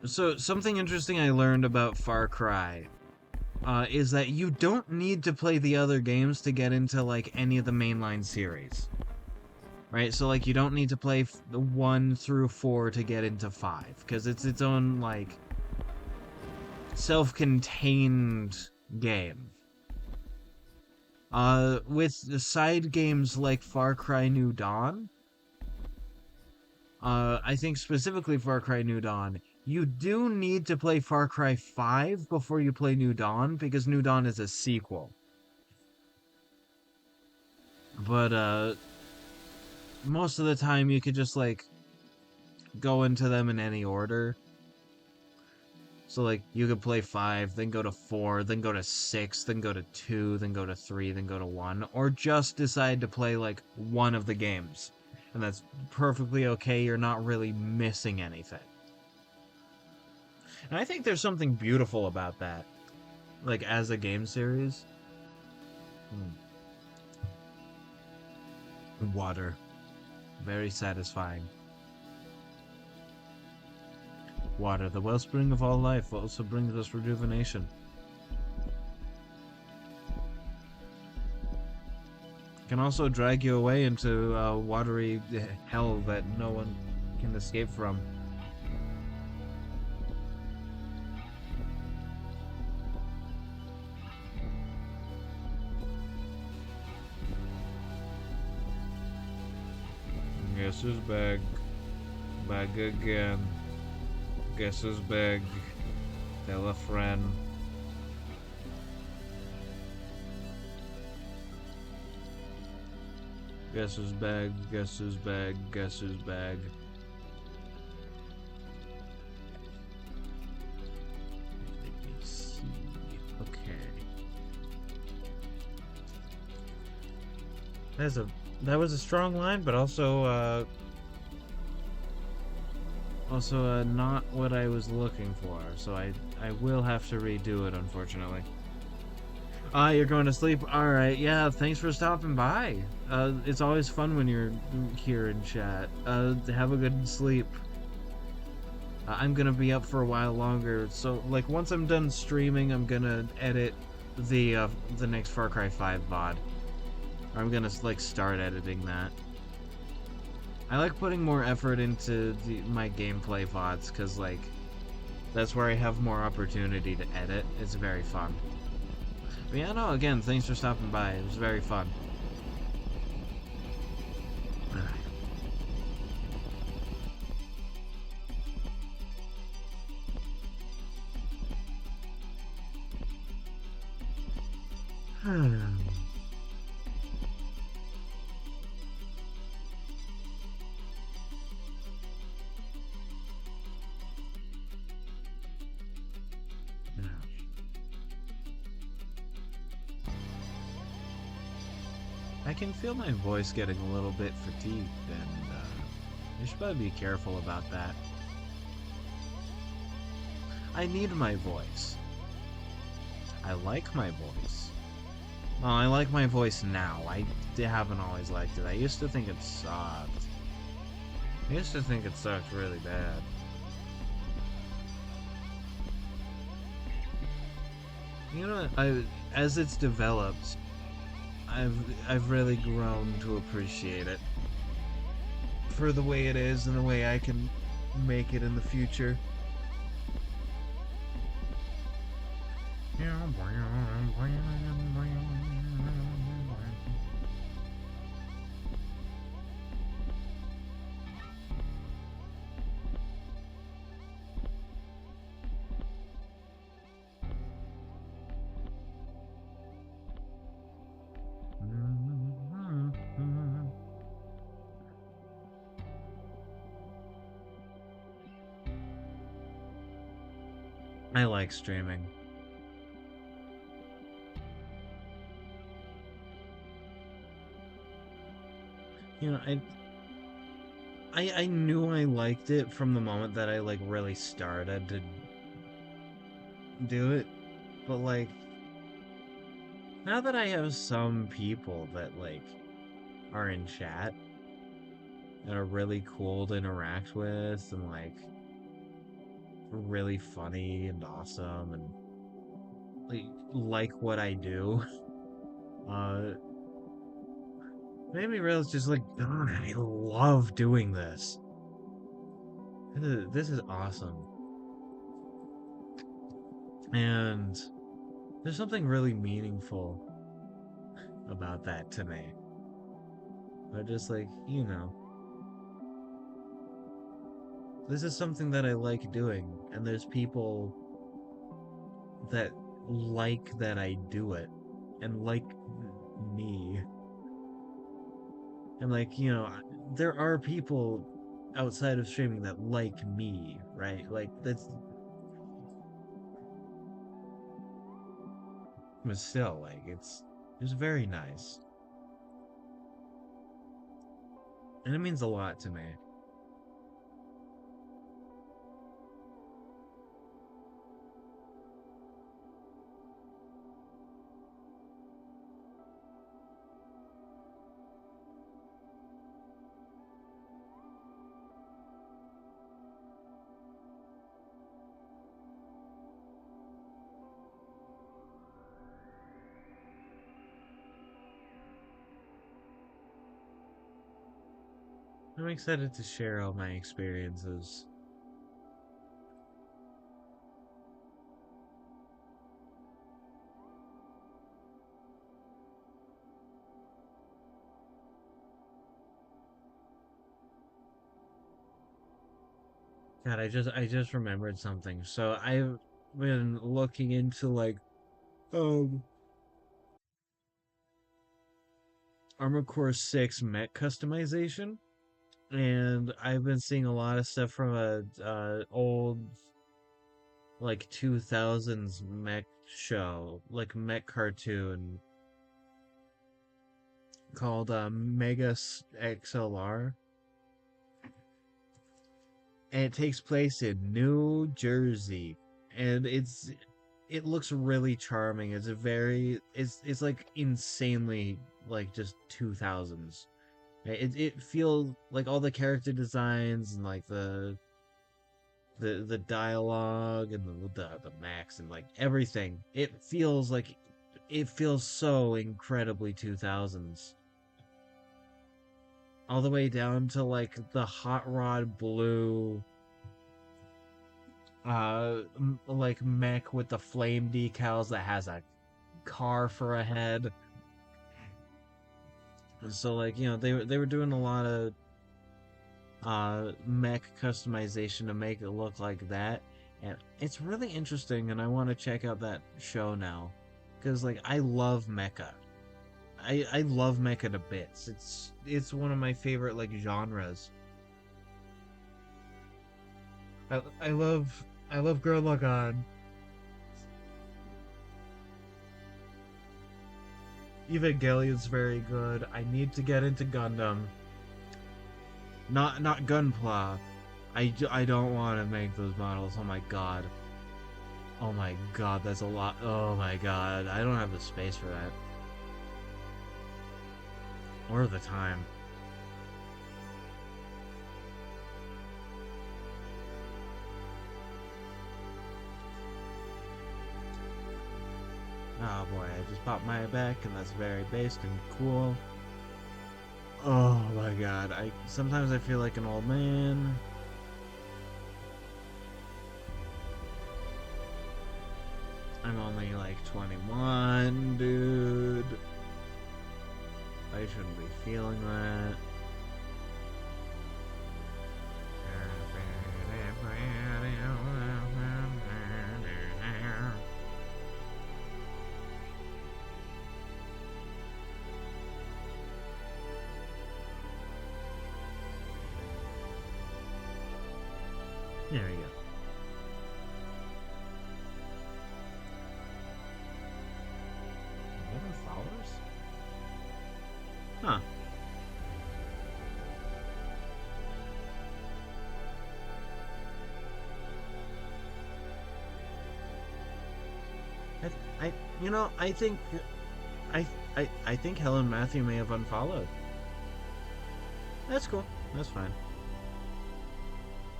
So something interesting I learned about Far Cry is that you don't need to play the other games to get into like any of the mainline series, right? So like you don't need to play the 1 through 4 to get into 5 because it's its own like self-contained game. With the side games like Far Cry New Dawn, I think specifically Far Cry New Dawn, you do need to play Far Cry 5 before you play New Dawn because New Dawn is a sequel. But most of the time you could just like go into them in any order. So like you could play 5, then go to 4, then go to 6, then go to 2, then go to 3, then go to 1, or just decide to play like one of the games. And that's perfectly okay, you're not really missing anything. And I think there's something beautiful about that. Like as a game series. Water. Very satisfying. Water, the wellspring of all life, also brings us rejuvenation. Can also drag you away into watery hell that no one can escape from. Guess who's back? Back again. Guess who's back? Tell a friend. Guess who's back? Guess who's back? Guess who's back? Let me see. Okay. That was a strong line, but also not what I was looking for. So I will have to redo it, unfortunately. You're going to sleep? Alright, yeah, thanks for stopping by. It's always fun when you're here in chat. Have a good sleep. I'm gonna be up for a while longer, so, like, once I'm done streaming, I'm gonna edit the next Far Cry 5 VOD. I'm gonna, like, start editing that. I like putting more effort into my gameplay VODs, because, like, that's where I have more opportunity to edit. It's very fun. But yeah, no, again, thanks for stopping by. It was very fun. I can feel my voice getting a little bit fatigued, and I should probably be careful about that. I need my voice. I like my voice. Well, I like my voice now. I haven't always liked it. I used to think it sucked. I used to think it sucked really bad. You know, as it's developed, I've really grown to appreciate it for the way it is and the way I can make it in the future. I like streaming. You know, I knew I liked it from the moment that I like really started to do it, but like now that I have some people that like are in chat and are really cool to interact with and really funny and awesome and like what I do, uh made me realize just like God, I love doing this. This is awesome. And there's something really meaningful about that to me. But just like, this is something that I like doing, and there's people that like that I do it and like me. And like, there are people outside of streaming that like me, right? Like that's but still like it's very nice. And it means a lot to me. I'm excited to share all my experiences. God, I just remembered something. So I've been looking into like um Armored Core 6 mech customization, and I've been seeing a lot of stuff from a old like 2000s mech show, like mech cartoon called Mega XLR, and it takes place in New Jersey, and it looks really charming. It's like insanely like just 2000s. It feels like all the character designs and like the dialogue and the max and like everything. It feels so incredibly 2000s. All the way down to like the hot rod blue like mech with the flame decals that has a car for a head. So like, they were doing a lot of mech customization to make it look like that, and it's really interesting, and I want to check out that show now because like I love mecha. I love mecha to bits. It's one of my favorite like genres. I love Girl Logon. Evangelion's very good. I need to get into Gundam. Not Gunpla. I don't want to make those models. Oh my god. Oh my god, that's a lot. Oh my god. I don't have the space for that. Or the time. Oh boy, I just popped my back and that's very based and cool. Oh my god. Sometimes I feel like an old man. I'm only like 21, dude. I shouldn't be feeling that. There we go. Huh. I, I, I think I, I think Helen Matthew may have unfollowed. That's cool. That's fine.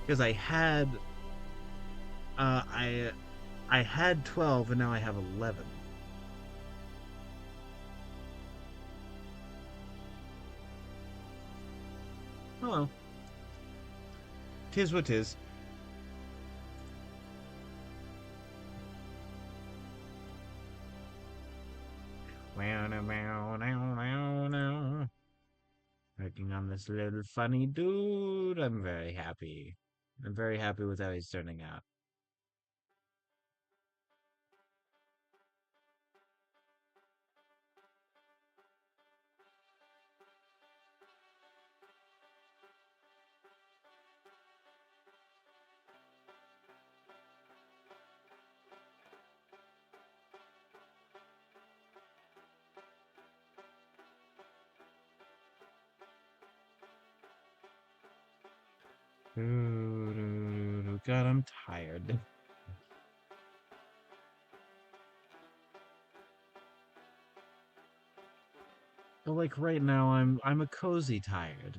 Because uh, I, I had 12 and now I have 11. Oh well, tis what tis. Working on this little funny dude. I'm very happy. I'm very happy with how he's turning out. God, I'm tired. But like right now, I'm a cozy tired.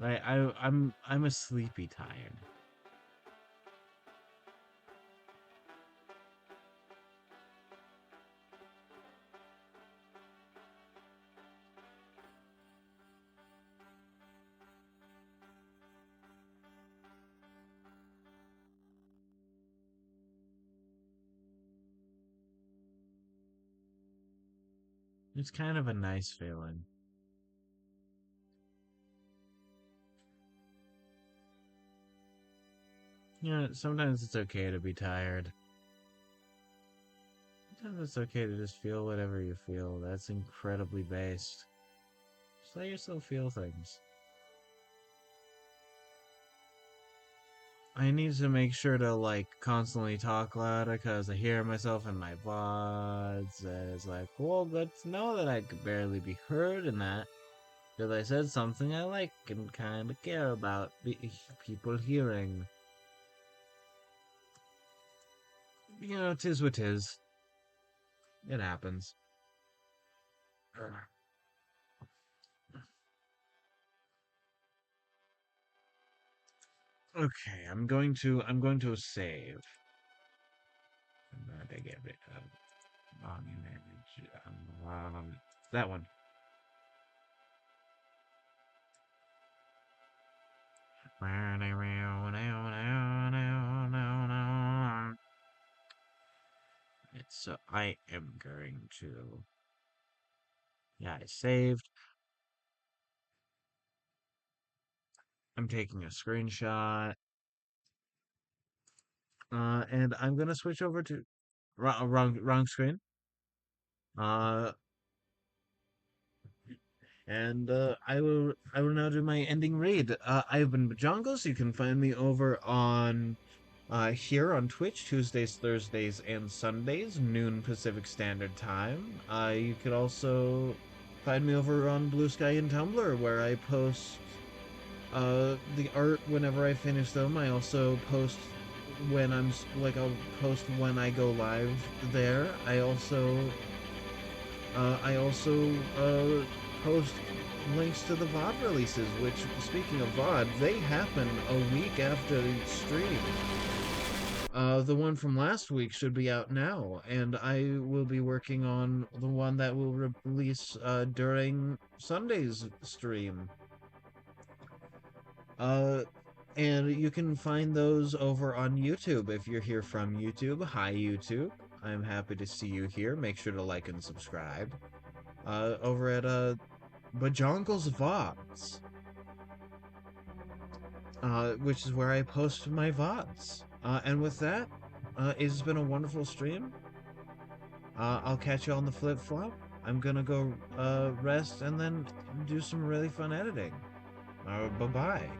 I'm a sleepy tired. It's kind of a nice feeling. Sometimes it's okay to be tired. Sometimes it's okay to just feel whatever you feel. That's incredibly based. Just let yourself feel things. I need to make sure to like constantly talk louder because I hear myself in my VODs. And it's like, well, good to know that I could barely be heard in that because I said something I like and kind of care about people hearing. Tis what tis. It happens. Okay, I'm going to save. I'm going to get rid of long image. That one. So I am going to. Yeah, I saved. I'm taking a screenshot. And I'm gonna switch over to wrong screen. Uh, and I will now do my ending read. I've been Bajongles. You can find me over on here on Twitch Tuesdays, Thursdays, and Sundays, noon Pacific Standard Time. You could also find me over on Bluesky and Tumblr, where I post the art whenever I finish them. I also post when I'll post when I go live there. I also post links to the VOD releases, which, speaking of VOD, they happen a week after each stream. The one from last week should be out now, and I will be working on the one that will release during Sunday's stream. Uh, and you can find those over on YouTube if you're here from YouTube. Hi, YouTube. I'm happy to see you here. Make sure to like and subscribe. Over at Bajongles VODs, which is where I post my VODs. And with that, it's been a wonderful stream. I'll catch you on the flip flop. I'm gonna go rest and then do some really fun editing. Bye bye.